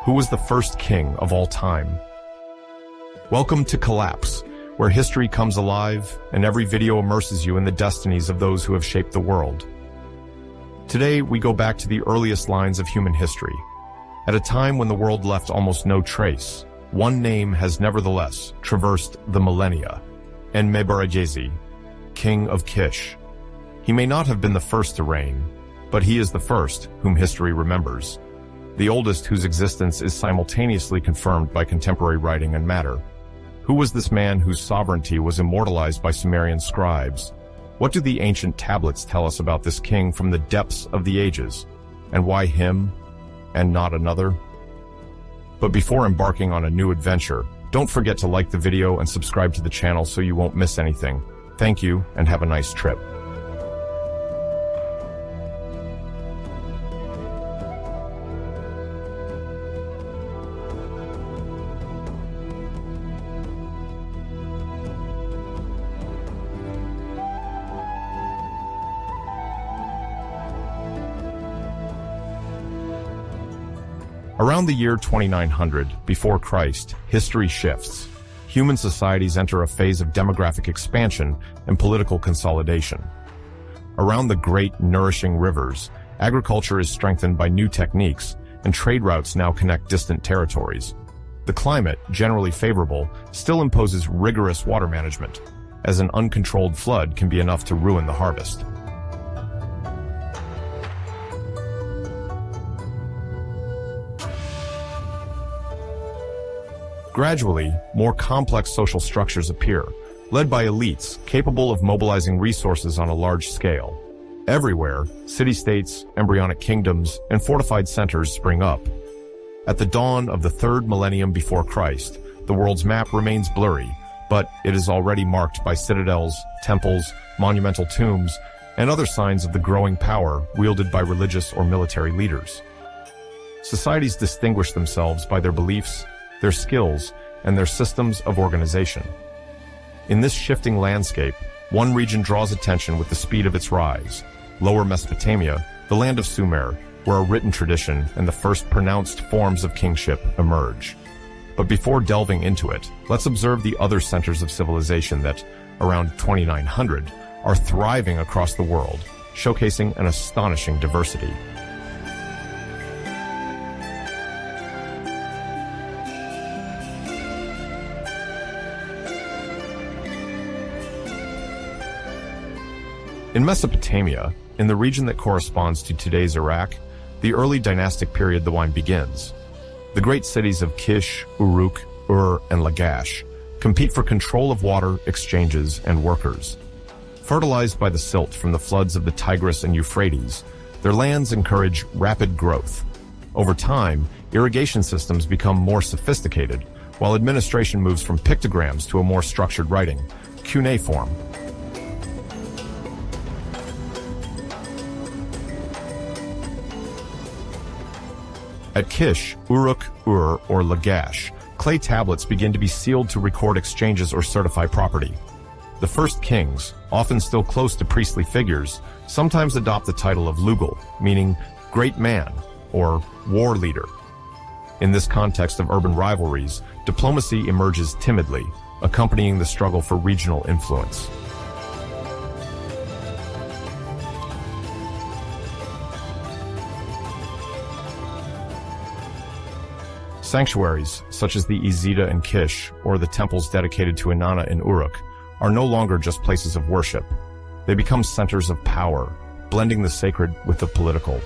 Who was the first king of all time? Welcome to Collapse, where history comes alive and every video immerses you in the destinies of those who have shaped the world. Today, we go back to the earliest lines of human history. At a time when the world left almost no trace, one name has nevertheless traversed the millennia: Enmabaragesi, king of Kish. He may not have been the first to reign, but he is the first whom history remembers, the oldest whose existence is simultaneously confirmed by contemporary writing and matter. Who was this man whose sovereignty was immortalized by Sumerian scribes? What do the ancient tablets tell us about this king from the depths of the ages? And why him and not another? But before embarking on a new adventure, don't forget to like the video and subscribe to the channel so you won't miss anything. Thank you and have a nice trip. Around the year 2900 before Christ, history shifts. Human societies enter a phase of demographic expansion and political consolidation. Around the great, nourishing rivers, agriculture is strengthened by new techniques, and trade routes now connect distant territories. The climate, generally favorable, still imposes rigorous water management, as an uncontrolled flood can be enough to ruin the harvest. Gradually, more complex social structures appear, led by elites capable of mobilizing resources on a large scale. Everywhere, city-states, embryonic kingdoms, and fortified centers spring up. At the dawn of the third millennium before Christ, the world's map remains blurry, but it is already marked by citadels, temples, monumental tombs, and other signs of the growing power wielded by religious or military leaders. Societies distinguish themselves by their beliefs, their skills, and their systems of organization. In this shifting landscape, one region draws attention with the speed of its rise: Lower Mesopotamia, the land of Sumer, where a written tradition and the first pronounced forms of kingship emerge. But before delving into it, let's observe the other centers of civilization that, around 2900, are thriving across the world, showcasing an astonishing diversity. In Mesopotamia, in the region that corresponds to today's Iraq, the early dynastic period begins. The great cities of Kish, Uruk, and Lagash compete for control of water, exchanges, and workers. Fertilized by the silt from the floods of the Tigris and Euphrates, their lands encourage rapid growth. Over time, irrigation systems become more sophisticated, while administration moves from pictograms to a more structured writing, cuneiform. At Kish, Uruk, or Lagash, clay tablets begin to be sealed to record exchanges or certify property. The first kings, often still close to priestly figures, sometimes adopt the title of Lugal, meaning great man or war leader. In this context of urban rivalries, diplomacy emerges timidly, accompanying the struggle for regional influence. Sanctuaries, such as the Ezida in Kish or the temples dedicated to Etana in Uruk, are no longer just places of worship. They become centers of power, blending the sacred with the political.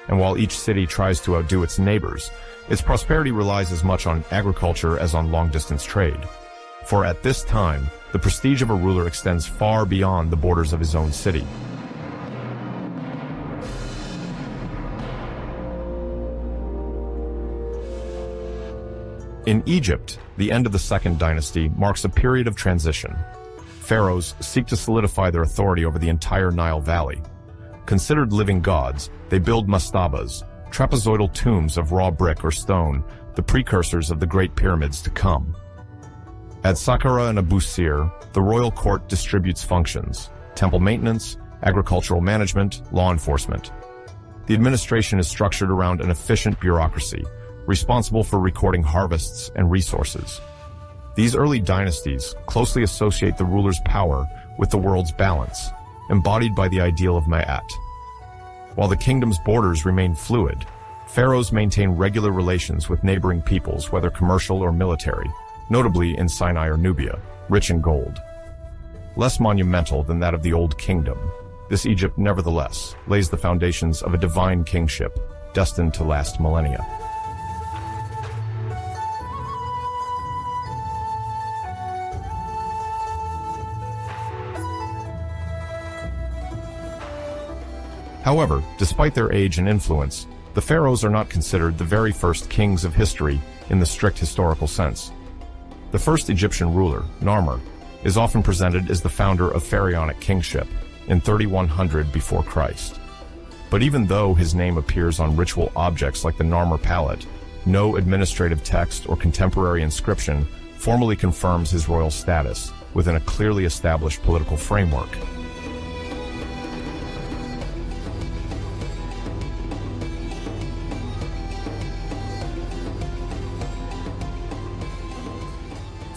And while each city tries to outdo its neighbors, its prosperity relies as much on agriculture as on long-distance trade. For at this time, the prestige of a ruler extends far beyond the borders of his own city. In Egypt, the end of the Second Dynasty marks a period of transition. Pharaohs seek to solidify their authority over the entire Nile Valley. Considered living gods, they build mastabas, trapezoidal tombs of raw brick or stone, the precursors of the Great Pyramids to come. At Saqqara and Abu Sir, the royal court distributes functions: temple maintenance, agricultural management, law enforcement. The administration is structured around an efficient bureaucracy, responsible for recording harvests and resources. These early dynasties closely associate the ruler's power with the world's balance, embodied by the ideal of Ma'at. While the kingdom's borders remain fluid, pharaohs maintain regular relations with neighboring peoples, whether commercial or military, notably in Sinai or Nubia, rich in gold. Less monumental than that of the Old Kingdom, this Egypt nevertheless lays the foundations of a divine kingship destined to last millennia. However, despite their age and influence, the pharaohs are not considered the very first kings of history in the strict historical sense. The first Egyptian ruler, Narmer, is often presented as the founder of pharaonic kingship in 3100 before Christ. But even though his name appears on ritual objects like the Narmer palette, no administrative text or contemporary inscription formally confirms his royal status within a clearly established political framework.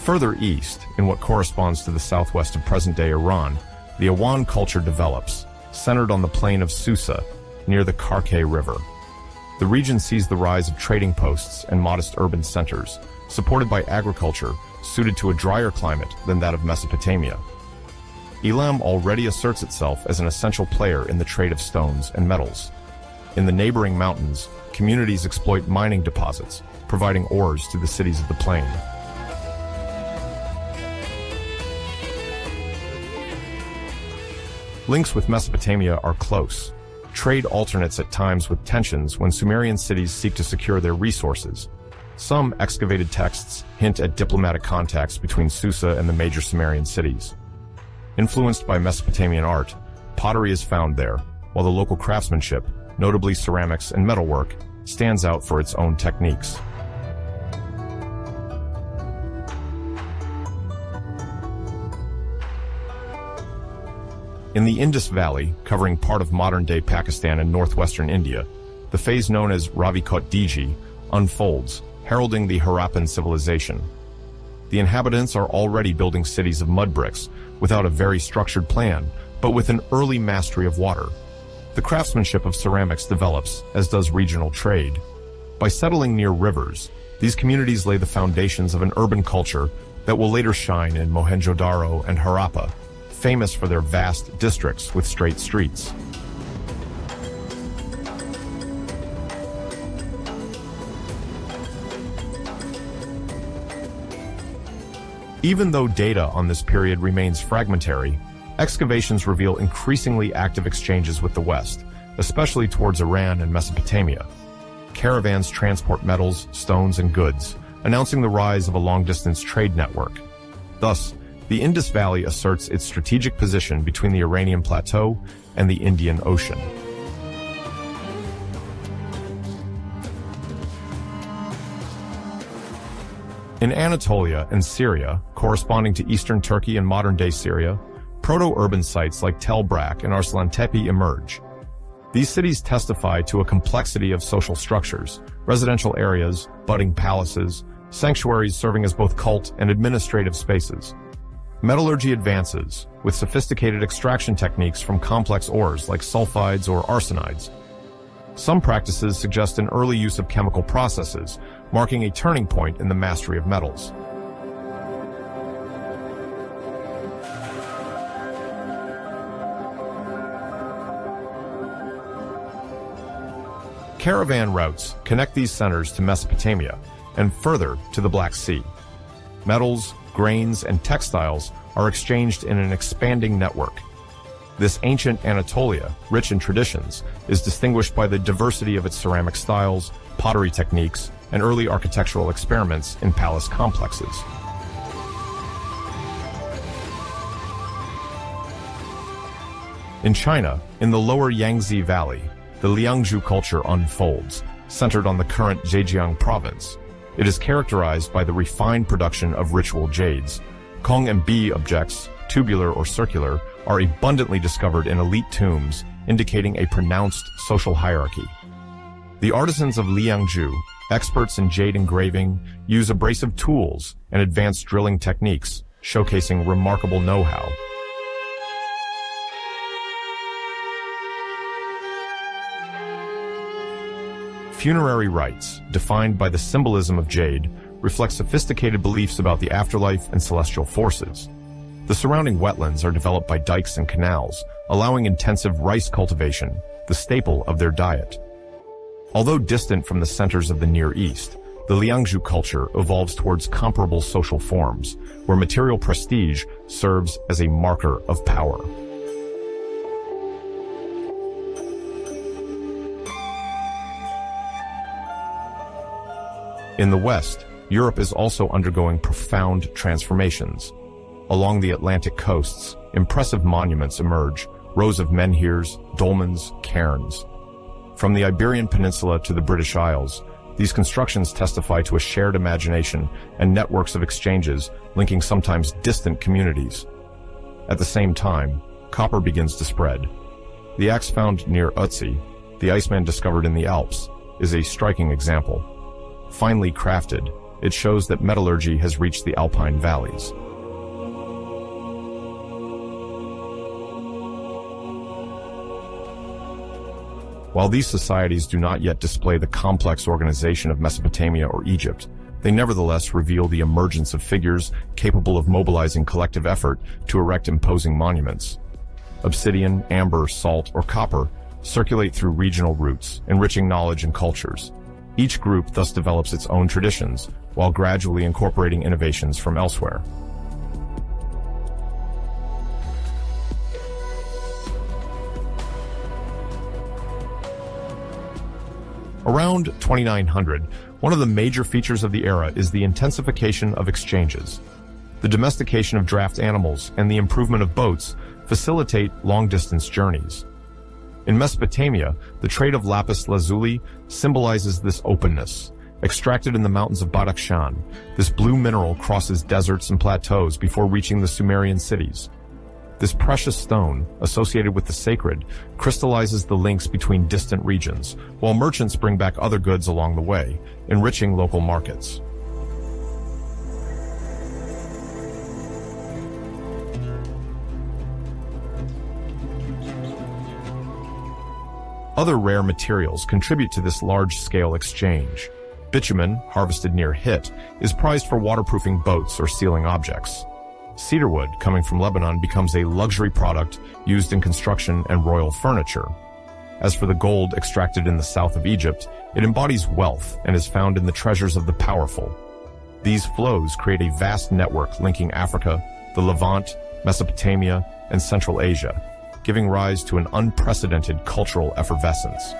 Further east, in what corresponds to the southwest of present-day Iran, the Awan culture develops, centered on the plain of Susa, near the Karkay River. The region sees the rise of trading posts and modest urban centers, supported by agriculture suited to a drier climate than that of Mesopotamia. Elam already asserts itself as an essential player in the trade of stones and metals. In the neighboring mountains, communities exploit mining deposits, providing ores to the cities of the plain. Links with Mesopotamia are close. Trade alternates at times with tensions when Sumerian cities seek to secure their resources. Some excavated texts hint at diplomatic contacts between Susa and the major Sumerian cities. Influenced by Mesopotamian art, pottery is found there, while the local craftsmanship, notably ceramics and metalwork, stands out for its own techniques. In the Indus Valley, covering part of modern-day Pakistan and northwestern India, the phase known as Ravikot Diji unfolds, heralding the Harappan civilization. The inhabitants are already building cities of mud bricks without a very structured plan, but with an early mastery of water. The craftsmanship of ceramics develops, as does regional trade. By settling near rivers, these communities lay the foundations of an urban culture that will later shine in Mohenjo-Daro and Harappa, famous for their vast districts with straight streets. Even though data on this period remains fragmentary, excavations reveal increasingly active exchanges with the West, especially towards Iran and Mesopotamia. Caravans transport metals, stones, and goods, announcing the rise of a long-distance trade network. Thus, the Indus Valley asserts its strategic position between the Iranian Plateau and the Indian Ocean. In Anatolia and Syria, corresponding to eastern Turkey and modern-day Syria, proto-urban sites like Tel Brak and Arslan Tepe emerge. These cities testify to a complexity of social structures, residential areas, budding palaces, sanctuaries serving as both cult and administrative spaces. Metallurgy advances, with sophisticated extraction techniques from complex ores like sulfides or arsenides. Some practices suggest an early use of chemical processes, marking a turning point in the mastery of metals. Caravan routes connect these centers to Mesopotamia and further to the Black Sea. Metals, grains, and textiles are exchanged in an expanding network. This ancient Anatolia, rich in traditions, is distinguished by the diversity of its ceramic styles, pottery techniques, and early architectural experiments in palace complexes. In China, in the lower Yangtze Valley, the Liangzhu culture unfolds, centered on the current Zhejiang province. It is characterized by the refined production of ritual jades. Kong and Bi objects, tubular or circular, are abundantly discovered in elite tombs, indicating a pronounced social hierarchy. The artisans of Liangzhu Experts in jade engraving use abrasive tools and advanced drilling techniques, showcasing remarkable know-how. Funerary rites, defined by the symbolism of jade, reflect sophisticated beliefs about the afterlife and celestial forces. The surrounding wetlands are developed by dikes and canals, allowing intensive rice cultivation, the staple of their diet. Although distant from the centers of the Near East, the Liangzhu culture evolves towards comparable social forms, where material prestige serves as a marker of power. In the West, Europe is also undergoing profound transformations. Along the Atlantic coasts, impressive monuments emerge, rows of menhirs, dolmens, cairns. From the Iberian Peninsula to the British Isles, these constructions testify to a shared imagination and networks of exchanges linking sometimes distant communities. At the same time, copper begins to spread. The axe found near Ötzi, the Iceman discovered in the Alps, is a striking example. Finely crafted, it shows that metallurgy has reached the Alpine valleys. While these societies do not yet display the complex organization of Mesopotamia or Egypt, they nevertheless reveal the emergence of figures capable of mobilizing collective effort to erect imposing monuments. Obsidian, amber, salt, or copper circulate through regional routes, enriching knowledge and cultures. Each group thus develops its own traditions, while gradually incorporating innovations from elsewhere. Around 2900, one of the major features of the era is the intensification of exchanges. The domestication of draft animals and the improvement of boats facilitate long-distance journeys. In Mesopotamia, the trade of lapis lazuli symbolizes this openness. Extracted in the mountains of Badakhshan, this blue mineral crosses deserts and plateaus before reaching the Sumerian cities. This precious stone, associated with the sacred, crystallizes the links between distant regions, while merchants bring back other goods along the way, enriching local markets. Other rare materials contribute to this large-scale exchange. Bitumen, harvested near Hit, is prized for waterproofing boats or sealing objects. Cedarwood, coming from Lebanon, becomes a luxury product used in construction and royal furniture. As for the gold extracted in the south of Egypt, it embodies wealth and is found in the treasures of the powerful. These flows create a vast network linking Africa, the Levant, Mesopotamia, and Central Asia, giving rise to an unprecedented cultural effervescence.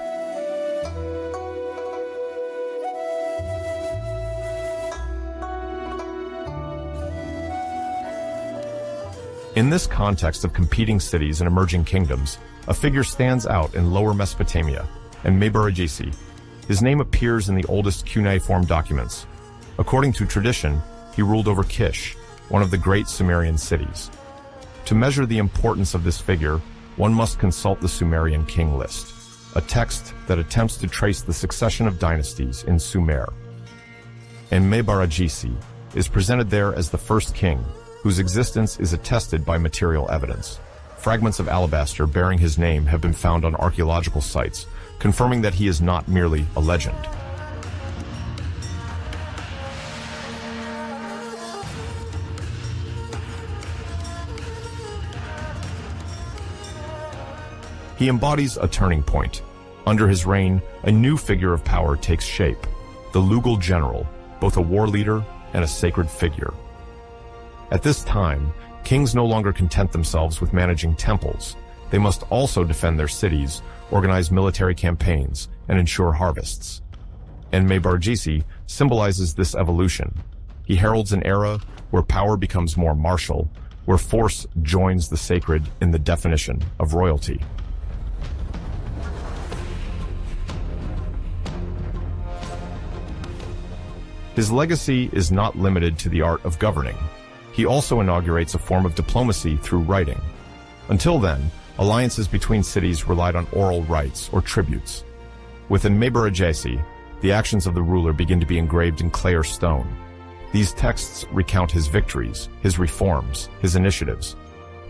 In this context of competing cities and emerging kingdoms, a figure stands out in Lower Mesopotamia, Enmabaragesi. His name appears in the oldest cuneiform documents. According to tradition, he ruled over Kish, one of the great Sumerian cities. To measure the importance of this figure, one must consult the Sumerian King List, a text that attempts to trace the succession of dynasties in Sumer. Enmabaragesi is presented there as the first king, whose existence is attested by material evidence. Fragments of alabaster bearing his name have been found on archaeological sites, confirming that he is not merely a legend. He embodies a turning point. Under his reign, a new figure of power takes shape, the Lugal general, both a war leader and a sacred figure. At this time, kings no longer content themselves with managing temples. They must also defend their cities, organize military campaigns, and ensure harvests. Enmabaragesi symbolizes this evolution. He heralds an era where power becomes more martial, where force joins the sacred in the definition of royalty. His legacy is not limited to the art of governing. He also inaugurates a form of diplomacy through writing. Until then, alliances between cities relied on oral rights or tributes. With Enmabaragesi, the actions of the ruler begin to be engraved in clay or stone. These texts recount his victories, his reforms, his initiatives.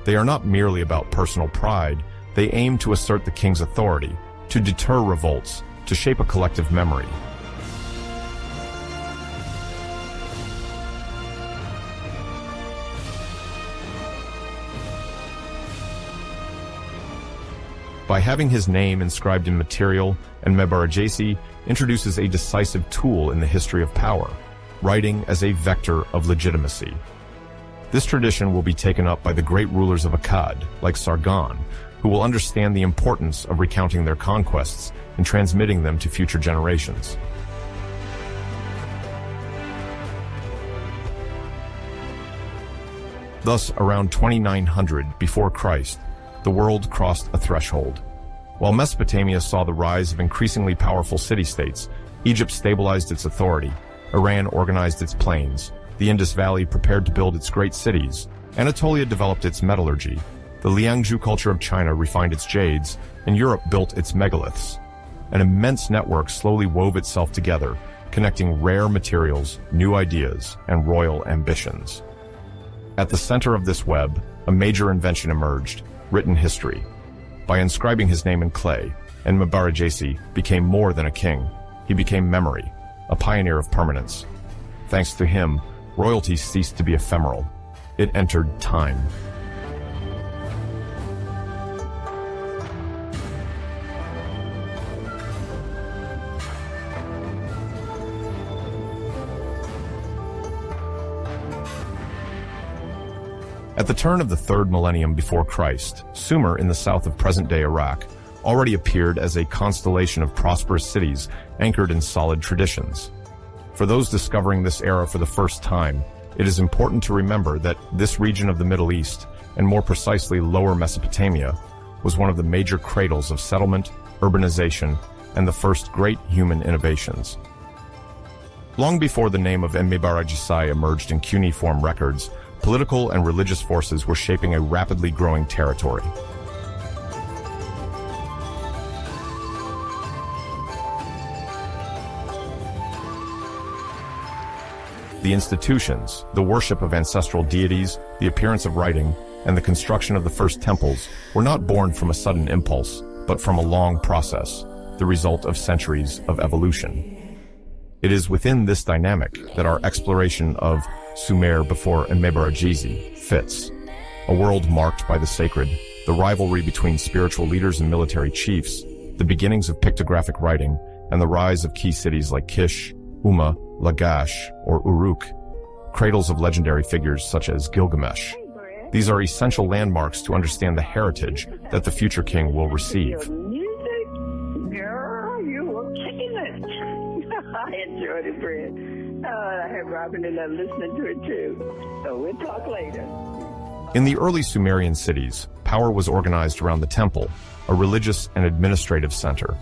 They are not merely about personal pride, they aim to assert the king's authority, to deter revolts, to shape a collective memory. By having his name inscribed in material, Enmabaragesi introduces a decisive tool in the history of power, writing as a vector of legitimacy. This tradition will be taken up by the great rulers of Akkad, like Sargon, who will understand the importance of recounting their conquests and transmitting them to future generations. Thus, around 2900 before Christ, the world crossed a threshold. While Mesopotamia saw the rise of increasingly powerful city-states, Egypt stabilized its authority, Iran organized its plains, the Indus Valley prepared to build its great cities, Anatolia developed its metallurgy, the Liangzhu culture of China refined its jades, and Europe built its megaliths. An immense network slowly wove itself together, connecting rare materials, new ideas, and royal ambitions. At the center of this web, a major invention emerged: written history. By inscribing his name in clay, Enmabaragesi became more than a king. He became memory, a pioneer of permanence. Thanks to him, royalty ceased to be ephemeral. It entered time. At the turn of the 3rd millennium before Christ, Sumer in the south of present-day Iraq already appeared as a constellation of prosperous cities anchored in solid traditions. For those discovering this era for the first time, it is important to remember that this region of the Middle East, and more precisely Lower Mesopotamia, was one of the major cradles of settlement, urbanization, and the first great human innovations. Long before the name of Enmabaragesi emerged in cuneiform records, political and religious forces were shaping a rapidly growing territory. The institutions, the worship of ancestral deities, the appearance of writing, and the construction of the first temples were not born from a sudden impulse, but from a long process, the result of centuries of evolution. It is within this dynamic that our exploration of Sumer before Enmabaragesi fits. A world marked by the sacred, the rivalry between spiritual leaders and military chiefs, the beginnings of pictographic writing, and the rise of key cities like Kish, Umma, Lagash, or Uruk, cradles of legendary figures such as Gilgamesh. These are essential landmarks to understand the heritage that the future king will receive. Girl, you were kicking it. I enjoyed it, Fred. I have Robin and I'm listening to it too. So we'll talk later. In the early Sumerian cities, power was organized around the temple, a religious and administrative center.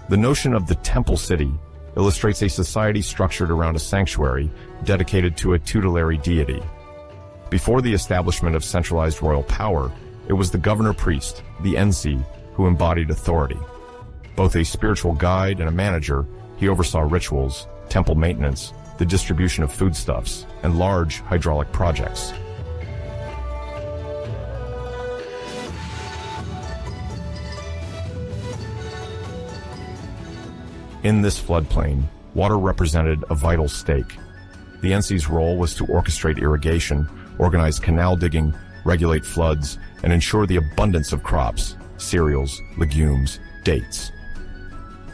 The notion of the temple city illustrates a society structured around a sanctuary dedicated to a tutelary deity. Before the establishment of centralized royal power, it was the governor-priest, the Ensi, who embodied authority. Both a spiritual guide and a manager, he oversaw rituals, temple maintenance, the distribution of foodstuffs, and large hydraulic projects. In this floodplain, water represented a vital stake. The Ensi's role was to orchestrate irrigation, organize canal digging, regulate floods, and ensure the abundance of crops, cereals, legumes, dates.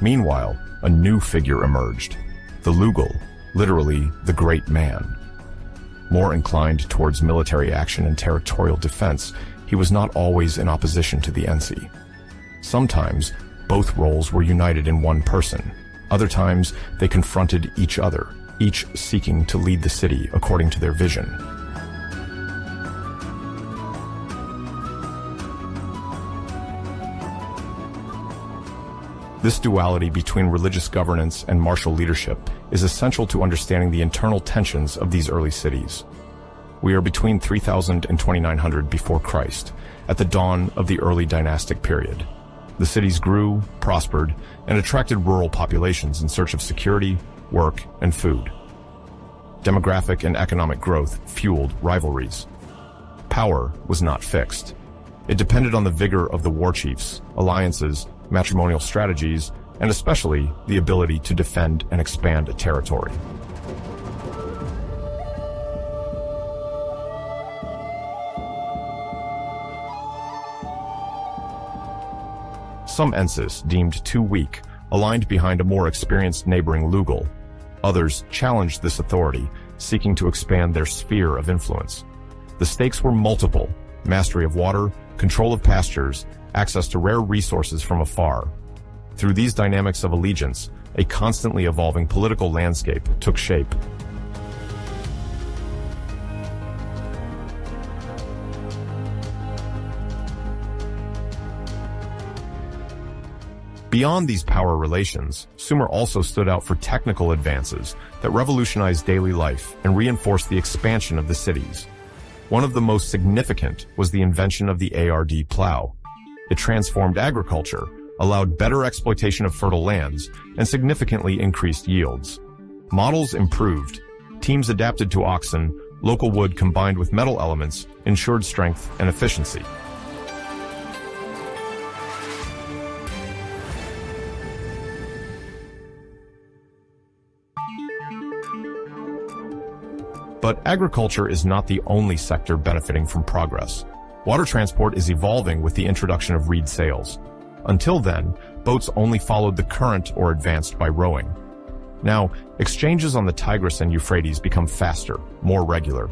Meanwhile, a new figure emerged, the Lugal, literally the great man. More inclined towards military action and territorial defense, he was not always in opposition to the Ensi. Sometimes, both roles were united in one person. Other times, they confronted each other, each seeking to lead the city according to their vision. This duality between religious governance and martial leadership is essential to understanding the internal tensions of these early cities. We are between 3000 and 2900 before Christ, at the dawn of the early dynastic period. The cities grew, prospered, and attracted rural populations in search of security, work, and food. Demographic and economic growth fueled rivalries. Power was not fixed. It depended on the vigor of the war chiefs, alliances, matrimonial strategies, and especially the ability to defend and expand a territory. Some ensis, deemed too weak, aligned behind a more experienced neighboring Lugal. Others challenged this authority, seeking to expand their sphere of influence. The stakes were multiple: mastery of water, control of pastures, access to rare resources from afar. Through these dynamics of allegiance, a constantly evolving political landscape took shape. Beyond these power relations, Sumer also stood out for technical advances that revolutionized daily life and reinforced the expansion of the cities. One of the most significant was the invention of the ARD plow. It transformed agriculture, allowed better exploitation of fertile lands, and significantly increased yields. Models improved. Teams adapted to oxen, local wood combined with metal elements ensured strength and efficiency. But agriculture is not the only sector benefiting from progress. Water transport is evolving with the introduction of reed sails. Until then, boats only followed the current or advanced by rowing. Now, exchanges on the Tigris and Euphrates become faster, more regular.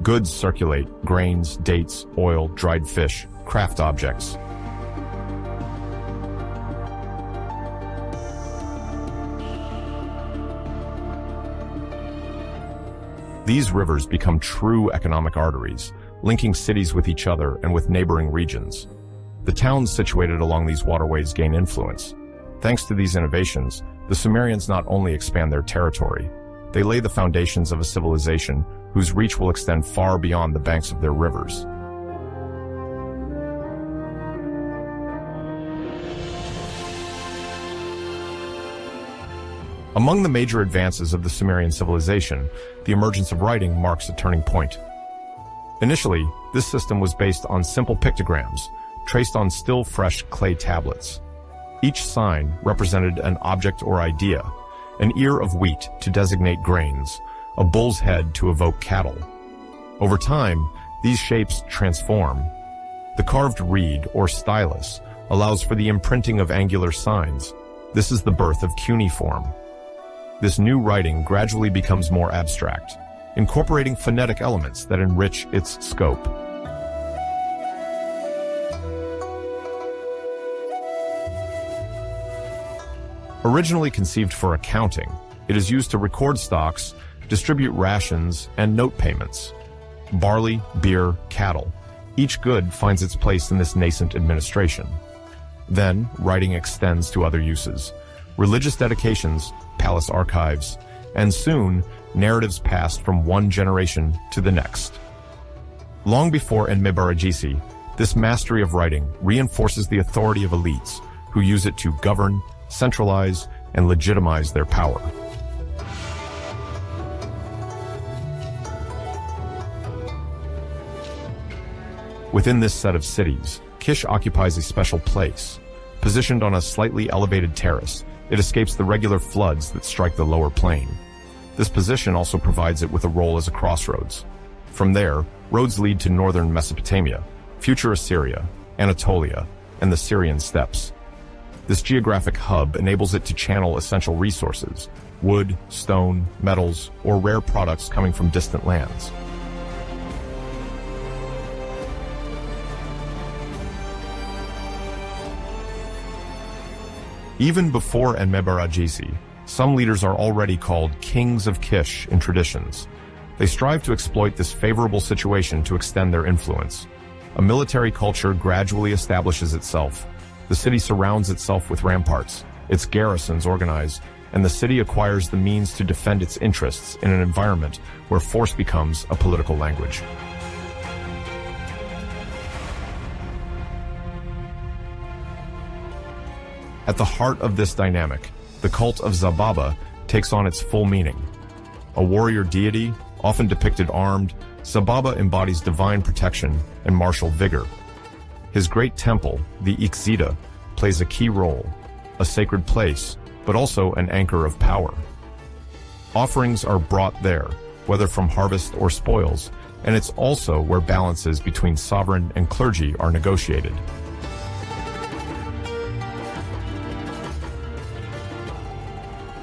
Goods circulate: grains, dates, oil, dried fish, craft objects. These rivers become true economic arteries, linking cities with each other and with neighboring regions. The towns situated along these waterways gain influence. Thanks to these innovations, the Sumerians not only expand their territory, they lay the foundations of a civilization whose reach will extend far beyond the banks of their rivers. Among the major advances of the Sumerian civilization, the emergence of writing marks a turning point. Initially, this system was based on simple pictograms, traced on still fresh clay tablets. Each sign represented an object or idea: an ear of wheat to designate grains, a bull's head to evoke cattle. Over time, these shapes transform. The carved reed or stylus allows for the imprinting of angular signs. This is the birth of cuneiform. This new writing gradually becomes more abstract, incorporating phonetic elements that enrich its scope. Originally conceived for accounting, it is used to record stocks, distribute rations, and note payments. Barley, beer, cattle. Each good finds its place in this nascent administration. Then, writing extends to other uses: religious dedications, palace archives, and soon, narratives passed from one generation to the next. Long before Enmabaragesi, this mastery of writing reinforces the authority of elites who use it to govern, centralize, and legitimize their power. Within this set of cities, Kish occupies a special place. Positioned on a slightly elevated terrace, it escapes the regular floods that strike the lower plain. This position also provides it with a role as a crossroads. From there, roads lead to northern Mesopotamia, future Assyria, Anatolia, and the Syrian steppes. This geographic hub enables it to channel essential resources: wood, stone, metals, or rare products coming from distant lands. Even before Enmabaragesi, some leaders are already called kings of Kish in traditions. They strive to exploit this favorable situation to extend their influence. A military culture gradually establishes itself. The city surrounds itself with ramparts, its garrisons organize, and the city acquires the means to defend its interests in an environment where force becomes a political language. At the heart of this dynamic, the cult of Zababa takes on its full meaning. A warrior deity, often depicted armed, Zababa embodies divine protection and martial vigor. His great temple, the Etched, plays a key role, a sacred place, but also an anchor of power. Offerings are brought there, whether from harvest or spoils, and it's also where balances between sovereign and clergy are negotiated.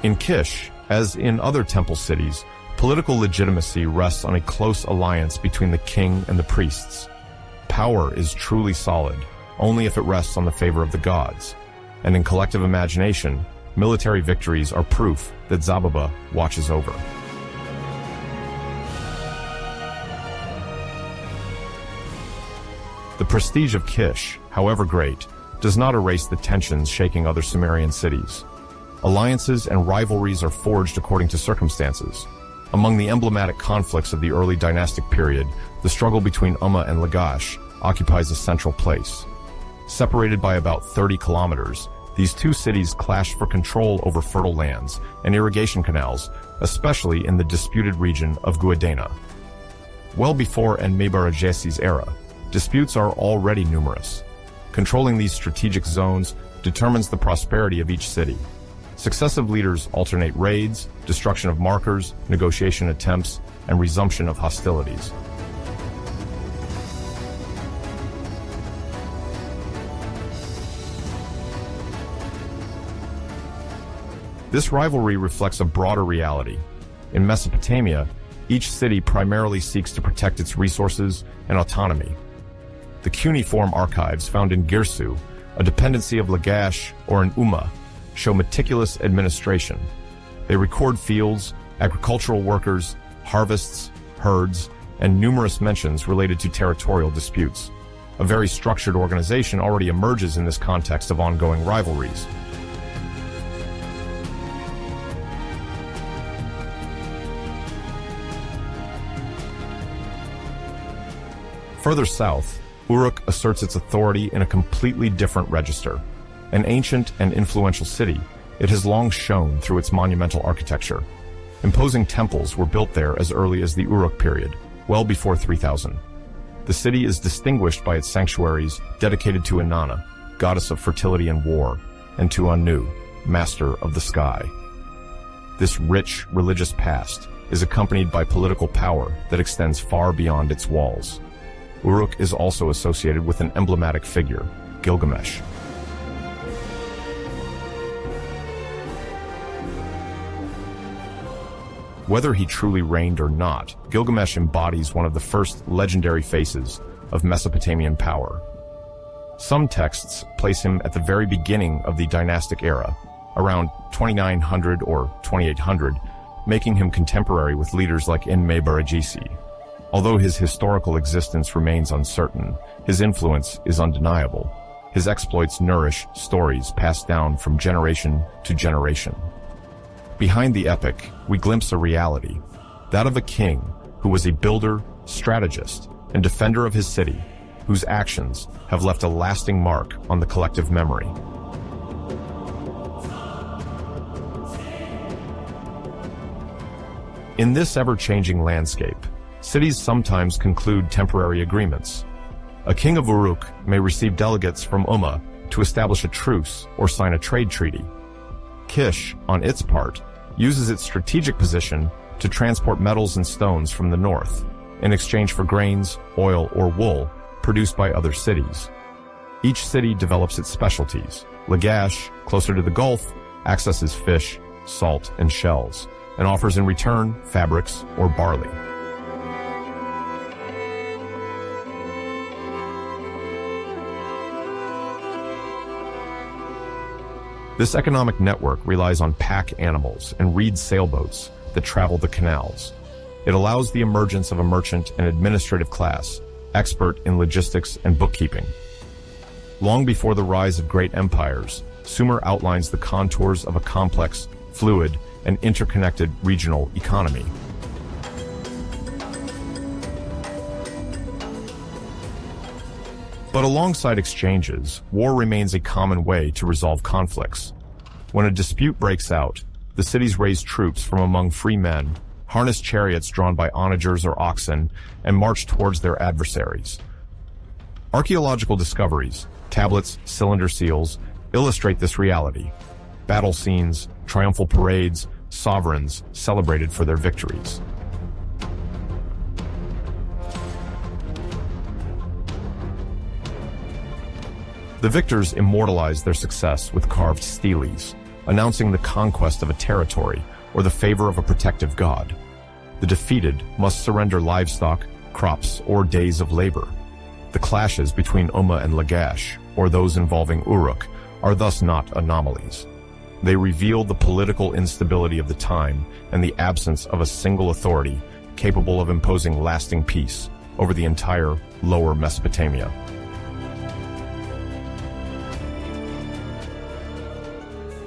In Kish, as in other temple cities, political legitimacy rests on a close alliance between the king and the priests. Power is truly solid, only if it rests on the favor of the gods. And in collective imagination, military victories are proof that Zababa watches over. The prestige of Kish, however great, does not erase the tensions shaking other Sumerian cities. Alliances and rivalries are forged according to circumstances. Among the emblematic conflicts of the early dynastic period, the struggle between Umma and Lagash occupies a central place. Separated by about 30 kilometers, these two cities clash for control over fertile lands and irrigation canals, especially in the disputed region of Guadena. Well before Enmabaragesi's era, disputes are already numerous. Controlling these strategic zones determines the prosperity of each city. Successive leaders alternate raids, destruction of markers, negotiation attempts, and resumption of hostilities. This rivalry reflects a broader reality. In Mesopotamia, each city primarily seeks to protect its resources and autonomy. The cuneiform archives found in Girsu, a dependency of Lagash or in Umma, show meticulous administration. They record fields, agricultural workers, harvests, herds, and numerous mentions related to territorial disputes. A very structured organization already emerges in this context of ongoing rivalries. Further south, Uruk asserts its authority in a completely different register. An ancient and influential city, it has long shone through its monumental architecture. Imposing temples were built there as early as the Uruk period, well before 3000. The city is distinguished by its sanctuaries dedicated to Etana, goddess of fertility and war, and to Anu, master of the sky. This rich religious past is accompanied by political power that extends far beyond its walls. Uruk is also associated with an emblematic figure, Gilgamesh. Whether he truly reigned or not, Gilgamesh embodies one of the first legendary faces of Mesopotamian power. Some texts place him at the very beginning of the dynastic era, around 2900 or 2800, making him contemporary with leaders like Enmabaragesi. Although his historical existence remains uncertain, his influence is undeniable. His exploits nourish stories passed down from generation to generation. Behind the epic, we glimpse a reality, that of a king who was a builder, strategist, and defender of his city, whose actions have left a lasting mark on the collective memory. In this ever-changing landscape, cities sometimes conclude temporary agreements. A king of Uruk may receive delegates from Umma to establish a truce or sign a trade treaty. Kish, on its part, uses its strategic position to transport metals and stones from the north, in exchange for grains, oil, or wool produced by other cities. Each city develops its specialties. Lagash, closer to the Gulf, accesses fish, salt, and shells, and offers in return fabrics or barley. This economic network relies on pack animals and reed sailboats that travel the canals. It allows the emergence of a merchant and administrative class, expert in logistics and bookkeeping. Long before the rise of great empires, Sumer outlines the contours of a complex, fluid, and interconnected regional economy. But alongside exchanges, war remains a common way to resolve conflicts. When a dispute breaks out, the cities raise troops from among free men, harness chariots drawn by onagers or oxen, and march towards their adversaries. Archaeological discoveries, tablets, cylinder seals, illustrate this reality. Battle scenes, triumphal parades, sovereigns celebrated for their victories. The victors immortalized their success with carved steles, announcing the conquest of a territory or the favor of a protective god. The defeated must surrender livestock, crops, or days of labor. The clashes between Umma and Lagash, or those involving Uruk, are thus not anomalies. They reveal the political instability of the time and the absence of a single authority capable of imposing lasting peace over the entire lower Mesopotamia.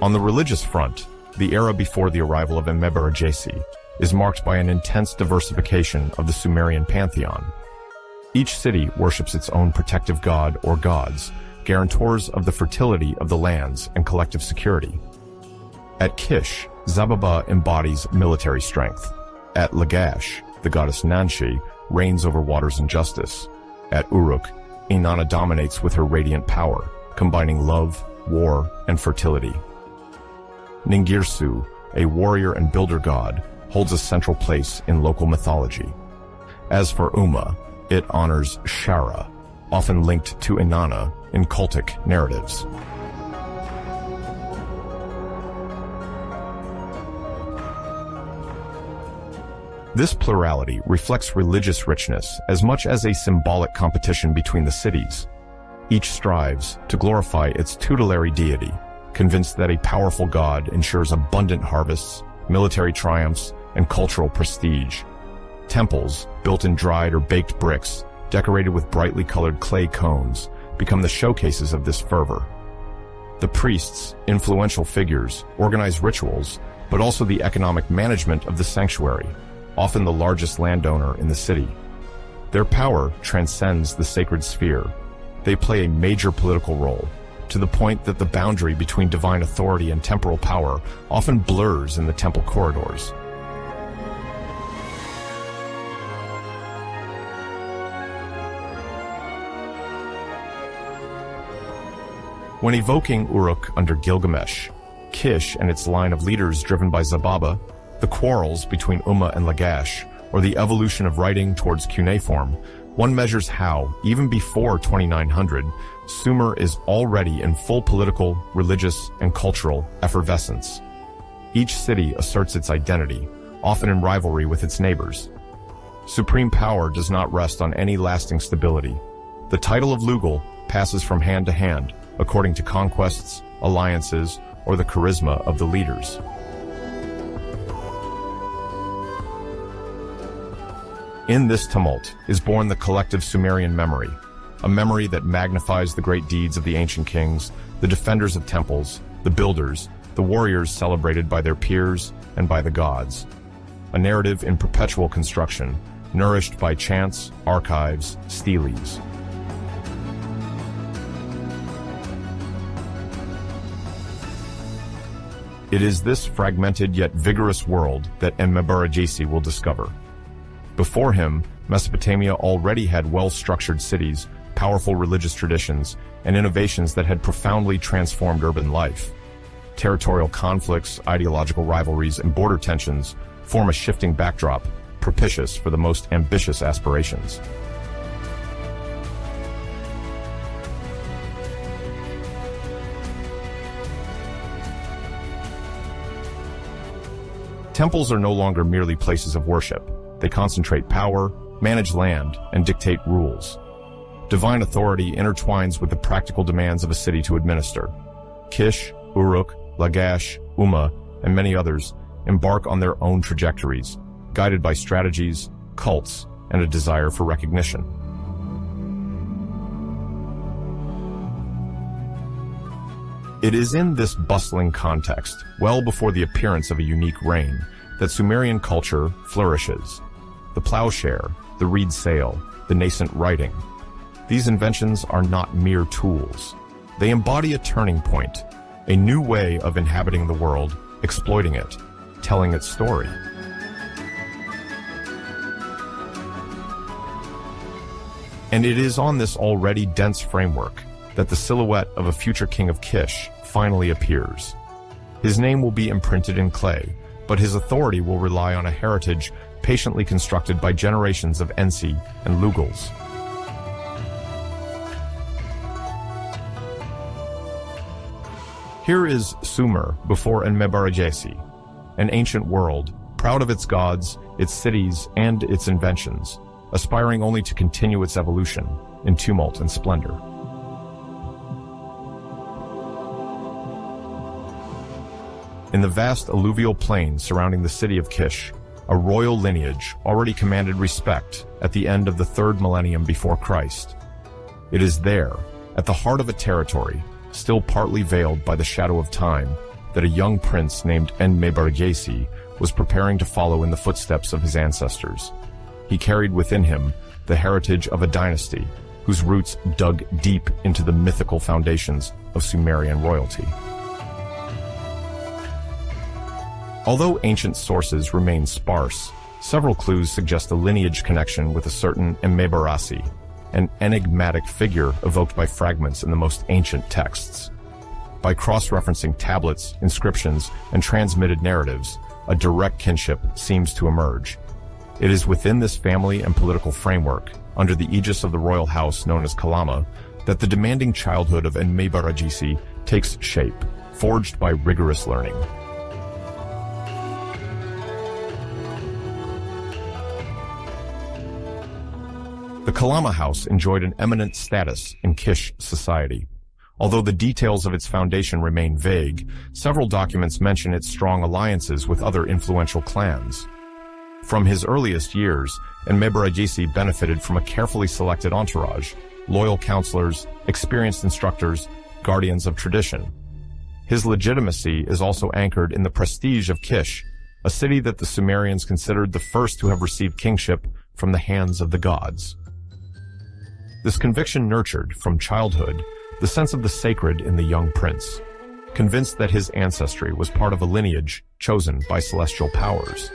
On the religious front, the era before the arrival of Enmabaragesi is marked by an intense diversification of the Sumerian pantheon. Each city worships its own protective god or gods, guarantors of the fertility of the lands and collective security. At Kish, Zababa embodies military strength. At Lagash, the goddess Nanshi reigns over waters and justice. At Uruk, Etana dominates with her radiant power, combining love, war, and fertility. Ningirsu, a warrior and builder god, holds a central place in local mythology. As for Umma, it honors Shara, often linked to Inanna in cultic narratives. This plurality reflects religious richness as much as a symbolic competition between the cities. Each strives to glorify its tutelary deity, convinced that a powerful god ensures abundant harvests, military triumphs, and cultural prestige. Temples, built in dried or baked bricks, decorated with brightly colored clay cones, become the showcases of this fervor. The priests, influential figures, organize rituals, but also the economic management of the sanctuary, often the largest landowner in the city. Their power transcends the sacred sphere. They play a major political role, to the point that the boundary between divine authority and temporal power often blurs in the temple corridors. When evoking Uruk under Gilgamesh, Kish and its line of leaders driven by Zababa, the quarrels between Umma and Lagash, or the evolution of writing towards cuneiform, one measures how, even before 2900, Sumer is already in full political, religious, and cultural effervescence. Each city asserts its identity, often in rivalry with its neighbors. Supreme power does not rest on any lasting stability. The title of Lugal passes from hand to hand, according to conquests, alliances, or the charisma of the leaders. In this tumult is born the collective Sumerian memory, a memory that magnifies the great deeds of the ancient kings, the defenders of temples, the builders, the warriors celebrated by their peers and by the gods. A narrative in perpetual construction, nourished by chants, archives, steles. It is this fragmented yet vigorous world that Enmabaragesi will discover. Before him, Mesopotamia already had well-structured cities, powerful religious traditions, and innovations that had profoundly transformed urban life. Territorial conflicts, ideological rivalries, and border tensions form a shifting backdrop, propitious for the most ambitious aspirations. Temples are no longer merely places of worship. They concentrate power, manage land, and dictate rules. Divine authority intertwines with the practical demands of a city to administer. Kish, Uruk, Lagash, Umma, and many others embark on their own trajectories, guided by strategies, cults, and a desire for recognition. It is in this bustling context, well before the appearance of a unique reign, that Sumerian culture flourishes. The plowshare, the reed sail, the nascent writing. These inventions are not mere tools. They embody a turning point, a new way of inhabiting the world, exploiting it, telling its story. And it is on this already dense framework that the silhouette of a future king of Kish finally appears. His name will be imprinted in clay, but his authority will rely on a heritage patiently constructed by generations of Ensi and Lugals. Here is Sumer before Enmabaragesi, an ancient world, proud of its gods, its cities, and its inventions, aspiring only to continue its evolution in tumult and splendor. In the vast alluvial plain surrounding the city of Kish, a royal lineage already commanded respect at the end of the 3rd millennium before Christ. It is there, at the heart of a territory, still partly veiled by the shadow of time, that a young prince named Enmabaragesi was preparing to follow in the footsteps of his ancestors. He carried within him the heritage of a dynasty whose roots dug deep into the mythical foundations of Sumerian royalty. Although ancient sources remain sparse, several clues suggest a lineage connection with a certain Enmabaragesi, an enigmatic figure evoked by fragments in the most ancient texts. By cross-referencing tablets, inscriptions, and transmitted narratives, a direct kinship seems to emerge. It is within this family and political framework, under the aegis of the royal house known as Kalama, that the demanding childhood of Enmabaragesi takes shape, forged by rigorous learning. The Kalama house enjoyed an eminent status in Kish society. Although the details of its foundation remain vague, several documents mention its strong alliances with other influential clans. From his earliest years, Enmabaragesi benefited from a carefully selected entourage, loyal counselors, experienced instructors, guardians of tradition. His legitimacy is also anchored in the prestige of Kish, a city that the Sumerians considered the first to have received kingship from the hands of the gods. This conviction nurtured, from childhood, the sense of the sacred in the young prince, convinced that his ancestry was part of a lineage chosen by celestial powers.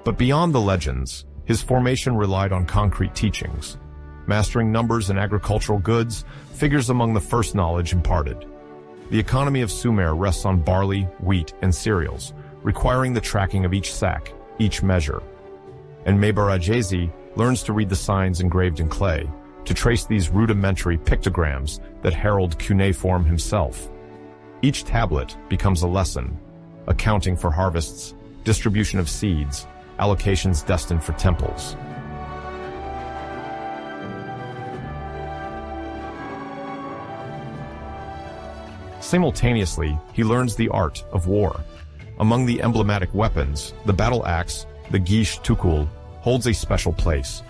But beyond the legends, his formation relied on concrete teachings. Mastering numbers and agricultural goods figures among the first knowledge imparted. The economy of Sumer rests on barley, wheat, and cereals, requiring the tracking of each sack, each measure. Enmabaragesi learns to read the signs engraved in clay, to trace these rudimentary pictograms that herald cuneiform himself. Each tablet becomes a lesson, accounting for harvests, distribution of seeds, allocations destined for temples. Simultaneously, he learns the art of war. Among the emblematic weapons, the battle axe, the gish tukul, holds a special place.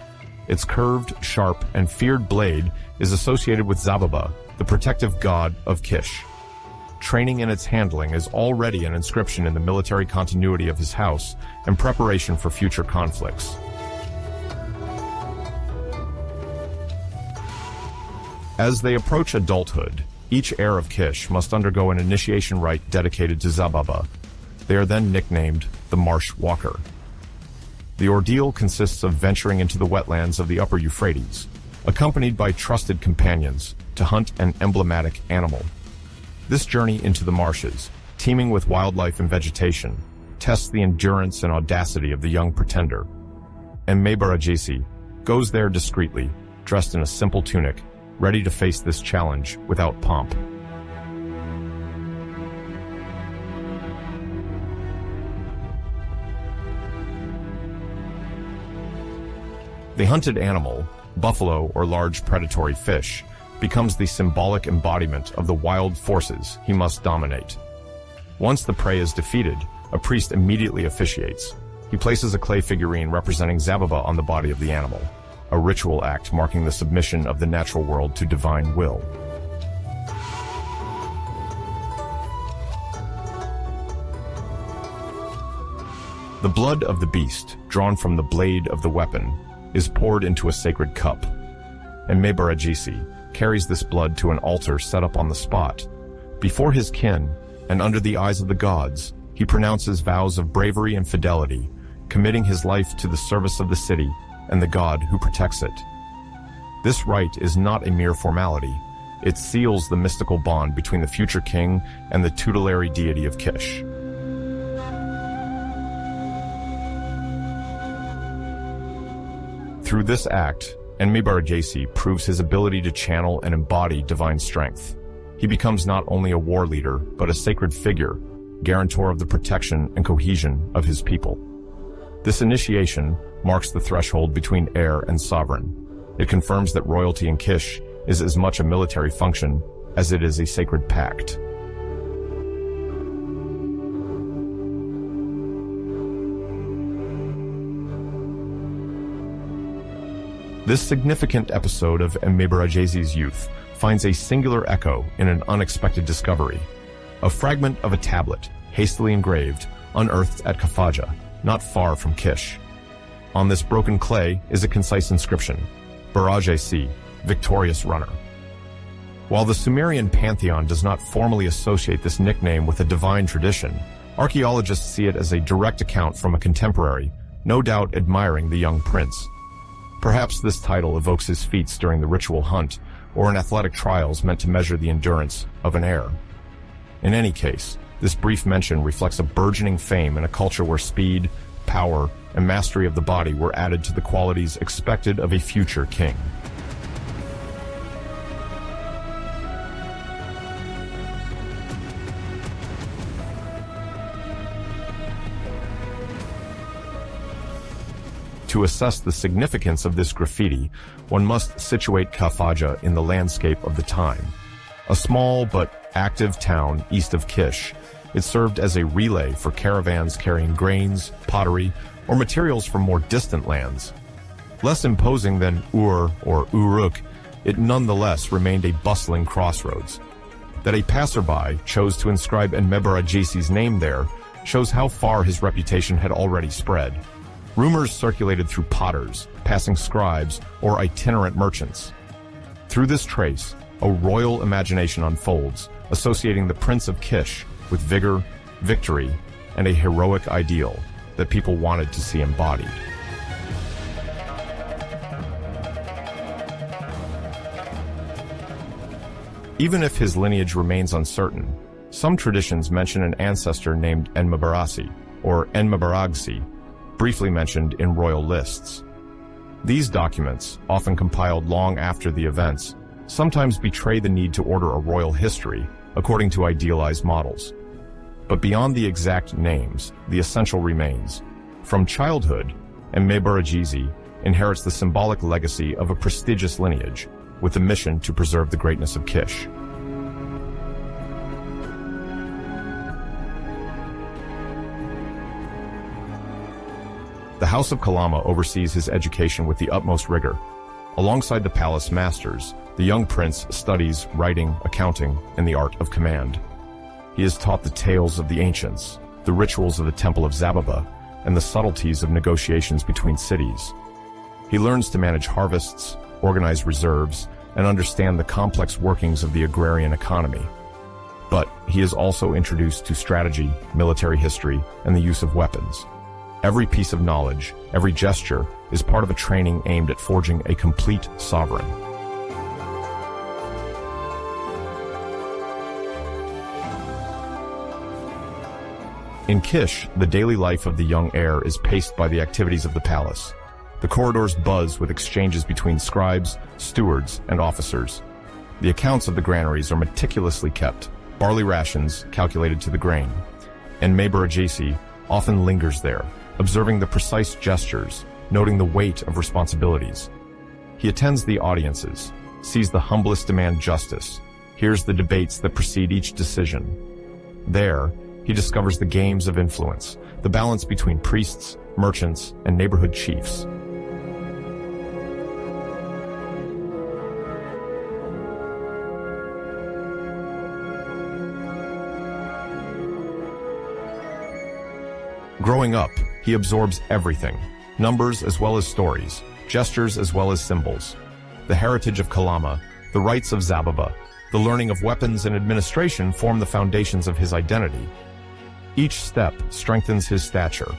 Its curved, sharp, and feared blade is associated with Zababa, the protective god of Kish. Training in its handling is already an inscription in the military continuity of his house and preparation for future conflicts. As they approach adulthood, each heir of Kish must undergo an initiation rite dedicated to Zababa. They are then nicknamed the Marsh Walker. The ordeal consists of venturing into the wetlands of the upper Euphrates, accompanied by trusted companions, to hunt an emblematic animal. This journey into the marshes, teeming with wildlife and vegetation, tests the endurance and audacity of the young pretender. Enmabaragesi goes there discreetly, dressed in a simple tunic, ready to face this challenge without pomp. The hunted animal, buffalo or large predatory fish, becomes the symbolic embodiment of the wild forces he must dominate. Once the prey is defeated, a priest immediately officiates. He places a clay figurine representing Zababa on the body of the animal, a ritual act marking the submission of the natural world to divine will. The blood of the beast, drawn from the blade of the weapon, is poured into a sacred cup. Enmabaragesi carries this blood to an altar set up on the spot. Before his kin, and under the eyes of the gods, he pronounces vows of bravery and fidelity, committing his life to the service of the city and the god who protects it. This rite is not a mere formality. It seals the mystical bond between the future king and the tutelary deity of Kish. Through this act, Enmabaragesi proves his ability to channel and embody divine strength. He becomes not only a war leader, but a sacred figure, guarantor of the protection and cohesion of his people. This initiation marks the threshold between heir and sovereign. It confirms that royalty in Kish is as much a military function as it is a sacred pact. This significant episode of Enmabaragesi's youth finds a singular echo in an unexpected discovery. A fragment of a tablet, hastily engraved, unearthed at Kafaja, not far from Kish. On this broken clay is a concise inscription, Baragesi, victorious runner. While the Sumerian pantheon does not formally associate this nickname with a divine tradition, archaeologists see it as a direct account from a contemporary, no doubt admiring the young prince. Perhaps this title evokes his feats during the ritual hunt or in athletic trials meant to measure the endurance of an heir. In any case, this brief mention reflects a burgeoning fame in a culture where speed, power, and mastery of the body were added to the qualities expected of a future king. To assess the significance of this graffiti, one must situate Kafaja in the landscape of the time. A small but active town east of Kish, it served as a relay for caravans carrying grains, pottery, or materials from more distant lands. Less imposing than Ur or Uruk, it nonetheless remained a bustling crossroads. That a passerby chose to inscribe Enmabaragesi's name there shows how far his reputation had already spread. Rumors circulated through potters, passing scribes, or itinerant merchants. Through this trace, a royal imagination unfolds, associating the Prince of Kish with vigor, victory, and a heroic ideal that people wanted to see embodied. Even if his lineage remains uncertain, some traditions mention an ancestor named Enmabaragesi, or Enmabaragesi, briefly mentioned in royal lists. These documents, often compiled long after the events, sometimes betray the need to order a royal history according to idealized models. But beyond the exact names, the essential remains. From childhood, Enmabaragesi inherits the symbolic legacy of a prestigious lineage, with the mission to preserve the greatness of Kish. The House of Kalama oversees his education with the utmost rigor. Alongside the palace masters, the young prince studies writing, accounting, and the art of command. He is taught the tales of the ancients, the rituals of the Temple of Zababa, and the subtleties of negotiations between cities. He learns to manage harvests, organize reserves, and understand the complex workings of the agrarian economy. But he is also introduced to strategy, military history, and the use of weapons. Every piece of knowledge, every gesture, is part of a training aimed at forging a complete sovereign. In Kish, the daily life of the young heir is paced by the activities of the palace. The corridors buzz with exchanges between scribes, stewards, and officers. The accounts of the granaries are meticulously kept, barley rations calculated to the grain. Enmabaragesi often lingers there, observing the precise gestures, noting the weight of responsibilities. He attends the audiences, sees the humblest demand justice, hears the debates that precede each decision. There, he discovers the games of influence, the balance between priests, merchants, and neighborhood chiefs. Growing up, He absorbs everything, numbers as well as stories, gestures as well as symbols. The heritage of Kalama, the rites of Zababa, the learning of weapons and administration form the foundations of his identity. Each step strengthens his stature.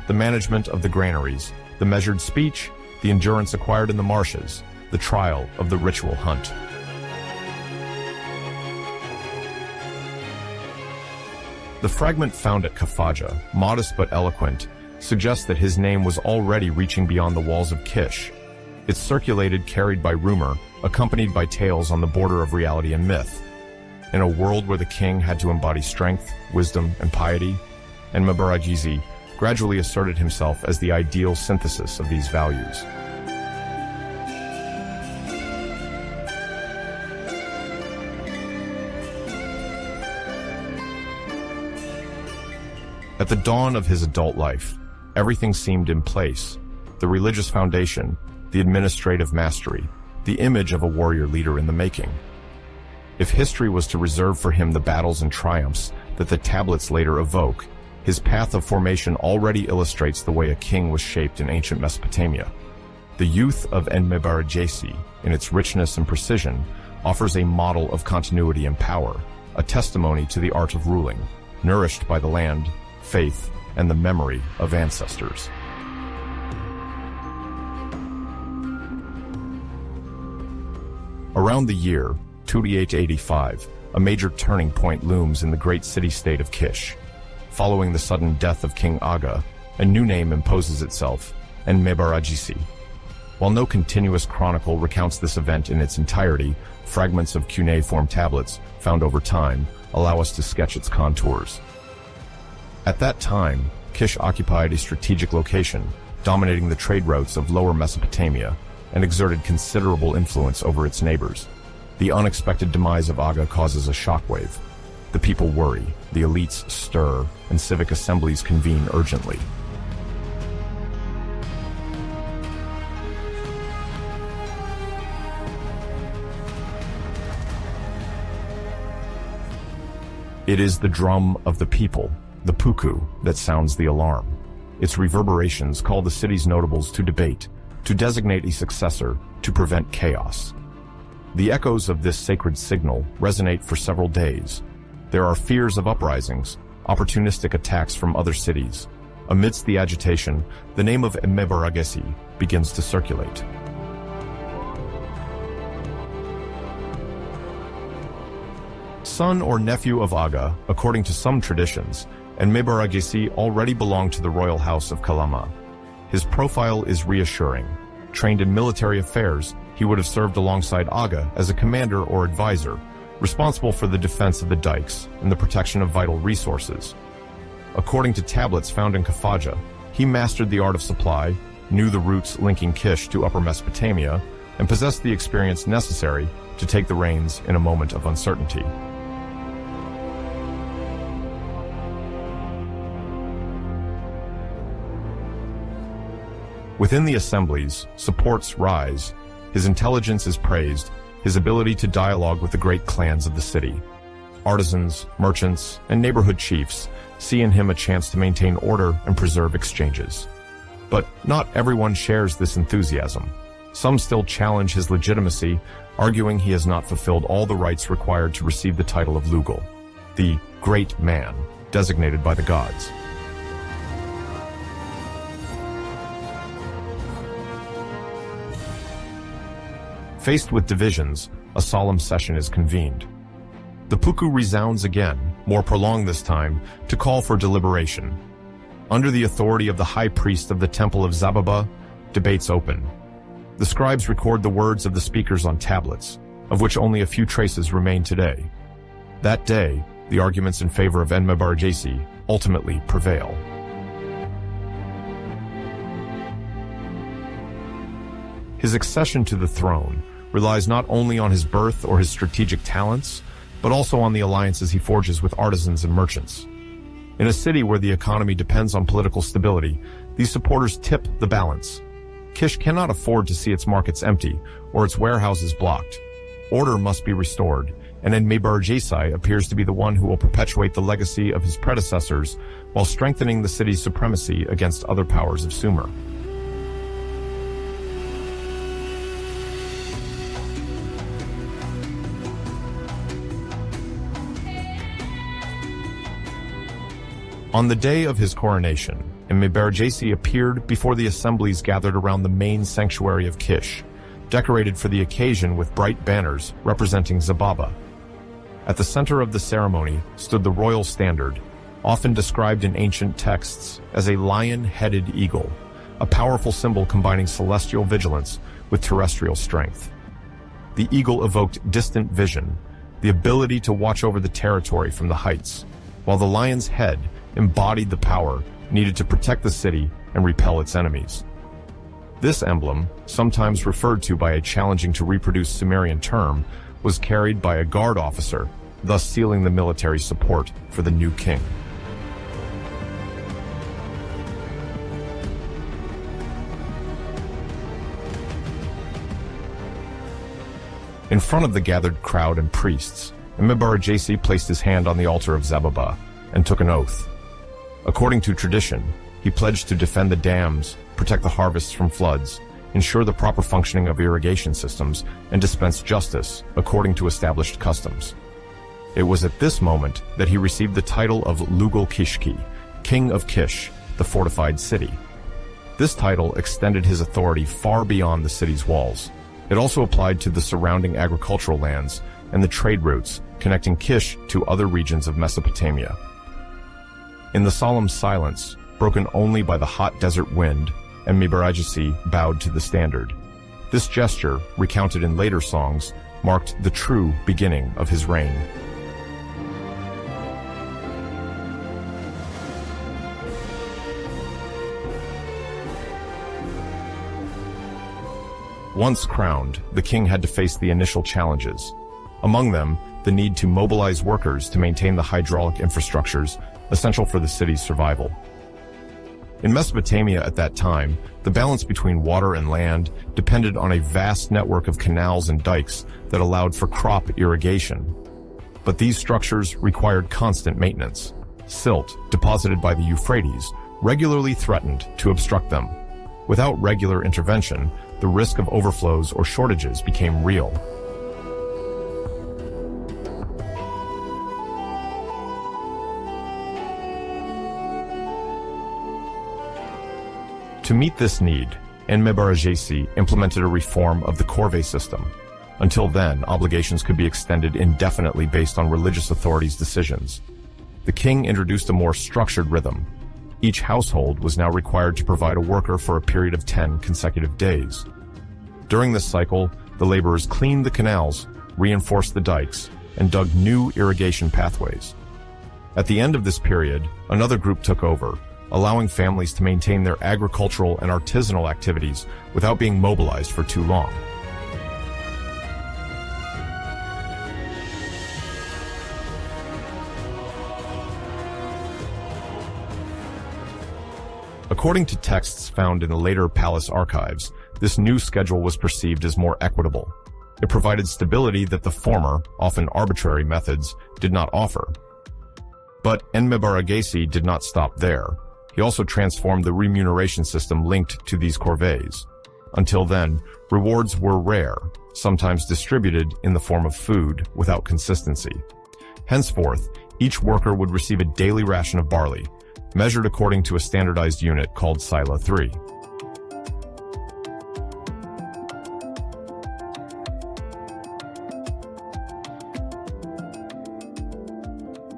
The management of the granaries, the measured speech, the endurance acquired in the marshes, the trial of the ritual hunt. The fragment found at Kafaja, modest but eloquent, suggests that his name was already reaching beyond the walls of Kish. It circulated carried by rumor, accompanied by tales on the border of reality and myth. In a world where the king had to embody strength, wisdom, and piety, Enmabaragesi gradually asserted himself as the ideal synthesis of these values. At the dawn of his adult life, everything seemed in place. The religious foundation, the administrative mastery, the image of a warrior leader in the making. If history was to reserve for him the battles and triumphs that the tablets later evoke, his path of formation already illustrates the way a king was shaped in ancient Mesopotamia. The youth of Enmabaragesi, in its richness and precision, offers a model of continuity and power, a testimony to the art of ruling, nourished by the land, faith, and the memory of ancestors. Around the year 2885, a major turning point looms in the great city-state of Kish. Following the sudden death of King Aga, a new name imposes itself, Enmabaragesi. While no continuous chronicle recounts this event in its entirety, fragments of cuneiform tablets found over time allow us to sketch its contours. At that time, Kish occupied a strategic location, dominating the trade routes of Lower Mesopotamia, and exerted considerable influence over its neighbors. The unexpected demise of Aga causes a shockwave. The people worry, the elites stir, and civic assemblies convene urgently. It is the drum of the people, the puku, that sounds the alarm. Its reverberations call the city's notables to debate, to designate a successor, to prevent chaos. The echoes of this sacred signal resonate for several days. There are fears of uprisings, opportunistic attacks from other cities. Amidst the agitation, the name of Enmabaragesi begins to circulate. Son or nephew of Aga, according to some traditions, Enmabaragesi already belonged to the royal house of Kalama. His profile is reassuring. Trained in military affairs, he would have served alongside Aga as a commander or advisor, responsible for the defense of the dikes and the protection of vital resources. According to tablets found in Kafaja, he mastered the art of supply, knew the routes linking Kish to Upper Mesopotamia, and possessed the experience necessary to take the reins in a moment of uncertainty. Within the assemblies, supports rise. His intelligence is praised, his ability to dialogue with the great clans of the city. Artisans, merchants, and neighborhood chiefs see in him a chance to maintain order and preserve exchanges. But not everyone shares this enthusiasm. Some still challenge his legitimacy, arguing he has not fulfilled all the rites required to receive the title of Lugal, the great man, designated by the gods. Faced with divisions, a solemn session is convened. The puku resounds again, more prolonged this time, to call for deliberation. Under the authority of the high priest of the temple of Zababa, debates open. The scribes record the words of the speakers on tablets, of which only a few traces remain today. That day, the arguments in favor of Enmabaragesi ultimately prevail. His accession to the throne relies not only on his birth or his strategic talents, but also on the alliances he forges with artisans and merchants. In a city where the economy depends on political stability, these supporters tip the balance. Kish cannot afford to see its markets empty or its warehouses blocked. Order must be restored, and Enmabaragesi appears to be the one who will perpetuate the legacy of his predecessors while strengthening the city's supremacy against other powers of Sumer. On the day of his coronation, Enmabaragesi appeared before the assemblies gathered around the main sanctuary of Kish, decorated for the occasion with bright banners representing Zababa. At the center of the ceremony stood the royal standard, often described in ancient texts as a lion-headed eagle, a powerful symbol combining celestial vigilance with terrestrial strength. The eagle evoked distant vision, the ability to watch over the territory from the heights, while the lion's head embodied the power needed to protect the city and repel its enemies. This emblem, sometimes referred to by a challenging to reproduce Sumerian term, was carried by a guard officer, thus sealing the military support for the new king. In front of the gathered crowd and priests, Enmabaragesi placed his hand on the altar of Zababa and took an oath. According to tradition, he pledged to defend the dams, protect the harvests from floods, ensure the proper functioning of irrigation systems, and dispense justice according to established customs. It was at this moment that he received the title of Lugal Kishki, King of Kish, the fortified city. This title extended his authority far beyond the city's walls. It also applied to the surrounding agricultural lands and the trade routes connecting Kish to other regions of Mesopotamia. In the solemn silence, broken only by the hot desert wind, Enmabaragesi bowed to the standard. This gesture, recounted in later songs, marked the true beginning of his reign. Once crowned, the king had to face the initial challenges. Among them, the need to mobilize workers to maintain the hydraulic infrastructures essential for the city's survival. In Mesopotamia at that time, the balance between water and land depended on a vast network of canals and dikes that allowed for crop irrigation. But these structures required constant maintenance. Silt, deposited by the Euphrates, regularly threatened to obstruct them. Without regular intervention, the risk of overflows or shortages became real. To meet this need, Enmabaragesi implemented a reform of the Corvee system. Until then, obligations could be extended indefinitely based on religious authorities' decisions. The king introduced a more structured rhythm. Each household was now required to provide a worker for a period of 10 consecutive days. During this cycle, the laborers cleaned the canals, reinforced the dikes, and dug new irrigation pathways. At the end of this period, another group took over, allowing families to maintain their agricultural and artisanal activities without being mobilized for too long. According to texts found in the later palace archives, this new schedule was perceived as more equitable. It provided stability that the former, often arbitrary methods, did not offer. But Enmabaragesi did not stop there. He also transformed the remuneration system linked to these corvées. Until then, rewards were rare, sometimes distributed in the form of food without consistency. Henceforth, each worker would receive a daily ration of barley, measured according to a standardized unit called Sila 3.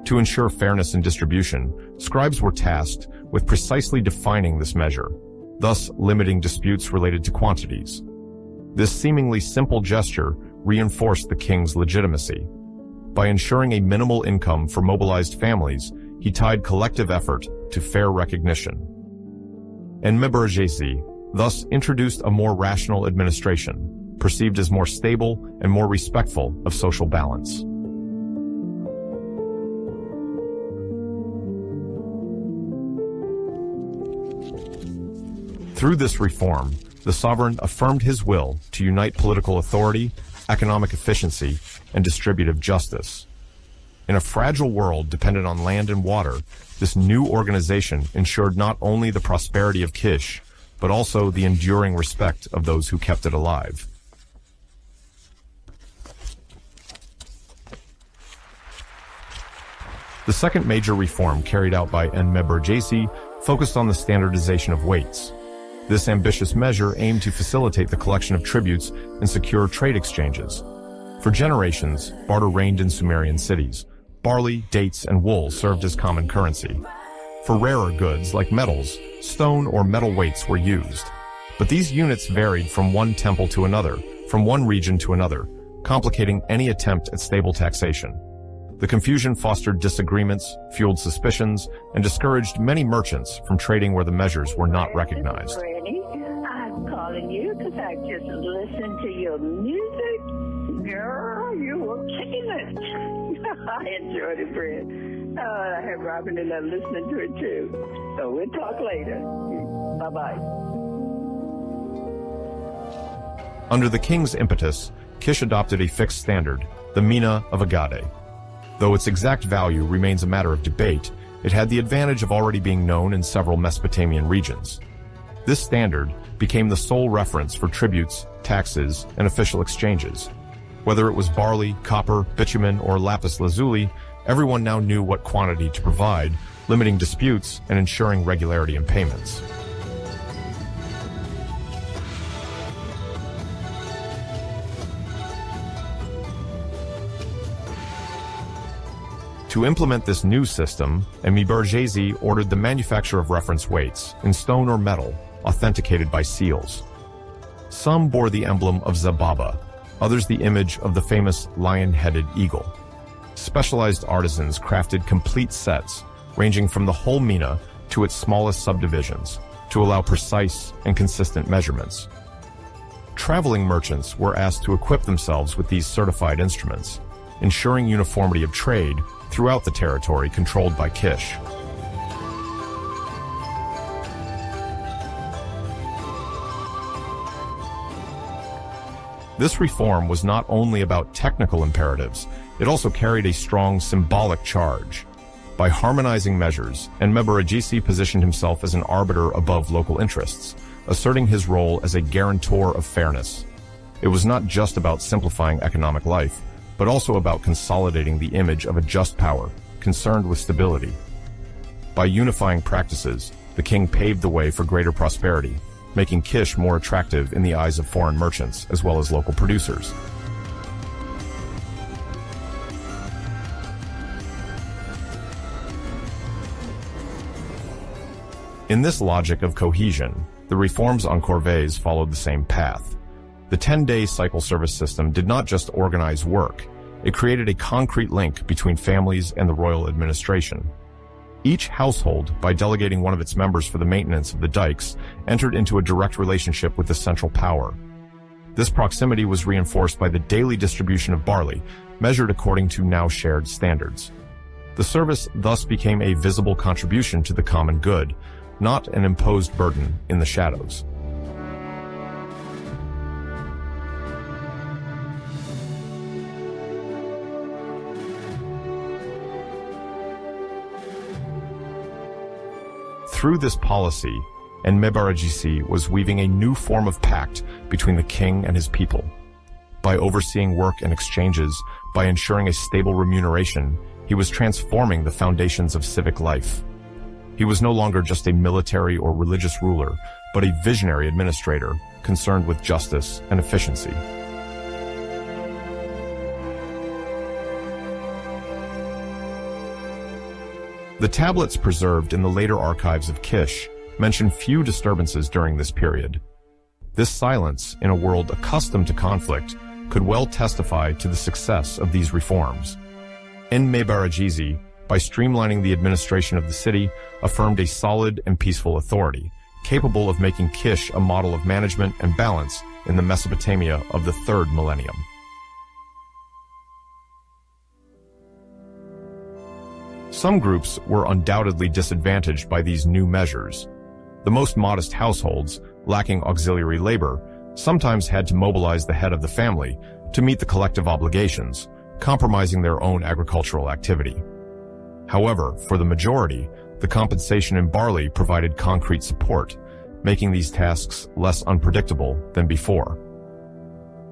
To ensure fairness in distribution, scribes were tasked with precisely defining this measure, thus limiting disputes related to quantities. This seemingly simple gesture reinforced the king's legitimacy. By ensuring a minimal income for mobilized families, he tied collective effort to fair recognition. Enmabaragesi thus introduced a more rational administration, perceived as more stable and more respectful of social balance. Through this reform, the sovereign affirmed his will to unite political authority, economic efficiency, and distributive justice. In a fragile world dependent on land and water, this new organization ensured not only the prosperity of Kish, but also the enduring respect of those who kept it alive. The second major reform carried out by Enmabaragesi focused on the standardization of weights. This ambitious measure aimed to facilitate the collection of tributes and secure trade exchanges. For generations, barter reigned in Sumerian cities. Barley, dates, and wool served as common currency. For rarer goods like metals, stone or metal weights were used. But these units varied from one temple to another, from one region to another, complicating any attempt at stable taxation. The confusion fostered disagreements, fueled suspicions, and discouraged many merchants from trading where the measures were not recognized. Freddie, I'm calling you because I just listened to your music. Girl, you were killing it. I enjoyed it, Fred. I had Robin and I listening to it too. So we'll talk later. Bye-bye. Under the king's impetus, Kish adopted a fixed standard, the mina of Agade. Though its exact value remains a matter of debate, it had the advantage of already being known in several Mesopotamian regions. This standard became the sole reference for tributes, taxes, and official exchanges. Whether it was barley, copper, bitumen, or lapis lazuli, everyone now knew what quantity to provide, limiting disputes and ensuring regularity in payments. To implement this new system, Enmabaragesi ordered the manufacture of reference weights, in stone or metal, authenticated by seals. Some bore the emblem of Zababa, others the image of the famous lion-headed eagle. Specialized artisans crafted complete sets, ranging from the whole mina to its smallest subdivisions, to allow precise and consistent measurements. Traveling merchants were asked to equip themselves with these certified instruments, ensuring uniformity of trade throughout the territory controlled by Kish. This reform was not only about technical imperatives, it also carried a strong symbolic charge. By harmonizing measures, Enmabaragesi positioned himself as an arbiter above local interests, asserting his role as a guarantor of fairness. It was not just about simplifying economic life, but also about consolidating the image of a just power, concerned with stability. By unifying practices, the king paved the way for greater prosperity, making Kish more attractive in the eyes of foreign merchants as well as local producers. In this logic of cohesion, the reforms on Corvees followed the same path. The 10-day cycle service system did not just organize work, it created a concrete link between families and the royal administration. Each household, by delegating one of its members for the maintenance of the dikes, entered into a direct relationship with the central power. This proximity was reinforced by the daily distribution of barley, measured according to now shared standards. The service thus became a visible contribution to the common good, not an imposed burden in the shadows. Through this policy, Enmabaragesi was weaving a new form of pact between the king and his people. By overseeing work and exchanges, by ensuring a stable remuneration, he was transforming the foundations of civic life. He was no longer just a military or religious ruler, but a visionary administrator concerned with justice and efficiency. The tablets preserved in the later archives of Kish mention few disturbances during this period. This silence, in a world accustomed to conflict, could well testify to the success of these reforms. Enmabaragesi, by streamlining the administration of the city, affirmed a solid and peaceful authority, capable of making Kish a model of management and balance in the Mesopotamia of the 3rd millennium. Some groups were undoubtedly disadvantaged by these new measures. The most modest households, lacking auxiliary labor, sometimes had to mobilize the head of the family to meet the collective obligations, compromising their own agricultural activity. However, for the majority, the compensation in barley provided concrete support, making these tasks less unpredictable than before.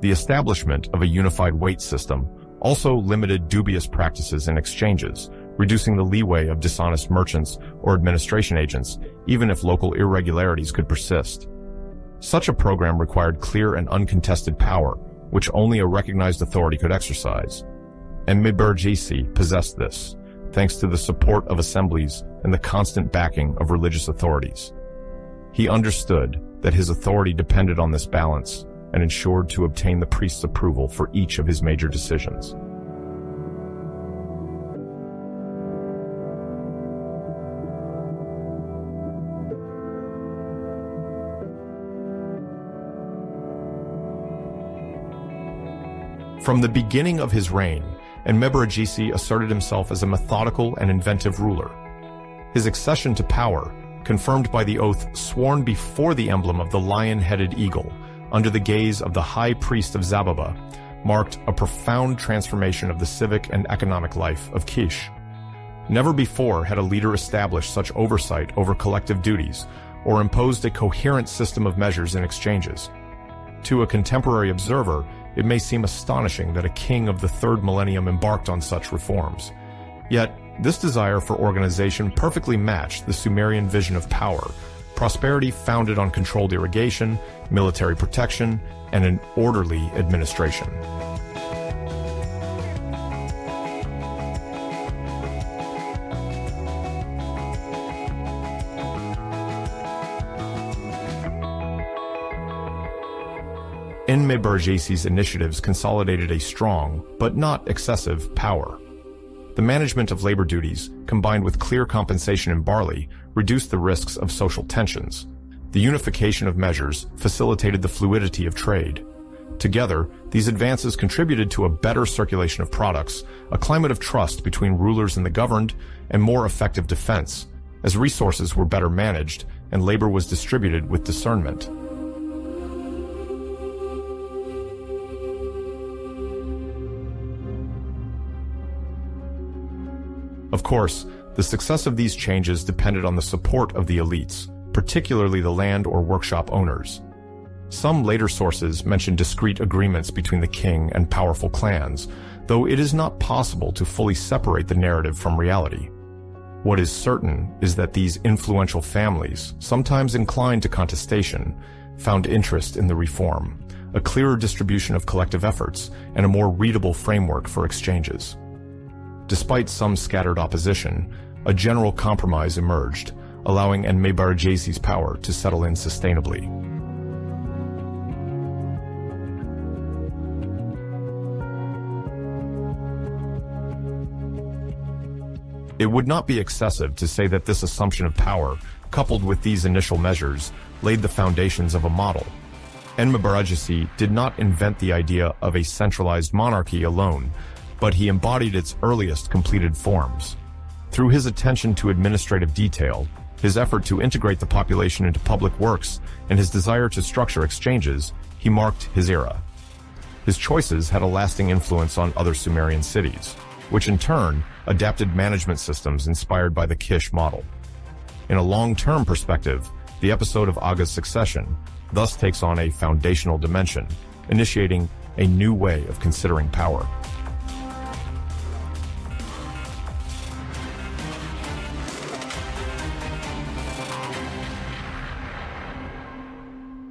The establishment of a unified weight system also limited dubious practices in exchanges, reducing the leeway of dishonest merchants or administration agents, even if local irregularities could persist. Such a program required clear and uncontested power, which only a recognized authority could exercise. Enmabaragesi possessed this, thanks to the support of assemblies and the constant backing of religious authorities. He understood that his authority depended on this balance and ensured to obtain the priest's approval for each of his major decisions. From the beginning of his reign, Enmabaragesi asserted himself as a methodical and inventive ruler. His accession to power, confirmed by the oath sworn before the emblem of the lion-headed eagle, under the gaze of the high priest of Zababa, marked a profound transformation of the civic and economic life of Kish. Never before had a leader established such oversight over collective duties or imposed a coherent system of measures and exchanges. To a contemporary observer, it may seem astonishing that a king of the third millennium embarked on such reforms. Yet, this desire for organization perfectly matched the Sumerian vision of power, prosperity founded on controlled irrigation, military protection, and an orderly administration. Enmabaragesi's initiatives consolidated a strong, but not excessive, power. The management of labor duties, combined with clear compensation in barley, reduced the risks of social tensions. The unification of measures facilitated the fluidity of trade. Together, these advances contributed to a better circulation of products, a climate of trust between rulers and the governed, and more effective defense, as resources were better managed and labor was distributed with discernment. Of course, the success of these changes depended on the support of the elites, particularly the land or workshop owners. Some later sources mention discrete agreements between the king and powerful clans, though it is not possible to fully separate the narrative from reality. What is certain is that these influential families, sometimes inclined to contestation, found interest in the reform, a clearer distribution of collective efforts, and a more readable framework for exchanges. Despite some scattered opposition, a general compromise emerged, allowing Enmabaragesi's power to settle in sustainably. It would not be excessive to say that this assumption of power, coupled with these initial measures, laid the foundations of a model. Enmabaragesi did not invent the idea of a centralized monarchy alone, but he embodied its earliest completed forms. Through his attention to administrative detail, his effort to integrate the population into public works, and his desire to structure exchanges, he marked his era. His choices had a lasting influence on other Sumerian cities, which in turn adapted management systems inspired by the Kish model. In a long-term perspective, the episode of Aga's succession thus takes on a foundational dimension, initiating a new way of considering power.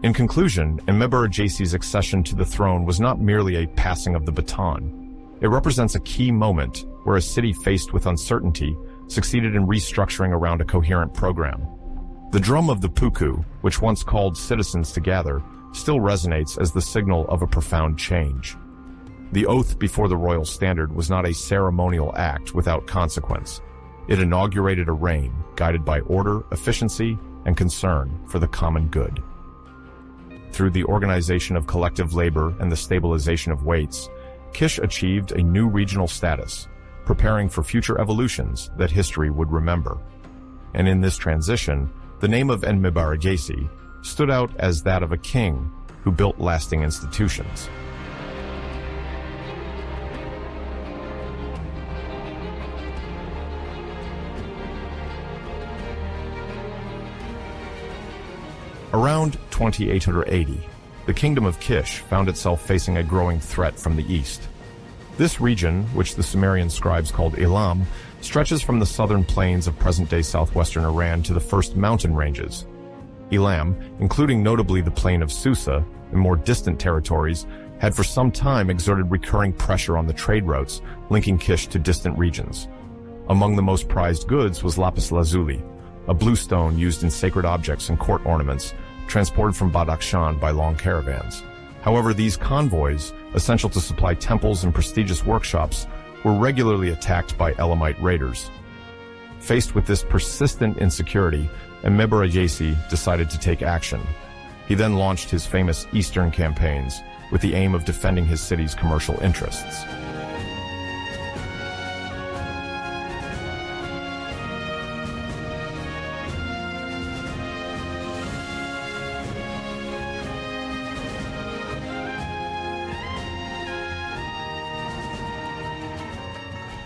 In conclusion, Enmabaragesi's accession to the throne was not merely a passing of the baton. It represents a key moment where a city faced with uncertainty succeeded in restructuring around a coherent program. The drum of the puku, which once called citizens to gather, still resonates as the signal of a profound change. The oath before the royal standard was not a ceremonial act without consequence. It inaugurated a reign guided by order, efficiency, and concern for the common good. Through the organization of collective labor and the stabilization of weights, Kish achieved a new regional status, preparing for future evolutions that history would remember. And in this transition, the name of Enmabaragesi stood out as that of a king who built lasting institutions. Around 2880, the kingdom of Kish found itself facing a growing threat from the east. This region, which the Sumerian scribes called Elam, stretches from the southern plains of present-day southwestern Iran to the first mountain ranges. Elam, including notably the plain of Susa and more distant territories, had for some time exerted recurring pressure on the trade routes linking Kish to distant regions. Among the most prized goods was lapis lazuli, a blue stone used in sacred objects and court ornaments, transported from Badakhshan by long caravans. However, these convoys, essential to supply temples and prestigious workshops, were regularly attacked by Elamite raiders. Faced with this persistent insecurity, Enmabaragesi decided to take action. He then launched his famous Eastern campaigns with the aim of defending his city's commercial interests.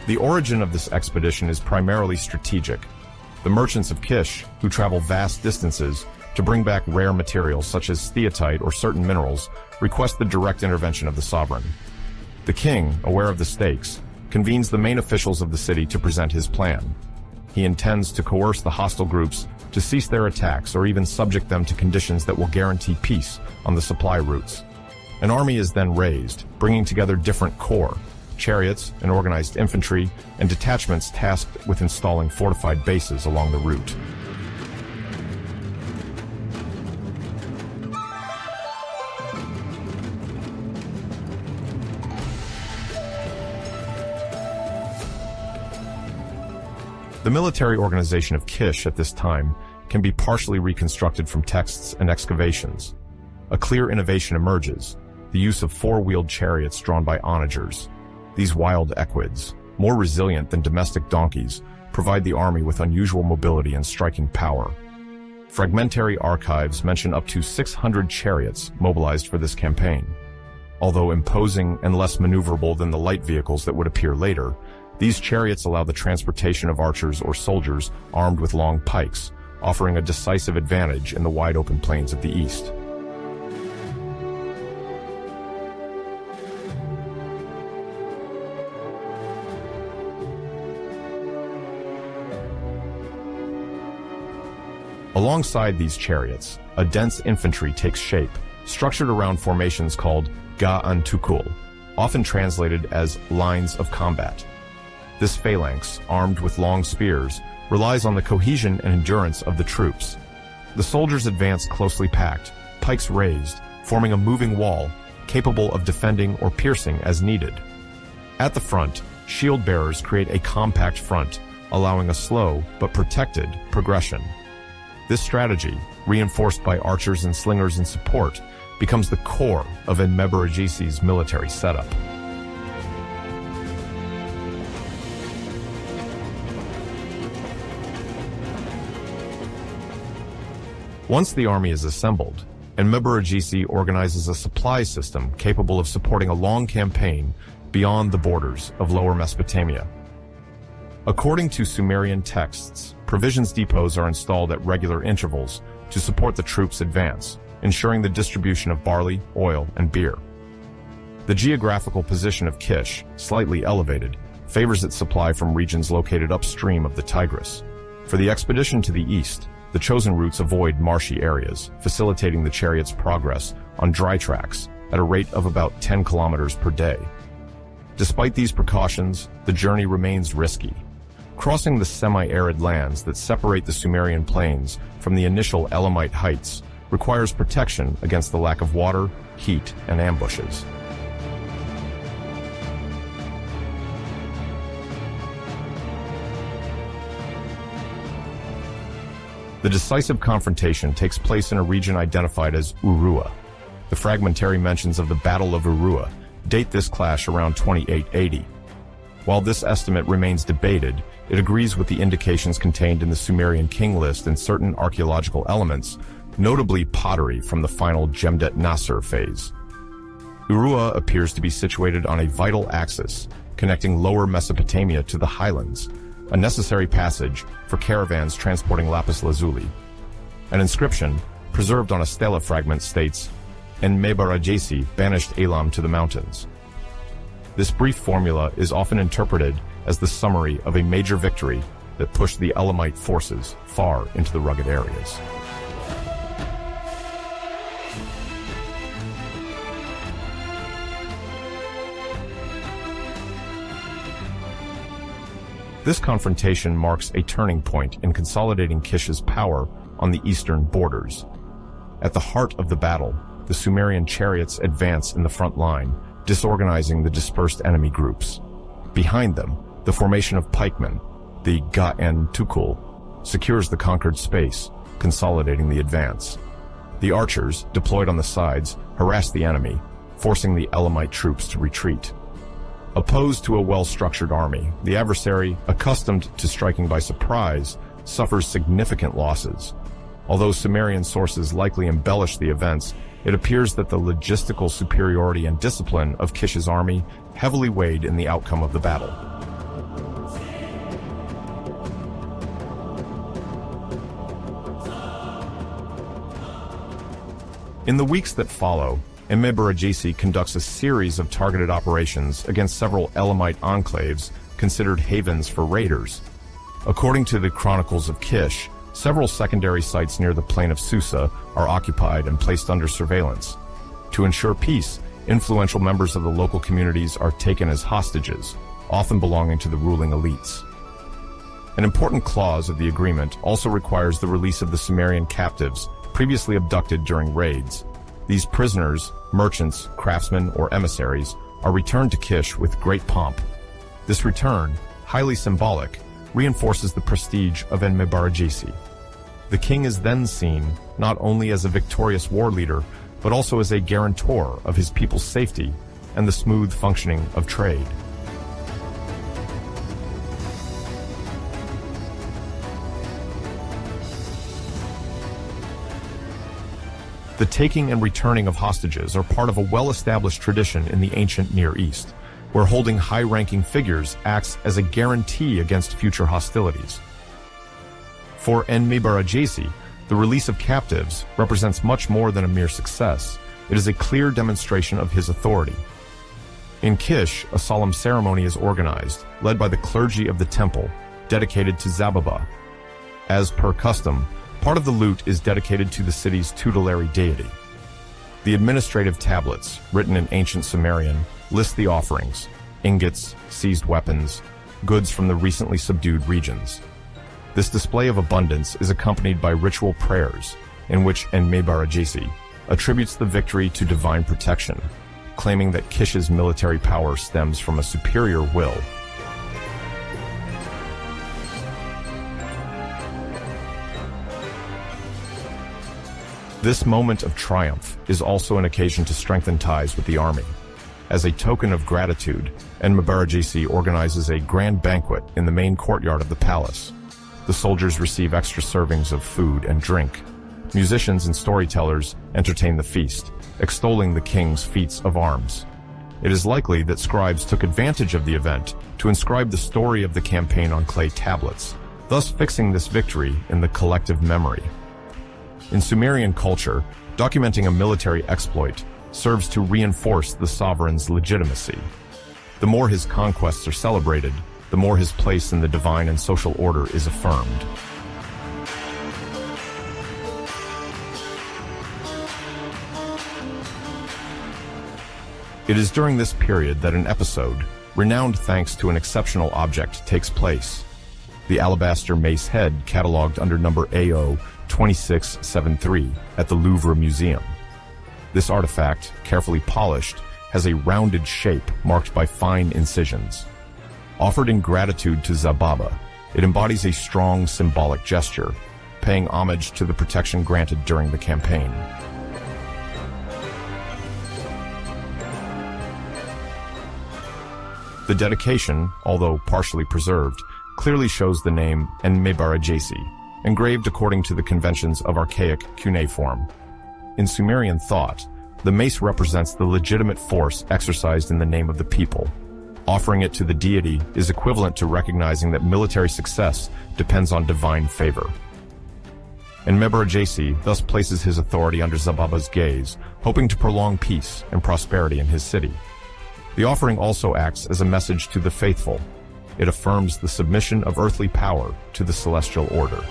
The origin of this expedition is primarily strategic. The merchants of Kish, who travel vast distances to bring back rare materials such as theatite or certain minerals, request the direct intervention of the sovereign. The king, aware of the stakes, convenes the main officials of the city to present his plan. He intends to coerce the hostile groups to cease their attacks or even subject them to conditions that will guarantee peace on the supply routes. An army is then raised, bringing together different corps, chariots and organized infantry, and detachments tasked with installing fortified bases along the route. The military organization of Kish at this time can be partially reconstructed from texts and excavations. A clear innovation emerges: the use of four-wheeled chariots drawn by onagers. These wild equids, more resilient than domestic donkeys, provide the army with unusual mobility and striking power. Fragmentary archives mention up to 600 chariots mobilized for this campaign. Although imposing and less maneuverable than the light vehicles that would appear later, these chariots allow the transportation of archers or soldiers armed with long pikes, offering a decisive advantage in the wide-open plains of the east. Alongside these chariots, a dense infantry takes shape, structured around formations called ga-an-tukul, often translated as lines of combat. This phalanx, armed with long spears, relies on the cohesion and endurance of the troops. The soldiers advance closely packed, pikes raised, forming a moving wall, capable of defending or piercing as needed. At the front, shield bearers create a compact front, allowing a slow but protected progression. This strategy, reinforced by archers and slingers in support, becomes the core of Enmabaragesi's military setup. Once the army is assembled, Enmabaragesi organizes a supply system capable of supporting a long campaign beyond the borders of Lower Mesopotamia. According to Sumerian texts, provisions depots are installed at regular intervals to support the troops' advance, ensuring the distribution of barley, oil, and beer. The geographical position of Kish, slightly elevated, favors its supply from regions located upstream of the Tigris. For the expedition to the east, the chosen routes avoid marshy areas, facilitating the chariot's progress on dry tracks at a rate of about 10 kilometers per day. Despite these precautions, the journey remains risky. Crossing the semi-arid lands that separate the Sumerian plains from the initial Elamite heights requires protection against the lack of water, heat, and ambushes. The decisive confrontation takes place in a region identified as Urua. The fragmentary mentions of the Battle of Urua date this clash around 2880. While this estimate remains debated, it agrees with the indications contained in the Sumerian King List and certain archaeological elements, notably pottery from the final Jemdet Nasser phase. Urua appears to be situated on a vital axis, connecting lower Mesopotamia to the highlands, a necessary passage for caravans transporting lapis lazuli. An inscription, preserved on a stela fragment, states, Enmabaragesi banished Elam to the mountains. This brief formula is often interpreted as the summary of a major victory that pushed the Elamite forces far into the rugged areas. This confrontation marks a turning point in consolidating Kish's power on the eastern borders. At the heart of the battle, the Sumerian chariots advance in the front line, disorganizing the dispersed enemy groups. Behind them, the formation of pikemen, the Ga'en Tukul, secures the conquered space, consolidating the advance. The archers, deployed on the sides, harass the enemy, forcing the Elamite troops to retreat. Opposed to a well-structured army, the adversary, accustomed to striking by surprise, suffers significant losses. Although Sumerian sources likely embellish the events, it appears that the logistical superiority and discipline of Kish's army heavily weighed in the outcome of the battle. In the weeks that follow, Enmabaragesi conducts a series of targeted operations against several Elamite enclaves considered havens for raiders. According to the Chronicles of Kish, several secondary sites near the plain of Susa are occupied and placed under surveillance. To ensure peace, influential members of the local communities are taken as hostages, often belonging to the ruling elites. An important clause of the agreement also requires the release of the Sumerian captives previously abducted during raids. These prisoners, merchants, craftsmen, or emissaries, are returned to Kish with great pomp. This return, highly symbolic, reinforces the prestige of Enmabaragesi. The king is then seen not only as a victorious war leader, but also as a guarantor of his people's safety and the smooth functioning of trade. The taking and returning of hostages are part of a well-established tradition in the ancient Near East, where holding high-ranking figures acts as a guarantee against future hostilities. For Enmabaragesi, the release of captives represents much more than a mere success. It is a clear demonstration of his authority. In Kish, a solemn ceremony is organized, led by the clergy of the temple, dedicated to Zababa. As per custom, part of the loot is dedicated to the city's tutelary deity. The administrative tablets, written in ancient Sumerian, list the offerings: ingots, seized weapons, goods from the recently subdued regions. This display of abundance is accompanied by ritual prayers, in which Enmabaragesi attributes the victory to divine protection, claiming that Kish's military power stems from a superior will. This moment of triumph is also an occasion to strengthen ties with the army. As a token of gratitude, Enmabaragesi organizes a grand banquet in the main courtyard of the palace. The soldiers receive extra servings of food and drink. Musicians and storytellers entertain the feast, extolling the king's feats of arms. It is likely that scribes took advantage of the event to inscribe the story of the campaign on clay tablets, thus fixing this victory in the collective memory. In Sumerian culture, documenting a military exploit serves to reinforce the sovereign's legitimacy. The more his conquests are celebrated, the more his place in the divine and social order is affirmed. It is during this period that an episode, renowned thanks to an exceptional object, takes place. The Alabaster Mace head, catalogued under number AO 2673 at the Louvre Museum. This artifact, carefully polished, has a rounded shape marked by fine incisions. Offered in gratitude to Zababa, it embodies a strong symbolic gesture, paying homage to the protection granted during the campaign. The dedication, although partially preserved, clearly shows the name Enmabaragesi, engraved according to the conventions of archaic cuneiform. In Sumerian thought, the mace represents the legitimate force exercised in the name of the people. Offering it to the deity is equivalent to recognizing that military success depends on divine favor. Enmabaragesi thus places his authority under Zababa's gaze, hoping to prolong peace and prosperity in his city. The offering also acts as a message to the faithful. It affirms the submission of earthly power to the celestial order.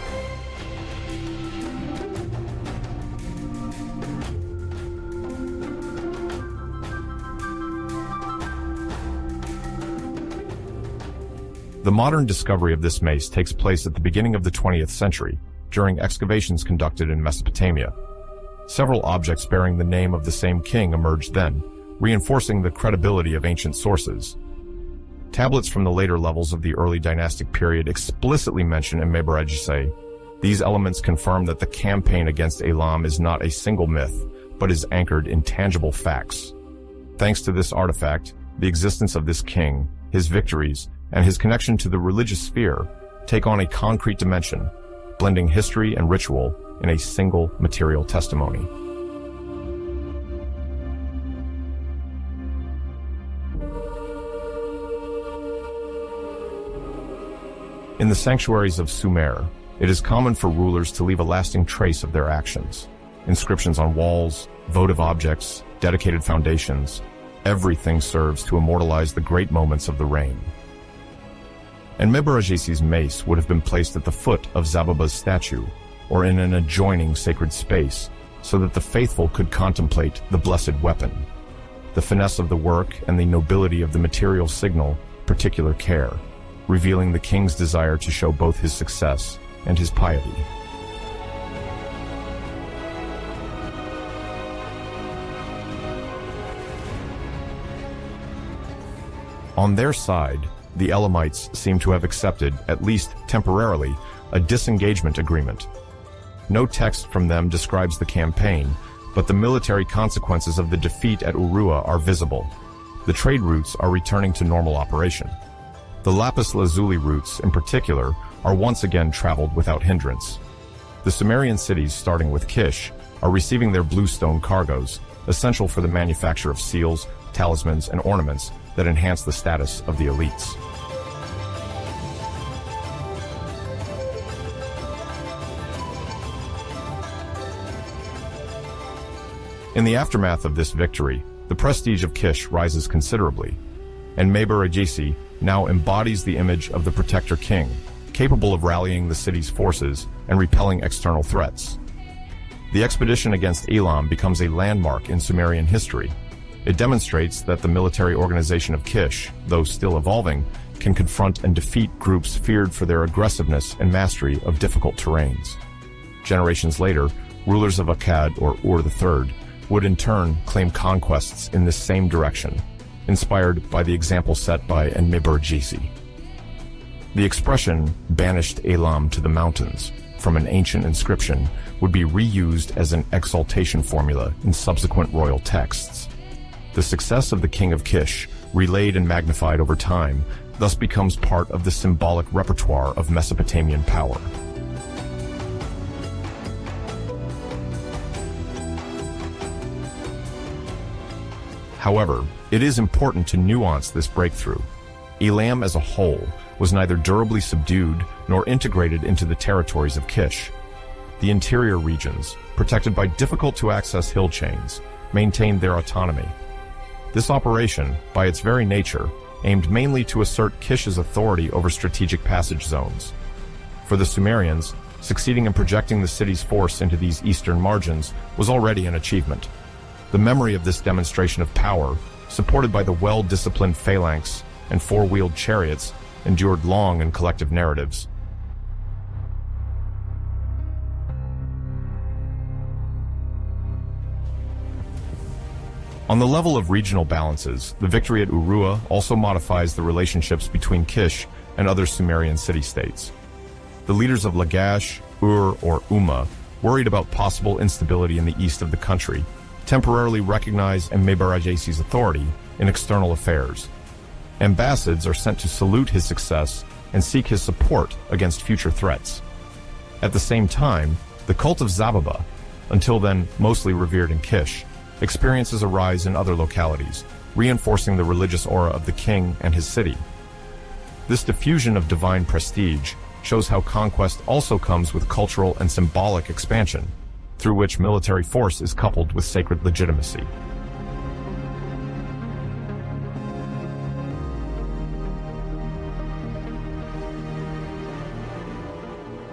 The modern discovery of this mace takes place at the beginning of the 20th century, during excavations conducted in Mesopotamia. Several objects bearing the name of the same king emerged then, reinforcing the credibility of ancient sources. Tablets from the later levels of the early dynastic period explicitly mention Enmabaragesi. These elements confirm that the campaign against Elam is not a single myth, but is anchored in tangible facts. Thanks to this artifact, the existence of this king, his victories, and his connection to the religious sphere take on a concrete dimension, blending history and ritual in a single material testimony. In the sanctuaries of Sumer, it is common for rulers to leave a lasting trace of their actions. Inscriptions on walls, votive objects, dedicated foundations, everything serves to immortalize the great moments of the reign. Enmabaragesi's mace would have been placed at the foot of Zababa's statue, or in an adjoining sacred space, so that the faithful could contemplate the blessed weapon. The finesse of the work and the nobility of the material signal particular care, revealing the king's desire to show both his success and his piety. On their side, the Elamites seem to have accepted, at least temporarily, a disengagement agreement. No text from them describes the campaign, but the military consequences of the defeat at Urua are visible. The trade routes are returning to normal operation. The lapis lazuli routes, in particular, are once again traveled without hindrance. The Sumerian cities, starting with Kish, are receiving their bluestone cargoes, essential for the manufacture of seals, talismans, and ornaments that enhance the status of the elites. In the aftermath of this victory, the prestige of Kish rises considerably, and Enmabaragesi now embodies the image of the protector king, capable of rallying the city's forces and repelling external threats. The expedition against Elam becomes a landmark in Sumerian history. It demonstrates that the military organization of Kish, though still evolving, can confront and defeat groups feared for their aggressiveness and mastery of difficult terrains. Generations later, rulers of Akkad or Ur III would in turn claim conquests in this same direction, inspired by the example set by Enmabaragesi. The expression, "banished Elam to the mountains," from an ancient inscription, would be reused as an exaltation formula in subsequent royal texts. The success of the king of Kish, relayed and magnified over time, thus becomes part of the symbolic repertoire of Mesopotamian power. However, it is important to nuance this breakthrough. Elam as a whole was neither durably subdued nor integrated into the territories of Kish. The interior regions, protected by difficult-to-access hill chains, maintained their autonomy. This operation, by its very nature, aimed mainly to assert Kish's authority over strategic passage zones. For the Sumerians, succeeding in projecting the city's force into these eastern margins was already an achievement. The memory of this demonstration of power, supported by the well-disciplined phalanx and four-wheeled chariots, endured long and collective narratives. On the level of regional balances, the victory at Urua also modifies the relationships between Kish and other Sumerian city-states. The leaders of Lagash, Ur, or Umma, worried about possible instability in the east of the country, temporarily recognize Enmabaragesi's authority in external affairs. Ambassadors are sent to salute his success and seek his support against future threats. At the same time, the cult of Zababa, until then mostly revered in Kish, experiences a rise in other localities, reinforcing the religious aura of the king and his city. This diffusion of divine prestige shows how conquest also comes with cultural and symbolic expansion, through which military force is coupled with sacred legitimacy.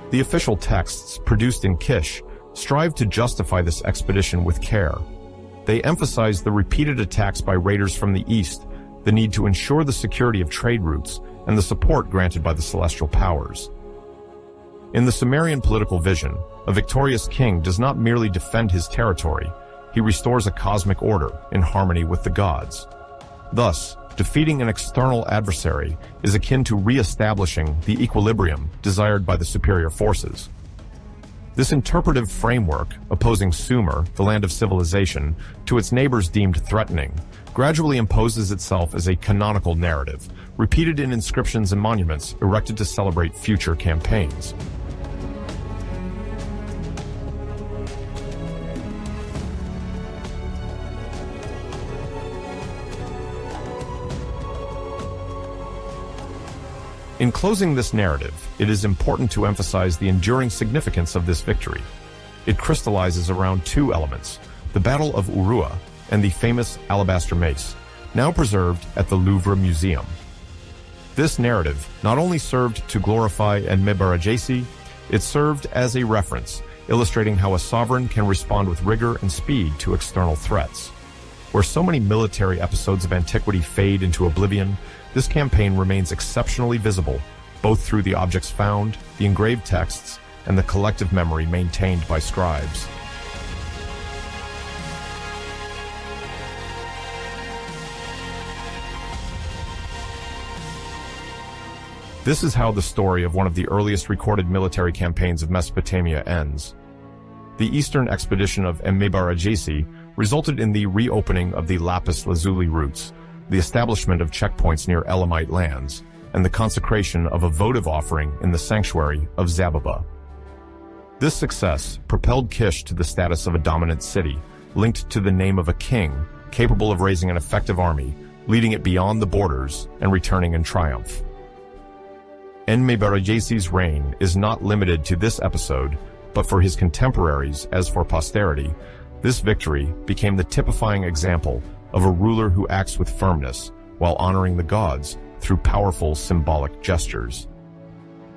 The official texts produced in Kish strive to justify this expedition with care. They emphasize the repeated attacks by raiders from the east, the need to ensure the security of trade routes, and the support granted by the celestial powers. In the Sumerian political vision, a victorious king does not merely defend his territory, he restores a cosmic order in harmony with the gods. Thus, defeating an external adversary is akin to re-establishing the equilibrium desired by the superior forces. This interpretive framework, opposing Sumer, the land of civilization, to its neighbors deemed threatening, gradually imposes itself as a canonical narrative, repeated in inscriptions and monuments erected to celebrate future campaigns. In closing this narrative, it is important to emphasize the enduring significance of this victory. It crystallizes around two elements, the Battle of Urua and the famous Alabaster Mace, now preserved at the Louvre Museum. This narrative not only served to glorify Enmabaragesi, it served as a reference, illustrating how a sovereign can respond with rigor and speed to external threats. Where so many military episodes of antiquity fade into oblivion, this campaign remains exceptionally visible, both through the objects found, the engraved texts, and the collective memory maintained by scribes. This is how the story of one of the earliest recorded military campaigns of Mesopotamia ends. The eastern expedition of Enmabaragesi resulted in the reopening of the lapis lazuli routes, the establishment of checkpoints near Elamite lands, and the consecration of a votive offering in the sanctuary of Zababa. This success propelled Kish to the status of a dominant city, linked to the name of a king, capable of raising an effective army, leading it beyond the borders, and returning in triumph. Enmabaragesi's reign is not limited to this episode, but for his contemporaries as for posterity, this victory became the typifying example of a ruler who acts with firmness while honoring the gods through powerful symbolic gestures.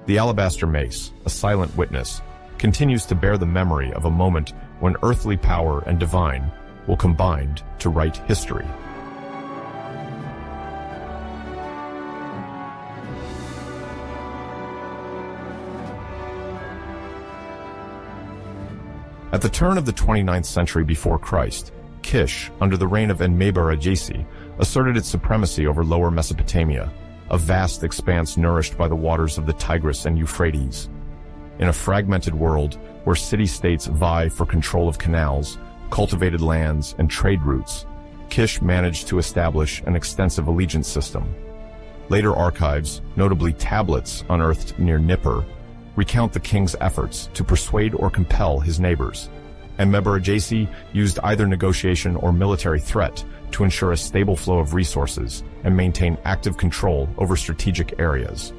The Alabaster Mace, a silent witness, continues to bear the memory of a moment when earthly power and divine will combine to write history. At the turn of the 29th century before Christ, Kish, under the reign of Enmabaragesi, asserted its supremacy over Lower Mesopotamia, a vast expanse nourished by the waters of the Tigris and Euphrates. In a fragmented world where city-states vie for control of canals, cultivated lands, and trade routes, Kish managed to establish an extensive allegiance system. Later archives, notably tablets unearthed near Nippur, recount the king's efforts to persuade or compel his neighbors. Enmabaragesi used either negotiation or military threat to ensure a stable flow of resources and maintain active control over strategic areas.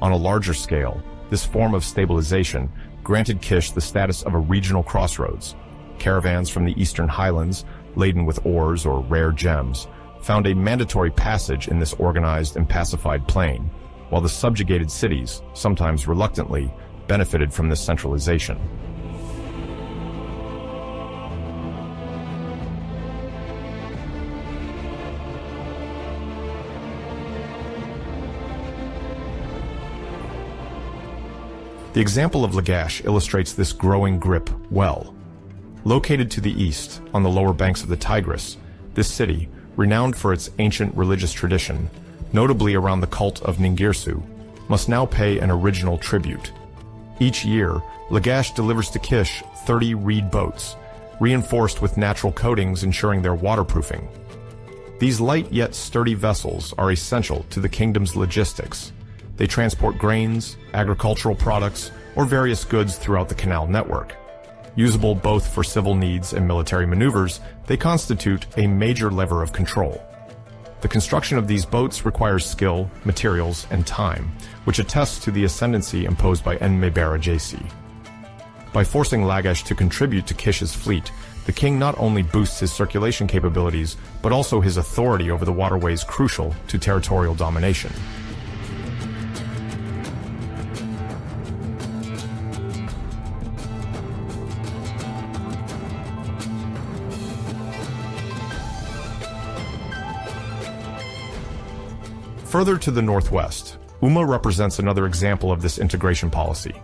On a larger scale, this form of stabilization granted Kish the status of a regional crossroads. Caravans from the eastern highlands, laden with ores or rare gems, found a mandatory passage in this organized and pacified plain, while the subjugated cities, sometimes reluctantly, benefited from this centralization. The example of Lagash illustrates this growing grip well. Located to the east, on the lower banks of the Tigris, this city, renowned for its ancient religious tradition, notably around the cult of Ningirsu, must now pay an original tribute. Each year, Lagash delivers to Kish 30 reed boats, reinforced with natural coatings ensuring their waterproofing. These light yet sturdy vessels are essential to the kingdom's logistics. They transport grains, agricultural products, or various goods throughout the canal network. Usable both for civil needs and military maneuvers, they constitute a major lever of control. The construction of these boats requires skill, materials, and time, which attests to the ascendancy imposed by Enmabaragesi. By forcing Lagash to contribute to Kish's fleet, the king not only boosts his circulation capabilities, but also his authority over the waterways crucial to territorial domination. Further to the northwest, Umma represents another example of this integration policy.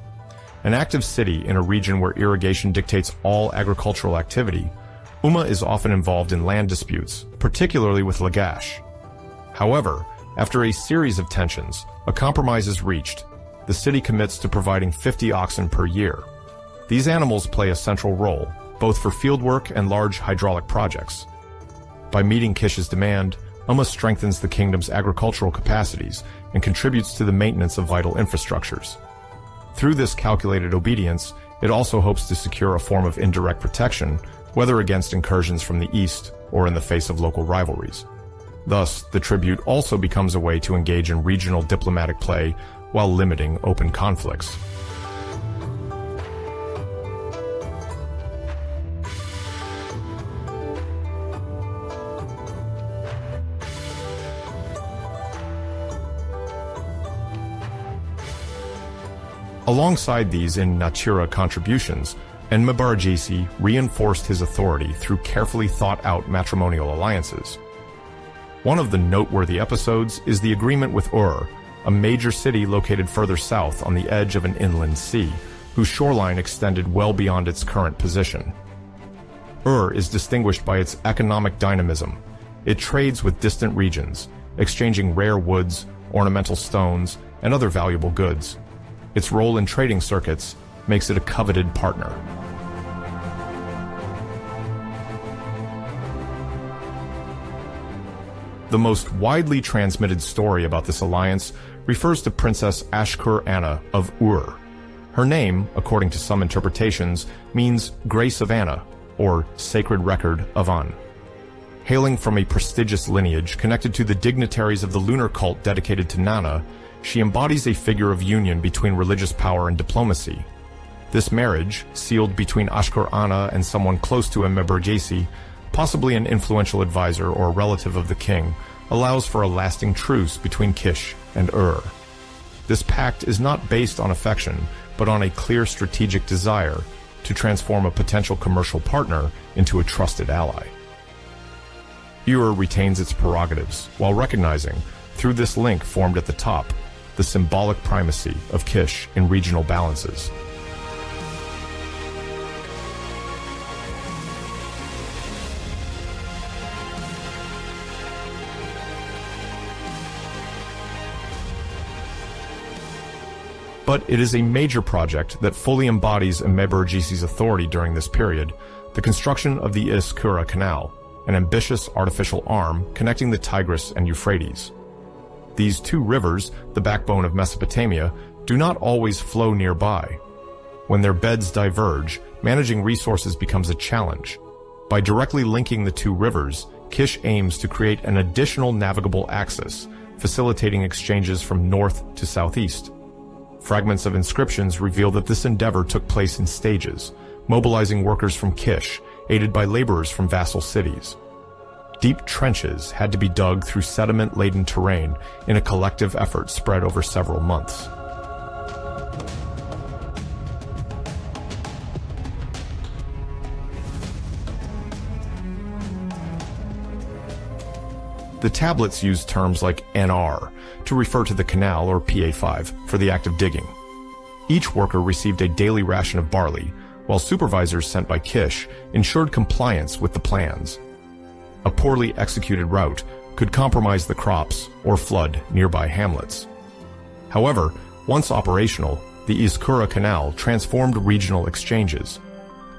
An active city in a region where irrigation dictates all agricultural activity, Umma is often involved in land disputes, particularly with Lagash. However, after a series of tensions, a compromise is reached. The city commits to providing 50 oxen per year. These animals play a central role, both for fieldwork and large hydraulic projects. By meeting Kish's demand, Umma strengthens the kingdom's agricultural capacities and contributes to the maintenance of vital infrastructures. Through this calculated obedience, it also hopes to secure a form of indirect protection, whether against incursions from the east or in the face of local rivalries. Thus, the tribute also becomes a way to engage in regional diplomatic play while limiting open conflicts. Alongside these in natura contributions, Enmabaragesi reinforced his authority through carefully thought-out matrimonial alliances. One of the noteworthy episodes is the agreement with Urua, a major city located further south on the edge of an inland sea, whose shoreline extended well beyond its current position. Urua is distinguished by its economic dynamism. It trades with distant regions, exchanging rare woods, ornamental stones, and other valuable goods. Its role in trading circuits makes it a coveted partner. The most widely transmitted story about this alliance refers to Princess Ashkur-Anna of Ur. Her name, according to some interpretations, means Grace of Anna, or Sacred Record of An. Hailing from a prestigious lineage connected to the dignitaries of the lunar cult dedicated to Nana, she embodies a figure of union between religious power and diplomacy. This marriage, sealed between Ashkur-Anna and someone close to Enmabaragesi, possibly an influential advisor or relative of the king, allows for a lasting truce between Kish and Ur. This pact is not based on affection, but on a clear strategic desire to transform a potential commercial partner into a trusted ally. Ur retains its prerogatives, while recognizing, through this link formed at the top, the symbolic primacy of Kish in regional balances. But it is a major project that fully embodies Enmabaragesi's authority during this period, the construction of the Isura Canal, an ambitious artificial arm connecting the Tigris and Euphrates. These two rivers, the backbone of Mesopotamia, do not always flow nearby. When their beds diverge, managing resources becomes a challenge. By directly linking the two rivers, Kish aims to create an additional navigable axis, facilitating exchanges from north to southeast. Fragments of inscriptions reveal that this endeavor took place in stages, mobilizing workers from Kish, aided by laborers from vassal cities. Deep trenches had to be dug through sediment-laden terrain in a collective effort spread over several months. The tablets use terms like NR to refer to the canal, or PA5, for the act of digging. Each worker received a daily ration of barley, while supervisors sent by Kish ensured compliance with the plans. A poorly executed route could compromise the crops or flood nearby hamlets. However, once operational, the Isura Canal transformed regional exchanges.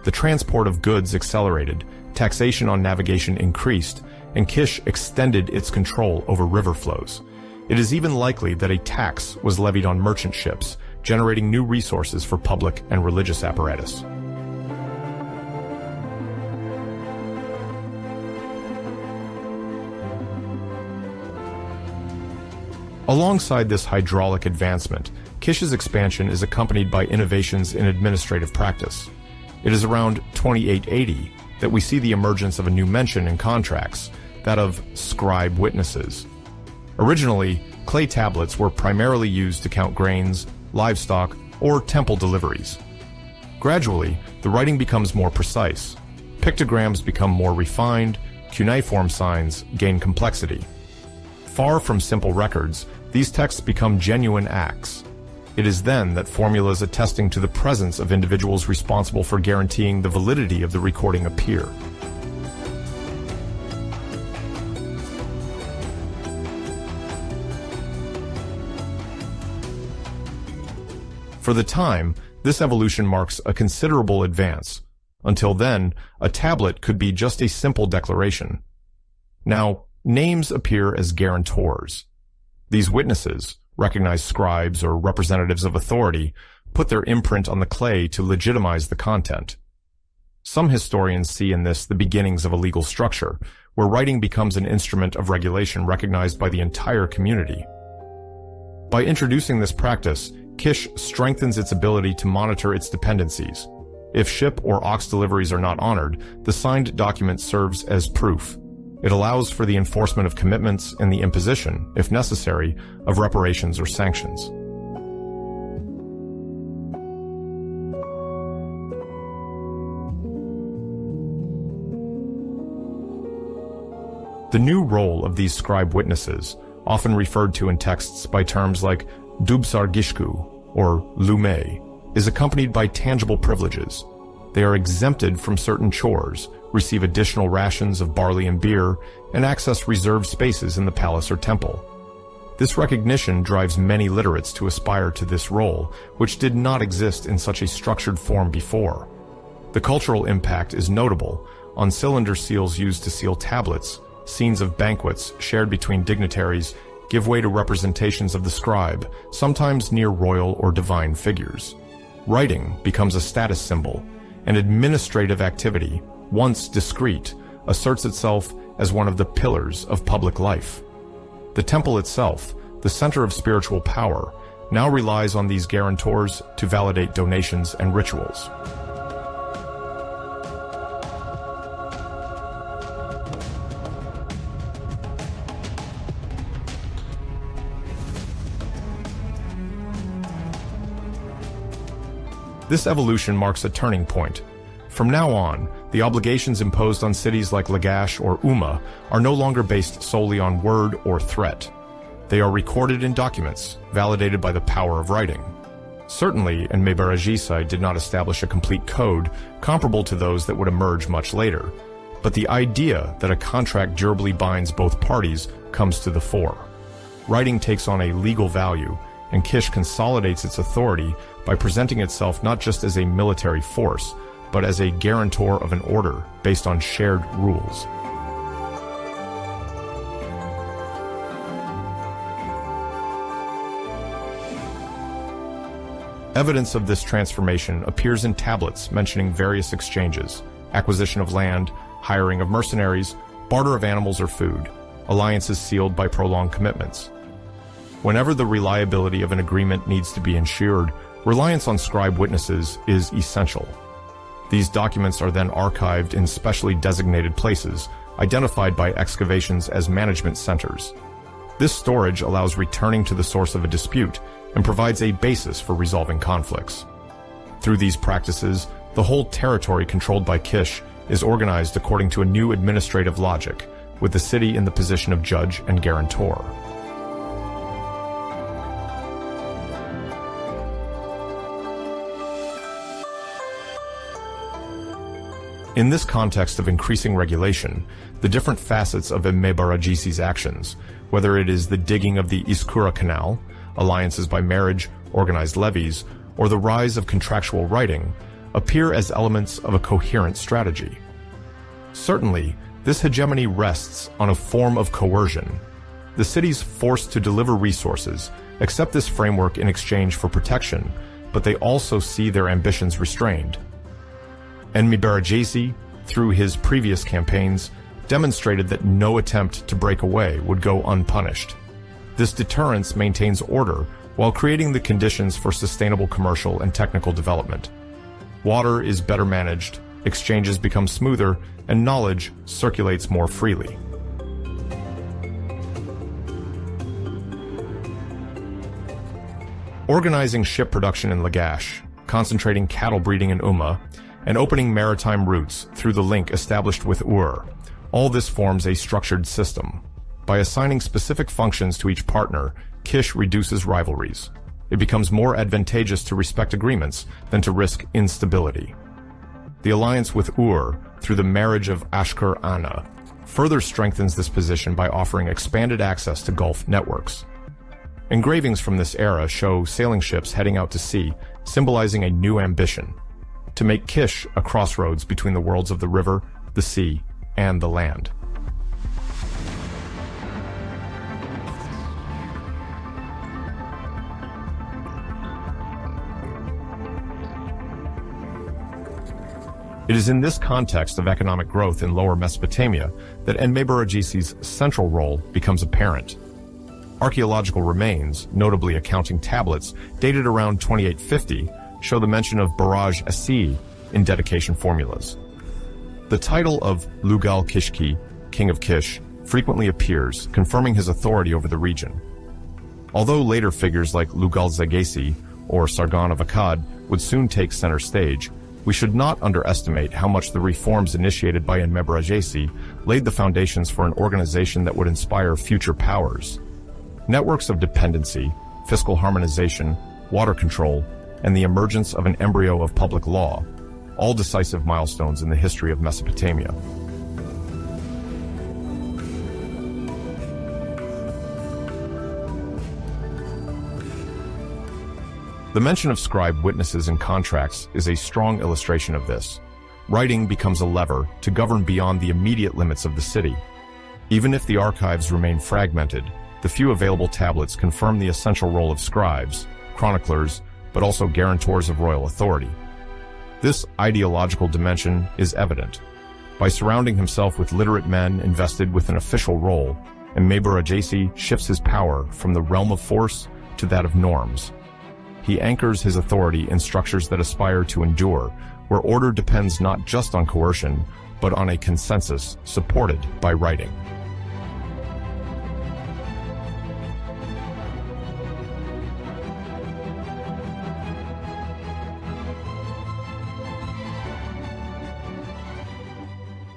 The transport of goods accelerated, taxation on navigation increased, and Kish extended its control over river flows. It is even likely that a tax was levied on merchant ships, generating new resources for public and religious apparatus. Alongside this hydraulic advancement, Kish's expansion is accompanied by innovations in administrative practice. It is around 2880 that we see the emergence of a new mention in contracts, that of scribe witnesses. Originally, clay tablets were primarily used to count grains, livestock, or temple deliveries. Gradually, the writing becomes more precise. Pictograms become more refined, cuneiform signs gain complexity. Far from simple records, these texts become genuine acts. It is then that formulas attesting to the presence of individuals responsible for guaranteeing the validity of the recording appear. For the time, this evolution marks a considerable advance. Until then, a tablet could be just a simple declaration. Now, names appear as guarantors. These witnesses, recognized scribes or representatives of authority, put their imprint on the clay to legitimize the content. Some historians see in this the beginnings of a legal structure, where writing becomes an instrument of regulation recognized by the entire community. By introducing this practice, Kish strengthens its ability to monitor its dependencies. If ship or ox deliveries are not honored, the signed document serves as proof. It allows for the enforcement of commitments and the imposition, if necessary, of reparations or sanctions. The new role of these scribe witnesses, often referred to in texts by terms like dubsargishku or lume, is accompanied by tangible privileges. They are exempted from certain chores, receive additional rations of barley and beer, and access reserved spaces in the palace or temple. This recognition drives many literates to aspire to this role, which did not exist in such a structured form before. The cultural impact is notable. On cylinder seals used to seal tablets, scenes of banquets shared between dignitaries give way to representations of the scribe, sometimes near royal or divine figures. Writing becomes a status symbol. An administrative activity, once discreet, asserts itself as one of the pillars of public life. The temple itself, the center of spiritual power, now relies on these guarantors to validate donations and rituals. This evolution marks a turning point. From now on, the obligations imposed on cities like Lagash or Umma are no longer based solely on word or threat. They are recorded in documents, validated by the power of writing. Certainly, Enmabaragesi did not establish a complete code comparable to those that would emerge much later, but the idea that a contract durably binds both parties comes to the fore. Writing takes on a legal value, and Kish consolidates its authority by presenting itself not just as a military force, but as a guarantor of an order based on shared rules. Evidence of this transformation appears in tablets mentioning various exchanges: acquisition of land, hiring of mercenaries, barter of animals or food, alliances sealed by prolonged commitments. Whenever the reliability of an agreement needs to be ensured, reliance on scribe witnesses is essential. These documents are then archived in specially designated places, identified by excavations as management centers. This storage allows returning to the source of a dispute and provides a basis for resolving conflicts. Through these practices, the whole territory controlled by Kish is organized according to a new administrative logic, with the city in the position of judge and guarantor. In this context of increasing regulation, the different facets of Enmabaragesi's actions, whether it is the digging of the Isura Canal, alliances by marriage, organized levies, or the rise of contractual writing, appear as elements of a coherent strategy. Certainly, this hegemony rests on a form of coercion. The cities forced to deliver resources, accept this framework in exchange for protection, but they also see their ambitions restrained. Enmabaragesi, through his previous campaigns, demonstrated that no attempt to break away would go unpunished. This deterrence maintains order while creating the conditions for sustainable commercial and technical development. Water is better managed, exchanges become smoother, and knowledge circulates more freely. Organizing ship production in Lagash, concentrating cattle breeding in Umma, and opening maritime routes through the link established with Ur. All this forms a structured system. By assigning specific functions to each partner, Kish reduces rivalries. It becomes more advantageous to respect agreements than to risk instability. The alliance with Ur, through the marriage of Ashkur-Ana, further strengthens this position by offering expanded access to Gulf networks. Engravings from this era show sailing ships heading out to sea, symbolizing a new ambition: to make Kish a crossroads between the worlds of the river, the sea, and the land. It is in this context of economic growth in Lower Mesopotamia that Enmabaragesi's central role becomes apparent. Archaeological remains, notably accounting tablets dated around 2850, show the mention of Baraj Asi in dedication formulas. The title of Lugal Kishki, King of Kish, frequently appears, confirming his authority over the region. Although later figures like Lugal-Zagesi or Sargon of Akkad would soon take center stage, we should not underestimate how much the reforms initiated by Enmabaragesi laid the foundations for an organization that would inspire future powers. Networks of dependency, fiscal harmonization, water control, and the emergence of an embryo of public law, all decisive milestones in the history of Mesopotamia. The mention of scribe witnesses in contracts is a strong illustration of this. Writing becomes a lever to govern beyond the immediate limits of the city. Even if the archives remain fragmented, the few available tablets confirm the essential role of scribes, chroniclers, but also guarantors of royal authority. This ideological dimension is evident. By surrounding himself with literate men invested with an official role, Enmabaragesi shifts his power from the realm of force to that of norms. He anchors his authority in structures that aspire to endure, where order depends not just on coercion, but on a consensus supported by writing.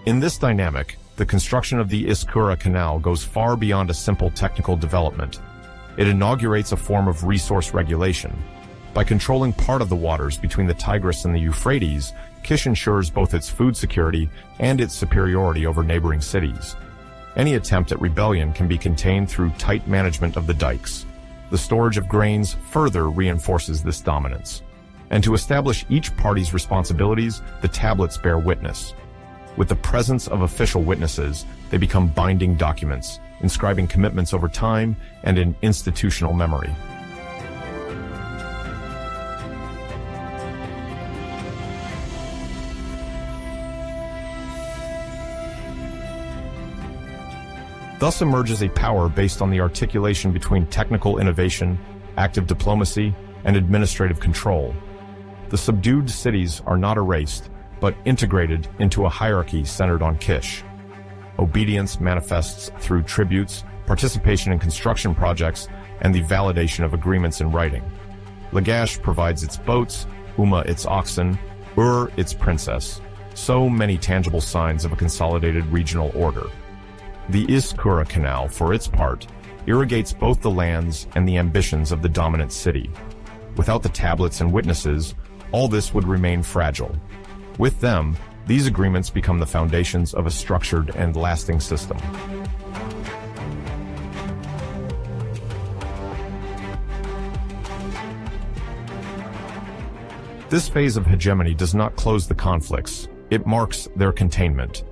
In this dynamic, the construction of the Isura Canal goes far beyond a simple technical development. It inaugurates a form of resource regulation. By controlling part of the waters between the Tigris and the Euphrates, Kish ensures both its food security and its superiority over neighboring cities. Any attempt at rebellion can be contained through tight management of the dikes. The storage of grains further reinforces this dominance. And to establish each party's responsibilities, the tablets bear witness. With the presence of official witnesses, they become binding documents, inscribing commitments over time and in institutional memory. Thus emerges a power based on the articulation between technical innovation, active diplomacy, and administrative control. The subdued cities are not erased, but integrated into a hierarchy centered on Kish. Obedience manifests through tributes, participation in construction projects, and the validation of agreements in writing. Lagash provides its boats, Umma its oxen, Ur its princess. So many tangible signs of a consolidated regional order. The Isura Canal, for its part, irrigates both the lands and the ambitions of the dominant city. Without the tablets and witnesses, all this would remain fragile. With them, these agreements become the foundations of a structured and lasting system. This phase of hegemony does not close the conflicts, it marks their containment.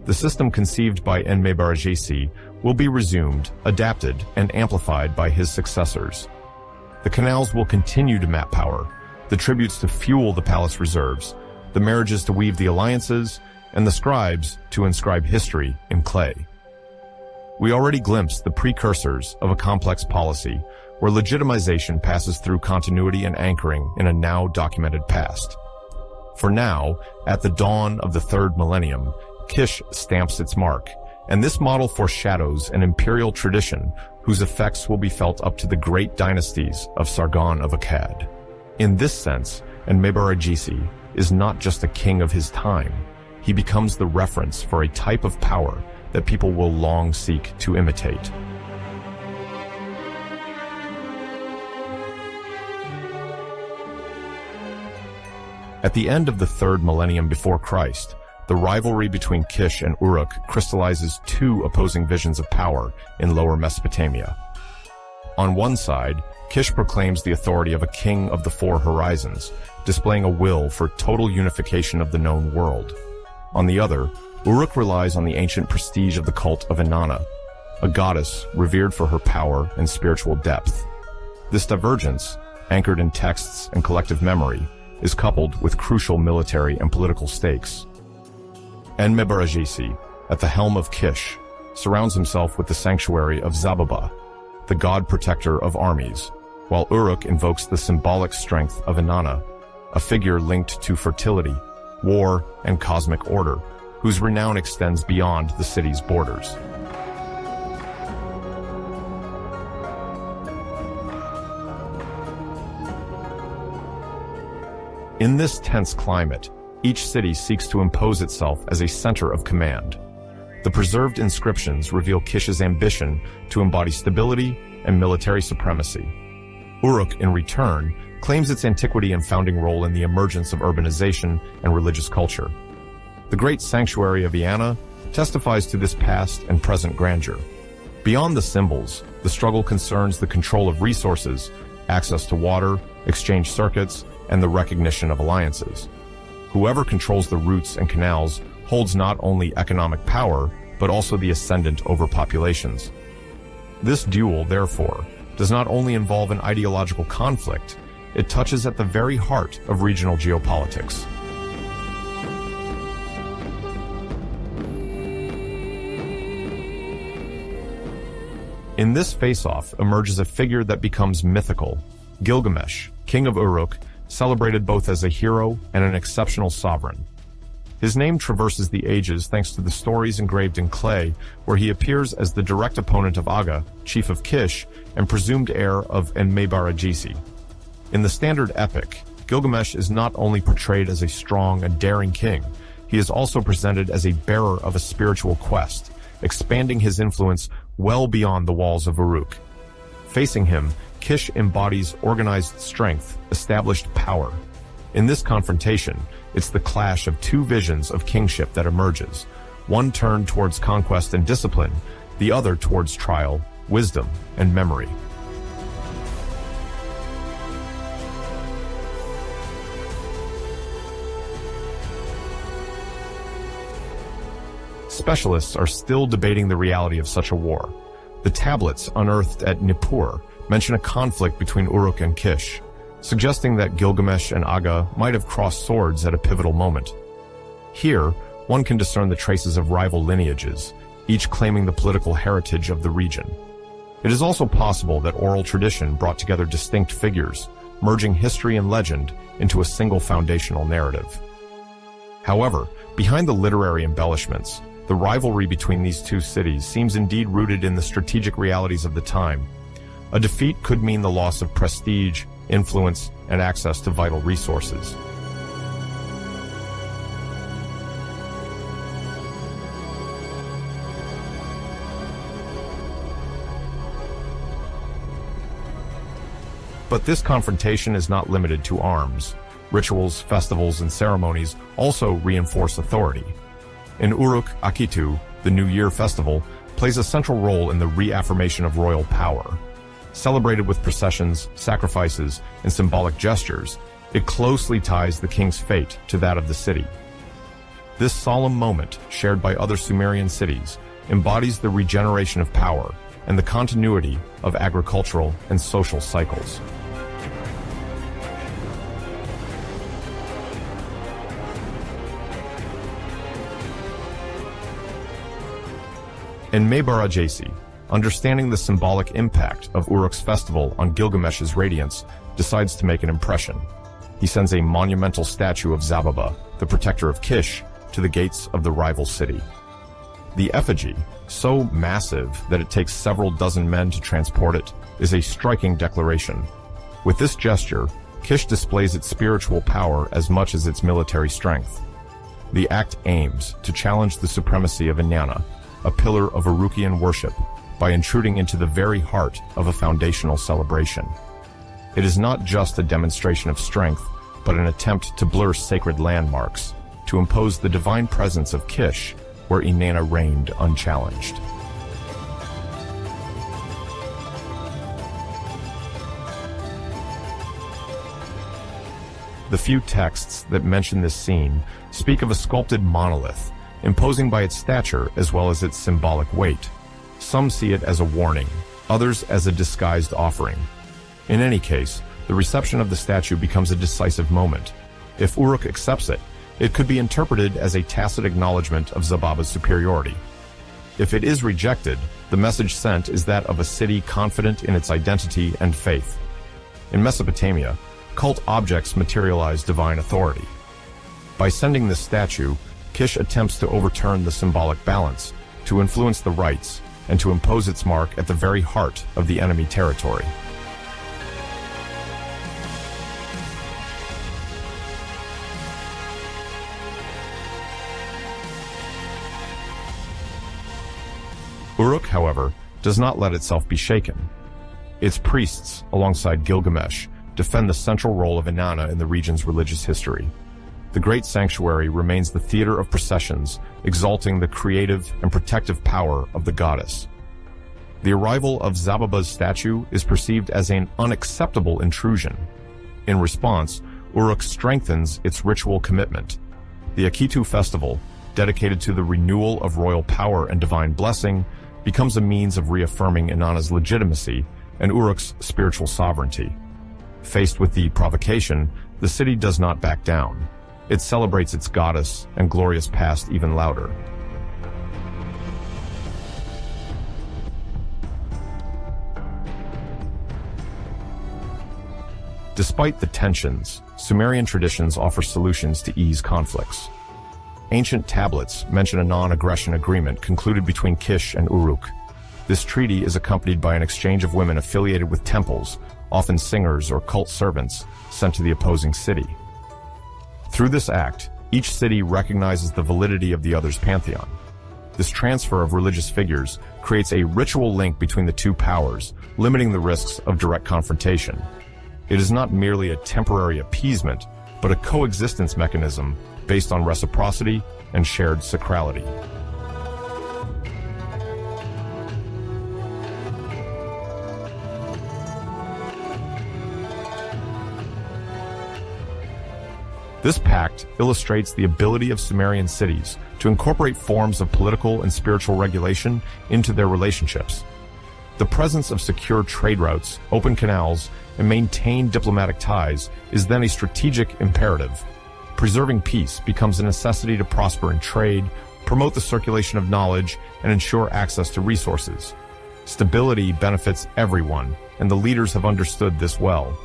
The system conceived by Enmabaragesi will be resumed, adapted, and amplified by his successors. The canals will continue to map power, the tributes to fuel the palace reserves, the marriages to weave the alliances, and the scribes to inscribe history in clay. We already glimpsed the precursors of a complex policy where legitimization passes through continuity and anchoring in a now documented past. For now, at the dawn of the third millennium, Kish stamps its mark, and this model foreshadows an imperial tradition whose effects will be felt up to the great dynasties of Sargon of Akkad. In this sense, Enmabaragesi is not just a king of his time. He becomes the reference for a type of power that people will long seek to imitate. At the end of the third millennium before Christ, the rivalry between Kish and Uruk crystallizes two opposing visions of power in Lower Mesopotamia. On one side, Kish proclaims the authority of a king of the four horizons, displaying a will for total unification of the known world. On the other, Uruk relies on the ancient prestige of the cult of Etana, a goddess revered for her power and spiritual depth. This divergence, anchored in texts and collective memory, is coupled with crucial military and political stakes. Enmabaragesi, at the helm of Kish, surrounds himself with the sanctuary of Zababa, the god protector of armies, while Uruk invokes the symbolic strength of Etana, a figure linked to fertility, war, and cosmic order, whose renown extends beyond the city's borders. In this tense climate, each city seeks to impose itself as a center of command. The preserved inscriptions reveal Kish's ambition to embody stability and military supremacy. Uruk, in return, claims its antiquity and founding role in the emergence of urbanization and religious culture. The great sanctuary of Etana testifies to this past and present grandeur. Beyond the symbols, the struggle concerns the control of resources, access to water, exchange circuits, and the recognition of alliances. Whoever controls the routes and canals holds not only economic power, but also the ascendant over populations. This duel, therefore, does not only involve an ideological conflict, it touches at the very heart of regional geopolitics. In this face-off emerges a figure that becomes mythical, Gilgamesh, king of Uruk, celebrated both as a hero and an exceptional sovereign. His name traverses the ages thanks to the stories engraved in clay, where he appears as the direct opponent of Aga, chief of Kish, and presumed heir of Enmabaragesi. In the standard epic, Gilgamesh is not only portrayed as a strong and daring king, he is also presented as a bearer of a spiritual quest, expanding his influence well beyond the walls of Uruk. Facing him, Kish embodies organized strength, established power. In this confrontation, it's the clash of two visions of kingship that emerges, one turned towards conquest and discipline, the other towards trial, wisdom, and memory. Specialists are still debating the reality of such a war. The tablets unearthed at Nippur mention a conflict between Uruk and Kish, suggesting that Gilgamesh and Aga might have crossed swords at a pivotal moment. Here, one can discern the traces of rival lineages, each claiming the political heritage of the region. It is also possible that oral tradition brought together distinct figures, merging history and legend into a single foundational narrative. However, behind the literary embellishments, the rivalry between these two cities seems indeed rooted in the strategic realities of the time. A defeat could mean the loss of prestige, influence, and access to vital resources. But this confrontation is not limited to arms. Rituals, festivals, and ceremonies also reinforce authority. In Uruk Akitu, the New Year festival plays a central role in the reaffirmation of royal power. Celebrated with processions, sacrifices, and symbolic gestures, it closely ties the king's fate to that of the city. This solemn moment, shared by other Sumerian cities, embodies the regeneration of power and the continuity of agricultural and social cycles. Enmabaragesi, understanding the symbolic impact of Uruk's festival on Gilgamesh's radiance, decides to make an impression. He sends a monumental statue of Zababa, the protector of Kish, to the gates of the rival city. The effigy, so massive that it takes several dozen men to transport it, is a striking declaration. With this gesture, Kish displays its spiritual power as much as its military strength. The act aims to challenge the supremacy of Etana, a pillar of Urukian worship, by intruding into the very heart of a foundational celebration. It is not just a demonstration of strength, but an attempt to blur sacred landmarks, to impose the divine presence of Kish, where Etana reigned unchallenged. The few texts that mention this scene speak of a sculpted monolith, imposing by its stature as well as its symbolic weight. Some see it as a warning, others as a disguised offering. In any case, the reception of the statue becomes a decisive moment. If Uruk accepts it, it could be interpreted as a tacit acknowledgement of Zababa's superiority. If it is rejected, the message sent is that of a city confident in its identity and faith. In Mesopotamia, cult objects materialize divine authority. By sending this statue, Kish attempts to overturn the symbolic balance, to influence the rites, and to impose its mark at the very heart of the enemy territory. Uruk, however, does not let itself be shaken. Its priests, alongside Gilgamesh, defend the central role of Etana in the region's religious history. The great sanctuary remains the theater of processions, exalting the creative and protective power of the goddess. The arrival of Zababa's statue is perceived as an unacceptable intrusion. In response, Uruk strengthens its ritual commitment. The Akitu festival, dedicated to the renewal of royal power and divine blessing, becomes a means of reaffirming Etana's legitimacy and Uruk's spiritual sovereignty. Faced with the provocation, the city does not back down. It celebrates its goddess and glorious past even louder. Despite the tensions, Sumerian traditions offer solutions to ease conflicts. Ancient tablets mention a non-aggression agreement concluded between Kish and Uruk. This treaty is accompanied by an exchange of women affiliated with temples, often singers or cult servants, sent to the opposing city. Through this act, each city recognizes the validity of the other's pantheon. This transfer of religious figures creates a ritual link between the two powers, limiting the risks of direct confrontation. It is not merely a temporary appeasement, but a coexistence mechanism based on reciprocity and shared sacrality. This pact illustrates the ability of Sumerian cities to incorporate forms of political and spiritual regulation into their relationships. The presence of secure trade routes, open canals, and maintained diplomatic ties is then a strategic imperative. Preserving peace becomes a necessity to prosper in trade, promote the circulation of knowledge, and ensure access to resources. Stability benefits everyone, and the leaders have understood this well.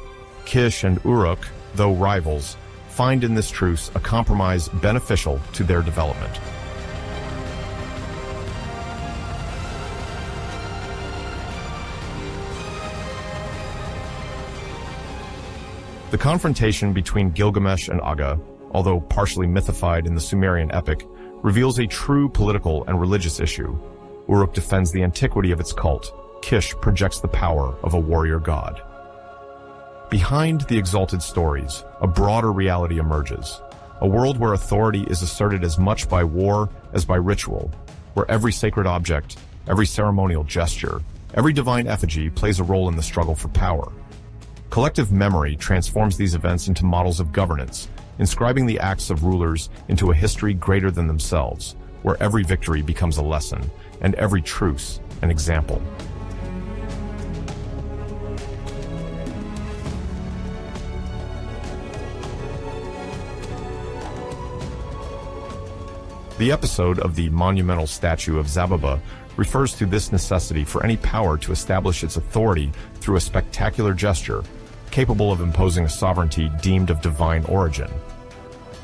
Kish and Uruk, though rivals, find in this truce a compromise beneficial to their development. The confrontation between Gilgamesh and Aga, although partially mythified in the Sumerian epic, reveals a true political and religious issue. Uruk defends the antiquity of its cult. Kish projects the power of a warrior god. Behind the exalted stories, a broader reality emerges. A world where authority is asserted as much by war as by ritual, where every sacred object, every ceremonial gesture, every divine effigy plays a role in the struggle for power. Collective memory transforms these events into models of governance, inscribing the acts of rulers into a history greater than themselves, where every victory becomes a lesson, and every truce an example. The episode of the monumental statue of Zababa refers to this necessity for any power to establish its authority through a spectacular gesture, capable of imposing a sovereignty deemed of divine origin.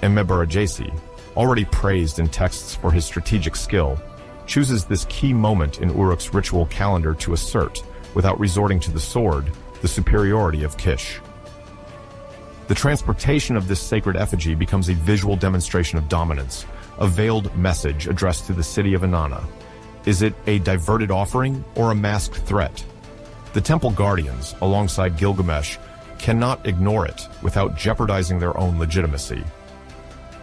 Enmabaragesi, already praised in texts for his strategic skill, chooses this key moment in Uruk's ritual calendar to assert, without resorting to the sword, the superiority of Kish. The transportation of this sacred effigy becomes a visual demonstration of dominance, a veiled message addressed to the city of Etana. Is it a diverted offering or a masked threat? The temple guardians, alongside Gilgamesh, cannot ignore it without jeopardizing their own legitimacy.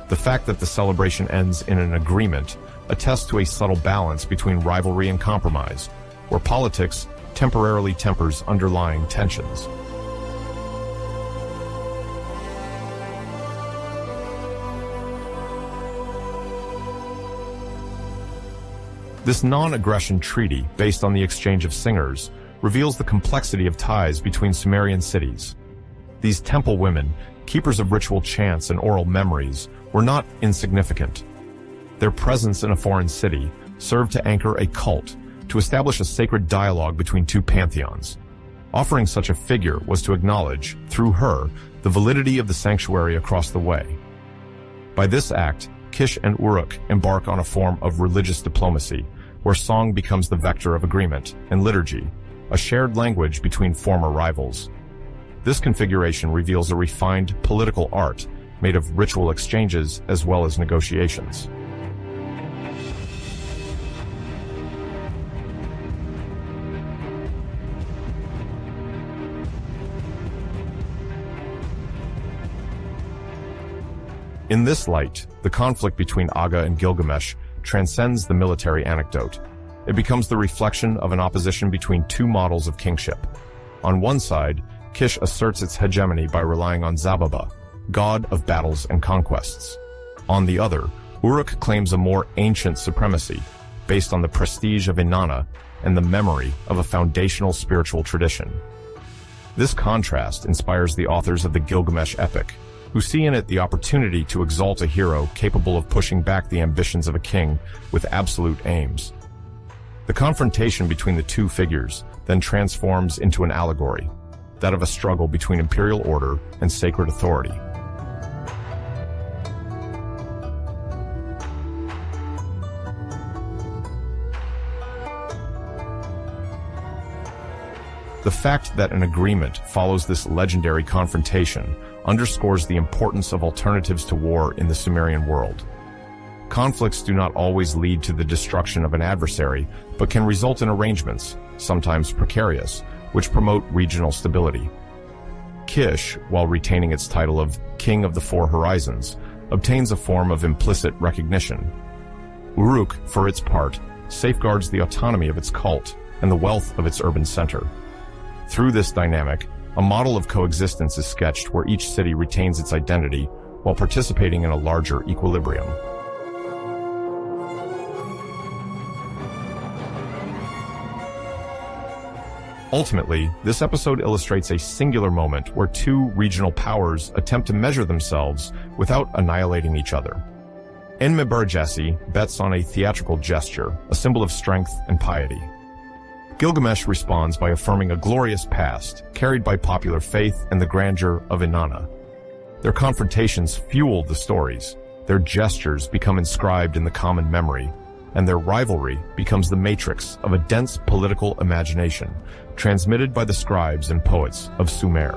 The fact that the celebration ends in an agreement attests to a subtle balance between rivalry and compromise, where politics temporarily tempers underlying tensions. This non-aggression treaty, based on the exchange of singers, reveals the complexity of ties between Sumerian cities. These temple women, keepers of ritual chants and oral memories, were not insignificant. Their presence in a foreign city served to anchor a cult, to establish a sacred dialogue between two pantheons. Offering such a figure was to acknowledge, through her, the validity of the sanctuary across the way. By this act, Kish and Uruk embark on a form of religious diplomacy, where song becomes the vector of agreement, and liturgy, a shared language between former rivals. This configuration reveals a refined political art made of ritual exchanges as well as negotiations. In this light, the conflict between Aga and Gilgamesh transcends the military anecdote. It becomes the reflection of an opposition between two models of kingship. On one side, Kish asserts its hegemony by relying on Zababa, god of battles and conquests. On the other, Uruk claims a more ancient supremacy, based on the prestige of Etana and the memory of a foundational spiritual tradition. This contrast inspires the authors of the Gilgamesh epic, who see in it the opportunity to exalt a hero capable of pushing back the ambitions of a king with absolute aims. The confrontation between the two figures then transforms into an allegory, that of a struggle between imperial order and sacred authority. The fact that an agreement follows this legendary confrontation underscores the importance of alternatives to war in the Sumerian world. Conflicts do not always lead to the destruction of an adversary, but can result in arrangements, sometimes precarious, which promote regional stability. Kish, while retaining its title of King of the Four Horizons, obtains a form of implicit recognition. Uruk, for its part, safeguards the autonomy of its cult and the wealth of its urban center. Through this dynamic, a model of coexistence is sketched where each city retains its identity while participating in a larger equilibrium. Ultimately, this episode illustrates a singular moment where two regional powers attempt to measure themselves without annihilating each other. Enmabaragesi bets on a theatrical gesture, a symbol of strength and piety. Gilgamesh responds by affirming a glorious past, carried by popular faith and the grandeur of Etana. Their confrontations fuel the stories, their gestures become inscribed in the common memory, and their rivalry becomes the matrix of a dense political imagination, transmitted by the scribes and poets of Sumer.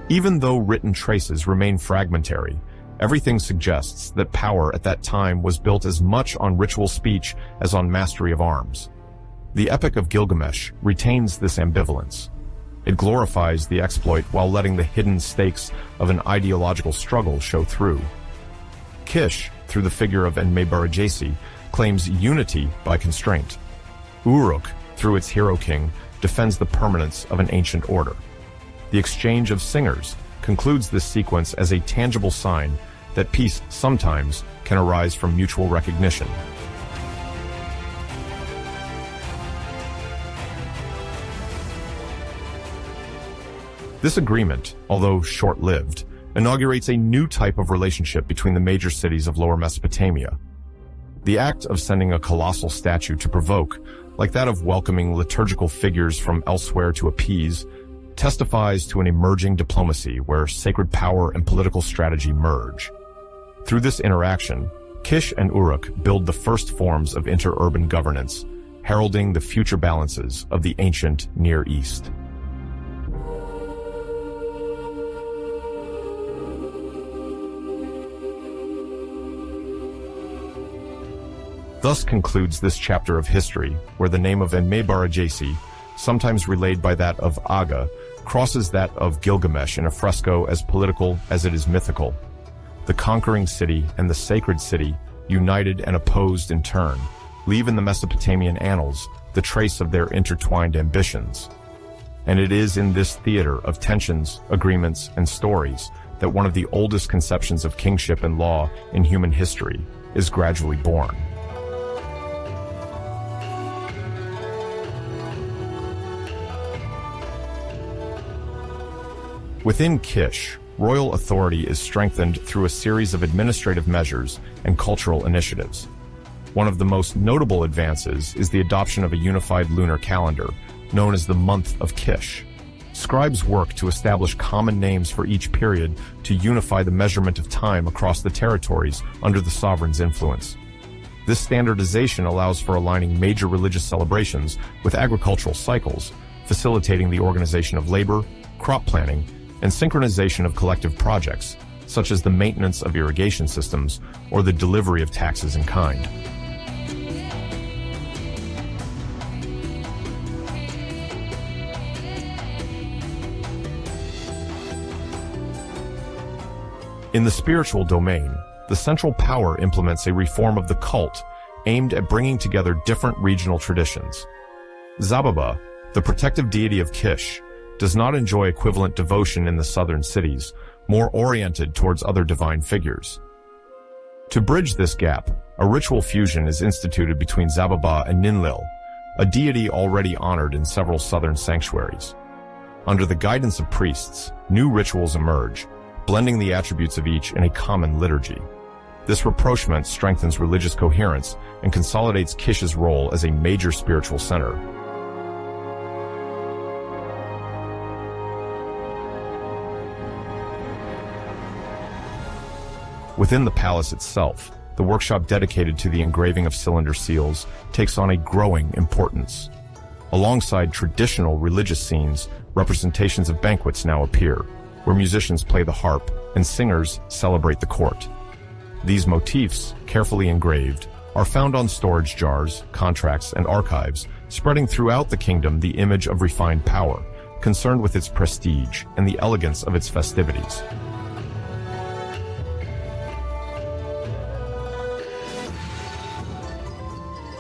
Even though written traces remain fragmentary, everything suggests that power at that time was built as much on ritual speech as on mastery of arms. The Epic of Gilgamesh retains this ambivalence. It glorifies the exploit while letting the hidden stakes of an ideological struggle show through. Kish, through the figure of Enmabaragesi, claims unity by constraint. Uruk, through its hero king, defends the permanence of an ancient order. The exchange of singers concludes this sequence as a tangible sign that peace sometimes can arise from mutual recognition. This agreement, although short-lived, inaugurates a new type of relationship between the major cities of Lower Mesopotamia. The act of sending a colossal statue to provoke, like that of welcoming liturgical figures from elsewhere to appease, testifies to an emerging diplomacy where sacred power and political strategy merge. Through this interaction, Kish and Uruk build the first forms of interurban governance, heralding the future balances of the ancient Near East. Thus concludes this chapter of history, where the name of Enmabaragesi, sometimes relayed by that of Aga, crosses that of Gilgamesh in a fresco as political as it is mythical. The conquering city and the sacred city, united and opposed in turn, leave in the Mesopotamian annals the trace of their intertwined ambitions. And it is in this theater of tensions, agreements, and stories that one of the oldest conceptions of kingship and law in human history is gradually born. Within Kish, royal authority is strengthened through a series of administrative measures and cultural initiatives. One of the most notable advances is the adoption of a unified lunar calendar, known as the Month of Kish. Scribes work to establish common names for each period to unify the measurement of time across the territories under the sovereign's influence. This standardization allows for aligning major religious celebrations with agricultural cycles, facilitating the organization of labor, crop planning, and synchronization of collective projects, such as the maintenance of irrigation systems or the delivery of taxes in kind. In the spiritual domain, the central power implements a reform of the cult aimed at bringing together different regional traditions. Zababa, the protective deity of Kish, does not enjoy equivalent devotion in the southern cities, more oriented towards other divine figures. To bridge this gap, a ritual fusion is instituted between Zababa and Ninlil, a deity already honored in several southern sanctuaries. Under the guidance of priests, new rituals emerge, blending the attributes of each in a common liturgy. This rapprochement strengthens religious coherence and consolidates Kish's role as a major spiritual center. Within the palace itself, the workshop dedicated to the engraving of cylinder seals takes on a growing importance. Alongside traditional religious scenes, representations of banquets now appear, where musicians play the harp and singers celebrate the court. These motifs, carefully engraved, are found on storage jars, contracts, and archives, spreading throughout the kingdom the image of refined power, concerned with its prestige and the elegance of its festivities.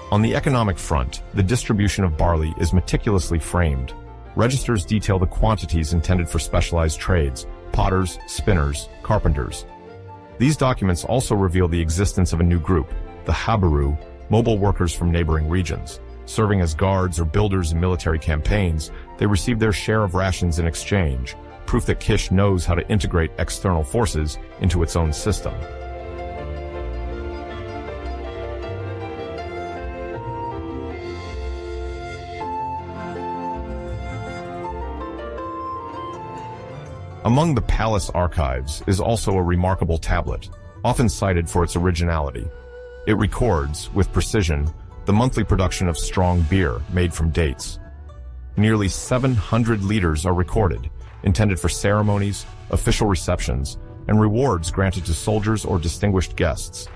On the economic front, the distribution of barley is meticulously framed. Registers detail the quantities intended for specialized trades: potters, spinners, carpenters. These documents also reveal the existence of a new group, the Habaru, mobile workers from neighboring regions. Serving as guards or builders in military campaigns, they receive their share of rations in exchange, proof that Kish knows how to integrate external forces into its own system. Among the palace archives is also a remarkable tablet, often cited for its originality. It records, with precision, the monthly production of strong beer made from dates. Nearly 700 liters are recorded, intended for ceremonies, official receptions, and rewards granted to soldiers or distinguished guests.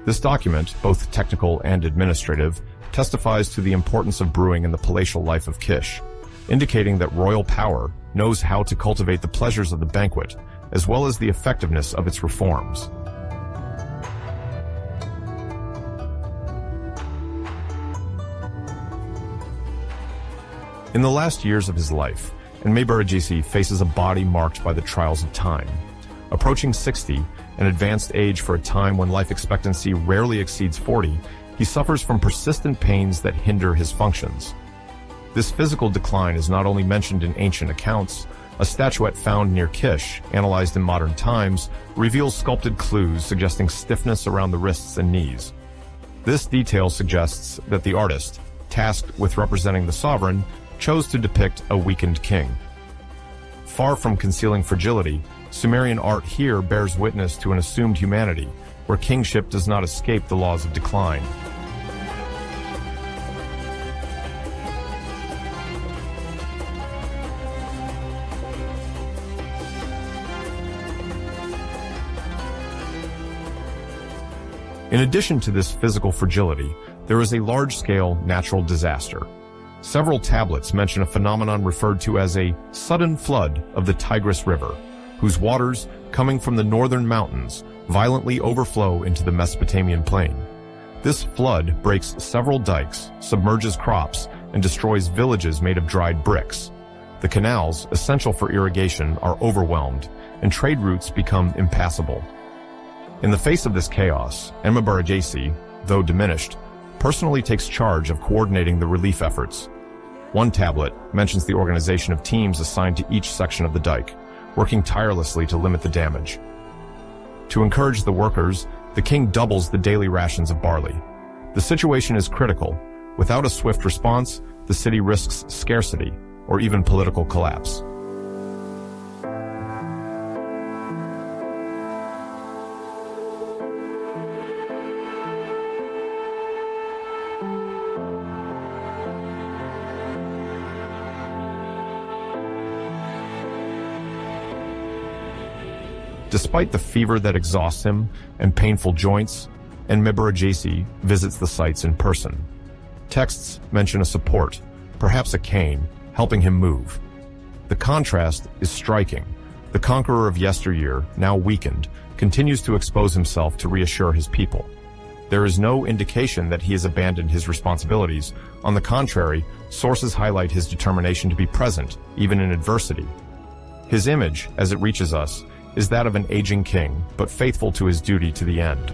This document, both technical and administrative, testifies to the importance of brewing in the palatial life of Kish, indicating that royal power knows how to cultivate the pleasures of the banquet, as well as the effectiveness of its reforms. In the last years of his life, Enmabaragesi faces a body marked by the trials of time. Approaching 60, an advanced age for a time when life expectancy rarely exceeds 40, he suffers from persistent pains that hinder his functions. This physical decline is not only mentioned in ancient accounts, A statuette found near Kish, analyzed in modern times, reveals sculpted clues suggesting stiffness around the wrists and knees. This detail suggests that the artist, tasked with representing the sovereign, chose to depict a weakened king. Far from concealing fragility, Sumerian art here bears witness to an assumed humanity, where kingship does not escape the laws of decline. In addition to this physical fragility, there is a large-scale natural disaster. Several tablets mention a phenomenon referred to as a sudden flood of the Tigris River, whose waters, coming from the northern mountains, violently overflow into the Mesopotamian plain. This flood breaks several dikes, submerges crops, and destroys villages made of dried bricks. The canals, essential for irrigation, are overwhelmed, and trade routes become impassable. In the face of this chaos, Enmabaragesi, though diminished, personally takes charge of coordinating the relief efforts. One tablet mentions the organization of teams assigned to each section of the dike, working tirelessly to limit the damage. To encourage the workers, the king doubles the daily rations of barley. The situation is critical. Without a swift response, the city risks scarcity or even political collapse. Despite the fever that exhausts him and painful joints, Enmabaragesi visits the sites in person. Texts mention a support, perhaps a cane, helping him move. The contrast is striking. The conqueror of yesteryear, now weakened, continues to expose himself to reassure his people. There is no indication that he has abandoned his responsibilities. On the contrary, sources highlight his determination to be present, even in adversity. His image, as it reaches us, is that of an aging king, but faithful to his duty to the end.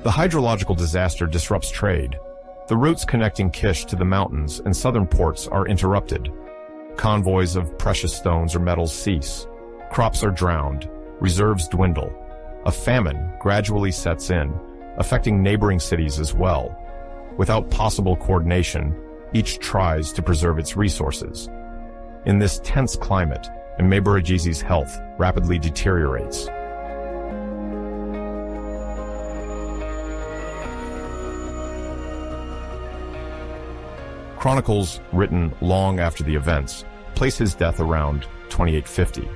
The hydrological disaster disrupts trade. The routes connecting Kish to the mountains and southern ports are interrupted. Convoys of precious stones or metals cease. Crops are drowned. Reserves dwindle. A famine gradually sets in, affecting neighboring cities as well. Without possible coordination, each tries to preserve its resources. In this tense climate, Enmabaragesi's health rapidly deteriorates. Chronicles, written long after the events, place his death around 2850.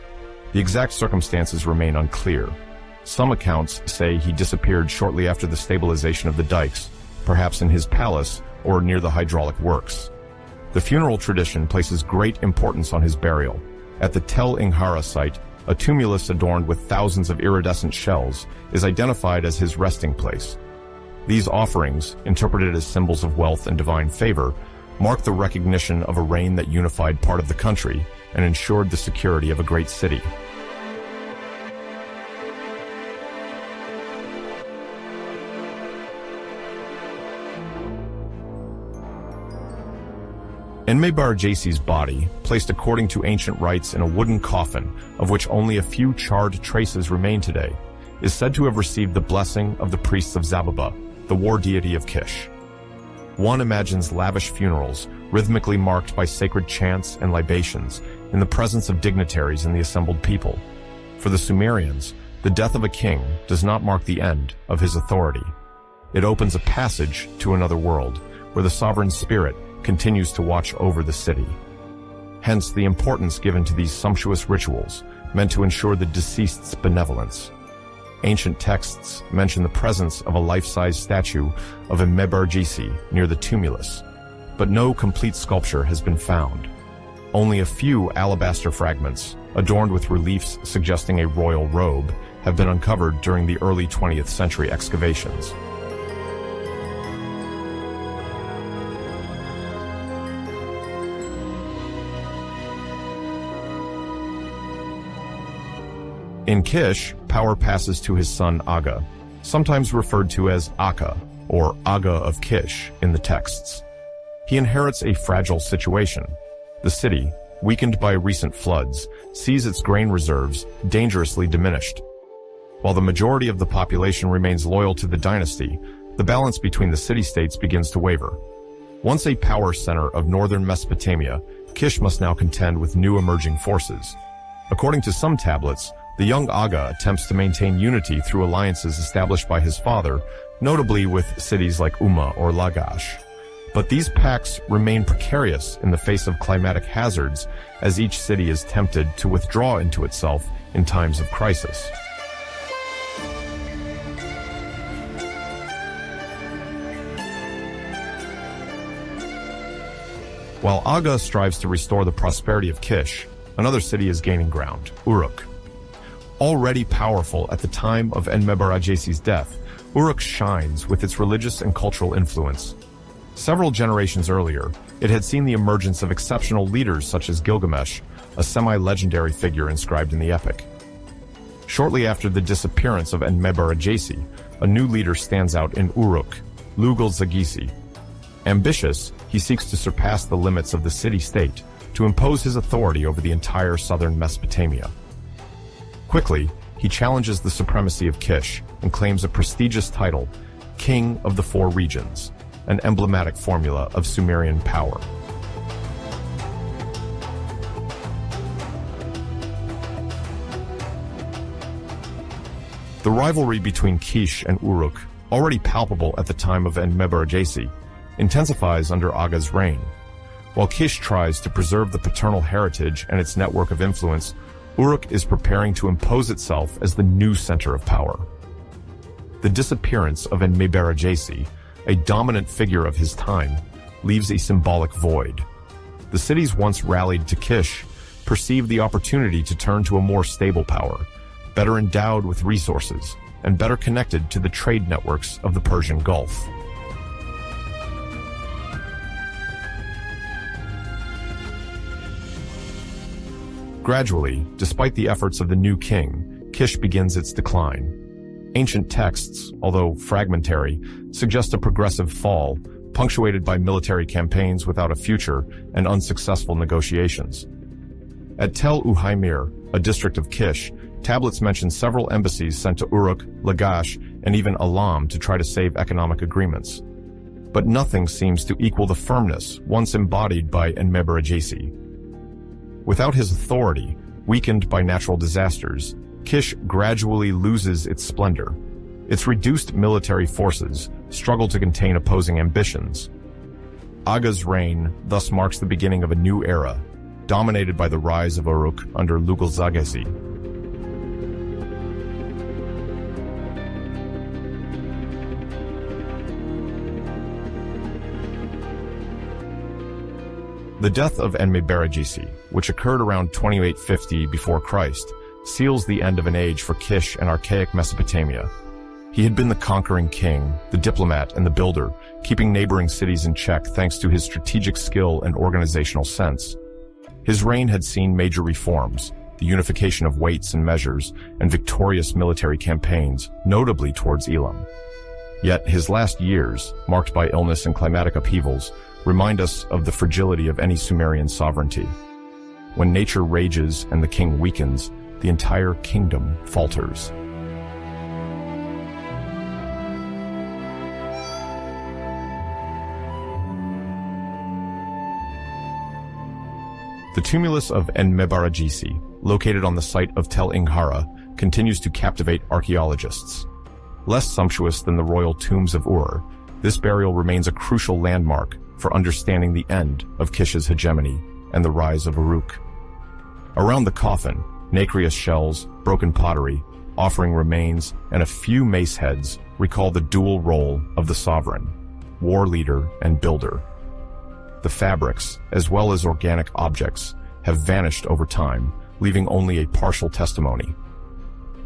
The exact circumstances remain unclear. Some accounts say he disappeared shortly after the stabilization of the dikes, perhaps in his palace or near the hydraulic works. The funeral tradition places great importance on his burial. At the Tel Inghara site, a tumulus adorned with thousands of iridescent shells is identified as his resting place. These offerings, interpreted as symbols of wealth and divine favor, mark the recognition of a reign that unified part of the country and ensured the security of a great city. Enmabaragesi's body, placed according to ancient rites in a wooden coffin, of which only a few charred traces remain today, is said to have received the blessing of the priests of Zababa, the war deity of Kish. One imagines lavish funerals, rhythmically marked by sacred chants and libations, in the presence of dignitaries and the assembled people. For the Sumerians, the death of a king does not mark the end of his authority. It opens a passage to another world, where the sovereign spirit continues to watch over the city. Hence the importance given to these sumptuous rituals, meant to ensure the deceased's benevolence. Ancient texts mention the presence of a life-size statue of Enmabaragesi near the tumulus, but no complete sculpture has been found. Only a few alabaster fragments, adorned with reliefs suggesting a royal robe, have been uncovered during the early 20th century excavations. In Kish, power passes to his son Aga, sometimes referred to as Akka. or Aga of Kish, in the texts. He inherits a fragile situation. The city, weakened by recent floods, sees its grain reserves dangerously diminished. While the majority of the population remains loyal to the dynasty, the balance between the city-states begins to waver. Once a power center of northern Mesopotamia, Kish must now contend with new emerging forces. According to some tablets, the young Aga attempts to maintain unity through alliances established by his father, notably with cities like Umma or Lagash. But these pacts remain precarious in the face of climatic hazards, as each city is tempted to withdraw into itself in times of crisis. While Aga strives to restore the prosperity of Kish, another city is gaining ground, Uruk. Already powerful at the time of Enmabaragesi's death, Uruk shines with its religious and cultural influence. Several generations earlier, it had seen the emergence of exceptional leaders such as Gilgamesh, a semi-legendary figure inscribed in the Epic. Shortly after the disappearance of Enmabaragesi, a new leader stands out in Uruk, Lugal-Zaggisi. Ambitious, he seeks to surpass the limits of the city-state, to impose his authority over the entire southern Mesopotamia. Quickly, he challenges the supremacy of Kish and claims a prestigious title, King of the Four Regions, an emblematic formula of Sumerian power. The rivalry between Kish and Uruk, already palpable at the time of Enmabaragesi, intensifies under Aga's reign. While Kish tries to preserve the paternal heritage and its network of influence, Uruk is preparing to impose itself as the new center of power. The disappearance of Enmabaragesi, a dominant figure of his time, leaves a symbolic void. The cities once rallied to Kish perceive the opportunity to turn to a more stable power, better endowed with resources, and better connected to the trade networks of the Persian Gulf. Gradually, despite the efforts of the new king, Kish begins its decline. Ancient texts, although fragmentary, suggest a progressive fall, punctuated by military campaigns without a future and unsuccessful negotiations. At Tel Uhaymir, a district of Kish, tablets mention several embassies sent to Uruk, Lagash, and even Elam to try to save economic agreements. But nothing seems to equal the firmness once embodied by Enmabaragesi. Without his authority, weakened by natural disasters, Kish gradually loses its splendor. Its reduced military forces struggle to contain opposing ambitions. Aga's reign thus marks the beginning of a new era, dominated by the rise of Uruk under Lugal-Zaggisi. The death of Enmabaragesi, which occurred around 2850 before Christ, seals the end of an age for Kish and archaic Mesopotamia. He had been the conquering king, the diplomat, and the builder, keeping neighboring cities in check thanks to his strategic skill and organizational sense. His reign had seen major reforms, the unification of weights and measures, and victorious military campaigns, notably towards Elam. Yet his last years, marked by illness and climatic upheavals, remind us of the fragility of any Sumerian sovereignty. When nature rages and the king weakens, the entire kingdom falters. The tumulus of Enmabaragesi, located on the site of Tel Inghara, continues to captivate archaeologists. Less sumptuous than the royal tombs of Ur, this burial remains a crucial landmark for understanding the end of Kish's hegemony and the rise of Uruk. Around the coffin, nacreous shells, broken pottery, offering remains, and a few mace heads recall the dual role of the sovereign, war leader and builder. The fabrics, as well as organic objects, have vanished over time, leaving only a partial testimony.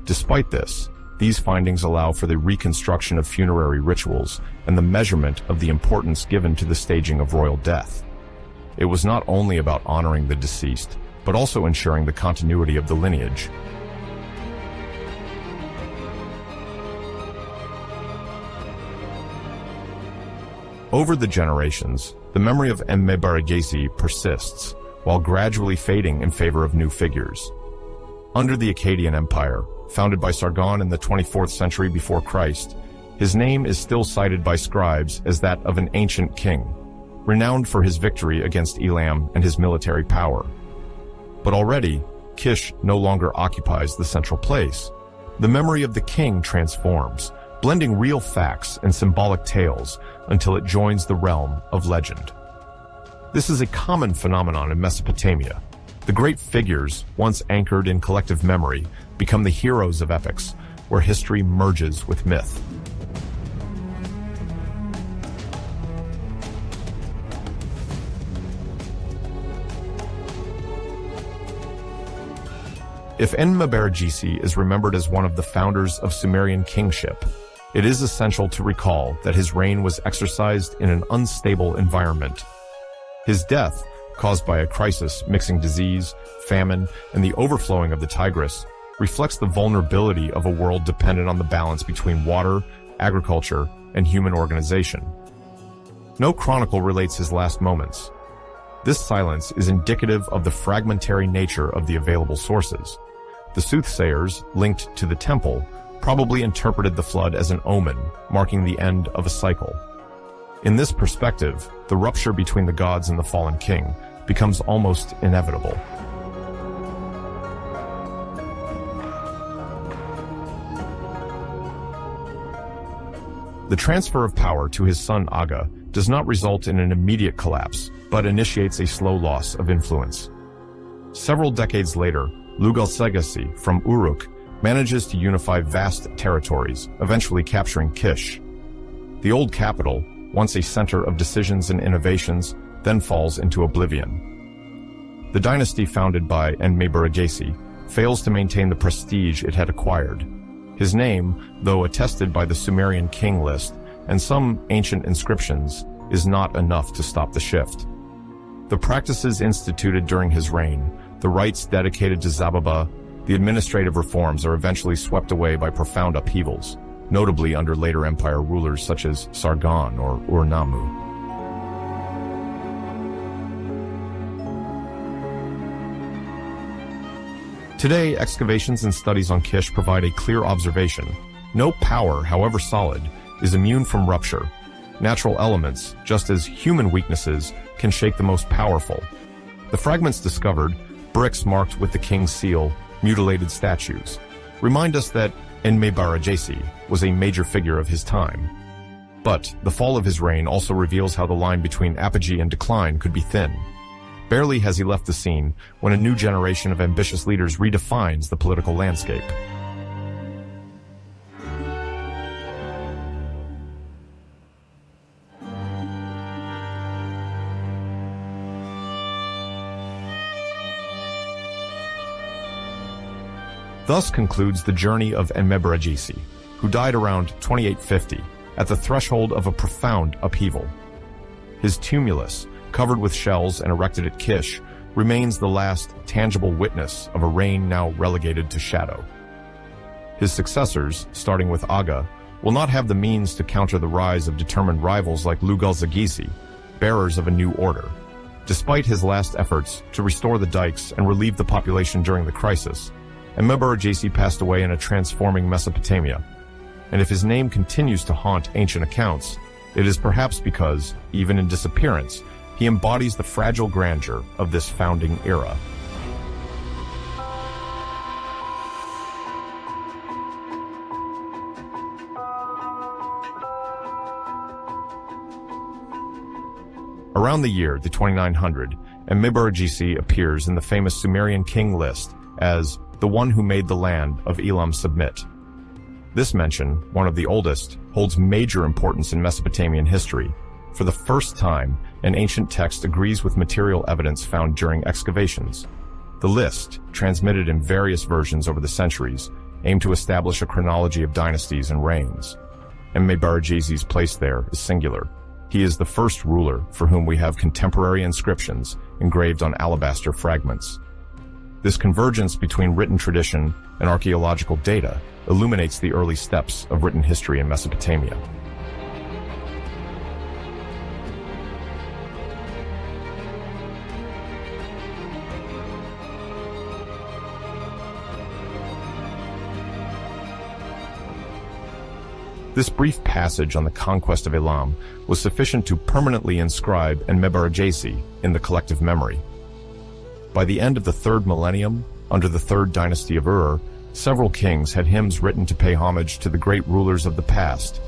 Despite this, these findings allow for the reconstruction of funerary rituals and the measurement of the importance given to the staging of royal death. It was not only about honoring the deceased, but also ensuring the continuity of the lineage. Over the generations, the memory of Enmabaragesi persists, while gradually fading in favor of new figures. Under the Akkadian Empire, founded by Sargon in the 24th century before Christ, his name is still cited by scribes as that of an ancient king, renowned for his victory against Elam and his military power. But already, Kish no longer occupies the central place. The memory of the king transforms, blending real facts and symbolic tales until it joins the realm of legend. This is a common phenomenon in Mesopotamia. The great figures, once anchored in collective memory, become the heroes of epics, where history merges with myth. If Enmabaragesi is remembered as one of the founders of Sumerian kingship, it is essential to recall that his reign was exercised in an unstable environment. His death, caused by a crisis mixing disease, famine, and the overflowing of the Tigris, reflects the vulnerability of a world dependent on the balance between water, agriculture, and human organization. No chronicle relates his last moments. This silence is indicative of the fragmentary nature of the available sources. The soothsayers, linked to the temple, probably interpreted the flood as an omen, marking the end of a cycle. In this perspective, the rupture between the gods and the fallen king becomes almost inevitable. The transfer of power to his son Aga does not result in an immediate collapse, but initiates a slow loss of influence. Several decades later, Lugalsegesi from Uruk manages to unify vast territories, eventually capturing Kish. The old capital, once a center of decisions and innovations, then falls into oblivion. The dynasty founded by Enmabaragesi fails to maintain the prestige it had acquired. His name, though attested by the Sumerian King List and some ancient inscriptions, is not enough to stop the shift. The practices instituted during his reign, the rites dedicated to Zababa, the administrative reforms are eventually swept away by profound upheavals, notably under later empire rulers such as Sargon or Ur-Nammu. Today, excavations and studies on Kish provide a clear observation. No power, however solid, is immune from rupture. Natural elements, just as human weaknesses, can shake the most powerful. The fragments discovered, bricks marked with the king's seal, mutilated statues, remind us that Enmabaragesi was a major figure of his time. But the fall of his reign also reveals how the line between apogee and decline could be thin. Barely has he left the scene when a new generation of ambitious leaders redefines the political landscape. Thus concludes the journey of Enmabaragesi, who died around 2850, at the threshold of a profound upheaval. His tumulus, covered with shells and erected at Kish, remains the last tangible witness of a reign now relegated to shadow. His successors, starting with Aga, will not have the means to counter the rise of determined rivals like Lugalsegesi, bearers of a new order. Despite his last efforts to restore the dikes and relieve the population during the crisis, Enmabaragesi passed away in a transforming Mesopotamia, and if his name continues to haunt ancient accounts, it is perhaps because, even in disappearance, he embodies the fragile grandeur of this founding era. Around the year 2900, Enmabaragesi appears in the famous Sumerian King List as the one who made the land of Elam submit. This mention, one of the oldest, holds major importance in Mesopotamian history. For the first time, an ancient text agrees with material evidence found during excavations. The list, transmitted in various versions over the centuries, aimed to establish a chronology of dynasties and reigns. Enmabaragesi's place there is singular. He is the first ruler for whom we have contemporary inscriptions engraved on alabaster fragments. This convergence between written tradition and archaeological data illuminates the early steps of written history in Mesopotamia. This brief passage on the conquest of Elam was sufficient to permanently inscribe Enmabaragesi in the collective memory. By the end of the 3rd millennium, under the 3rd dynasty of Urua, several kings had hymns written to pay homage to the great rulers of the past.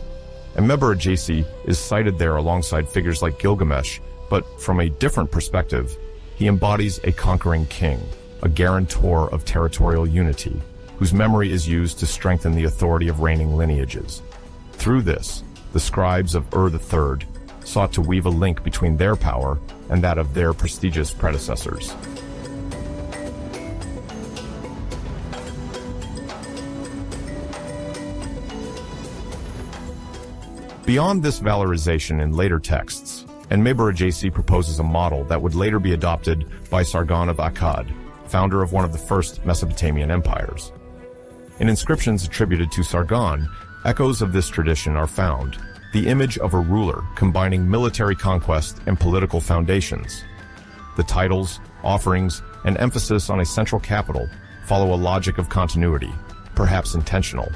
Enmabaragesi is cited there alongside figures like Gilgamesh, but from a different perspective, he embodies a conquering king, a guarantor of territorial unity, whose memory is used to strengthen the authority of reigning lineages. Through this, the scribes of III sought to weave a link between their power and that of their prestigious predecessors. Beyond this valorization in later texts, Enmabaragesi proposes a model that would later be adopted by Sargon of Akkad, founder of one of the first Mesopotamian empires. In inscriptions attributed to Sargon, echoes of this tradition are found, the image of a ruler combining military conquest and political foundations. The titles, offerings, and emphasis on a central capital follow a logic of continuity, perhaps intentional.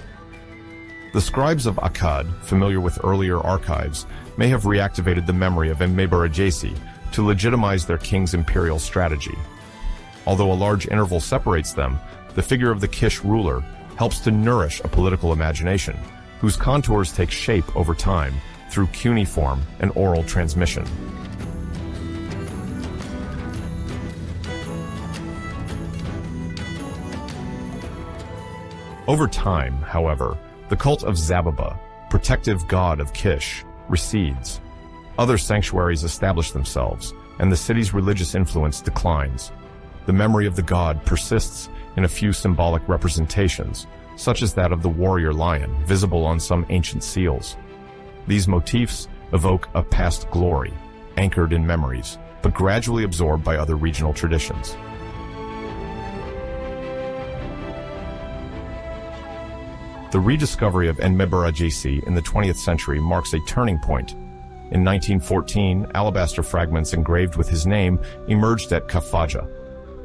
The scribes of Akkad, familiar with earlier archives, may have reactivated the memory of Enmabaragesi to legitimize their king's imperial strategy. Although a large interval separates them, the figure of the Kish ruler helps to nourish a political imagination, whose contours take shape over time through cuneiform and oral transmission. Over time, however, the cult of Zababa, protective god of Kish, recedes. Other sanctuaries establish themselves, and the city's religious influence declines. The memory of the god persists in a few symbolic representations, such as that of the warrior lion, visible on some ancient seals. These motifs evoke a past glory, anchored in memories, but gradually absorbed by other regional traditions. The rediscovery of Enmabaragesi in the 20th century marks a turning point. In 1914, alabaster fragments engraved with his name emerged at Kafaja.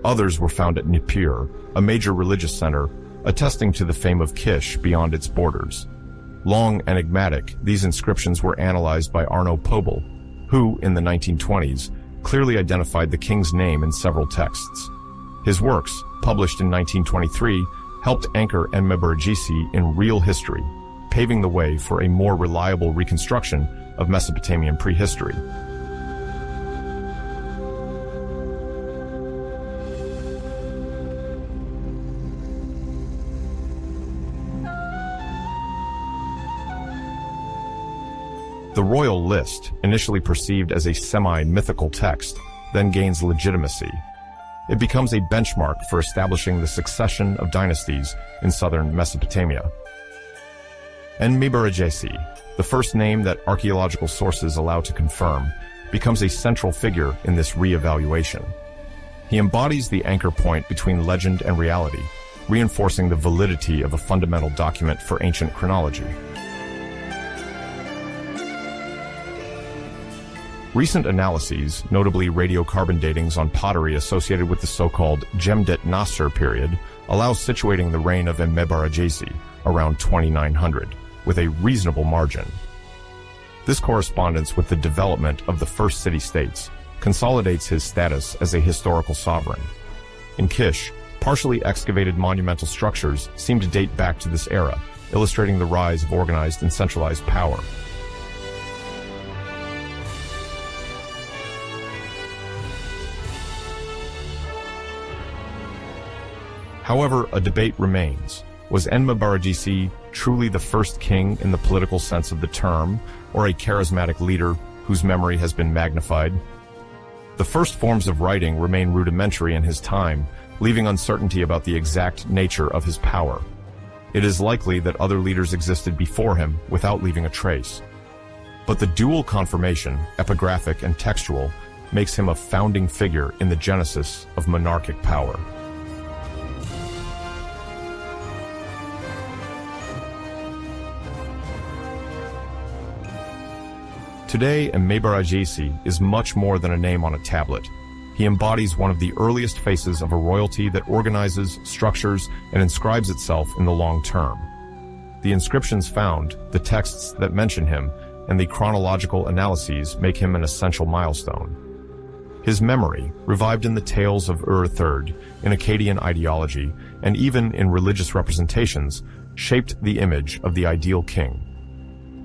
Others were found at Nippur, a major religious center, attesting to the fame of Kish beyond its borders. Long enigmatic, these inscriptions were analyzed by Arno Pobel, who, in the 1920s, clearly identified the king's name in several texts. His works, published in 1923, helped anchor Enmabaragesi in real history, paving the way for a more reliable reconstruction of Mesopotamian prehistory. The royal list, initially perceived as a semi-mythical text, then gains legitimacy. It becomes a benchmark for establishing the succession of dynasties in southern Mesopotamia. Enmabaragesi, the first name that archaeological sources allow to confirm, becomes a central figure in this re-evaluation. He embodies the anchor point between legend and reality, reinforcing the validity of a fundamental document for ancient chronology. Recent analyses, notably radiocarbon datings on pottery associated with the so-called Jemdet Nasr period, allow situating the reign of Enmabaragesi around 2900, with a reasonable margin. This correspondence with the development of the first city-states consolidates his status as a historical sovereign. In Kish, partially excavated monumental structures seem to date back to this era, illustrating the rise of organized and centralized power. However, a debate remains. Was Enmabaragesi truly the first king in the political sense of the term, or a charismatic leader whose memory has been magnified? The first forms of writing remain rudimentary in his time, leaving uncertainty about the exact nature of his power. It is likely that other leaders existed before him without leaving a trace. But the dual confirmation, epigraphic and textual, makes him a founding figure in the genesis of monarchic power. Today, Enmabaragesi is much more than a name on a tablet. He embodies one of the earliest faces of a royalty that organizes, structures, and inscribes itself in the long term. The inscriptions found, the texts that mention him, and the chronological analyses make him an essential milestone. His memory, revived in the tales of Urua, in Akkadian ideology, and even in religious representations, shaped the image of the ideal king.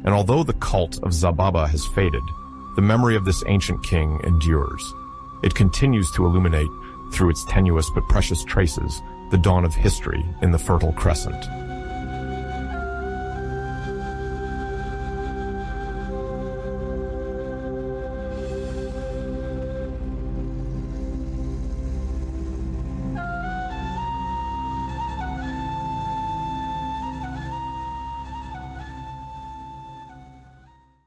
And although the cult of Zababa has faded, the memory of this ancient king endures. It continues to illuminate, through its tenuous but precious traces, the dawn of history in the Fertile Crescent.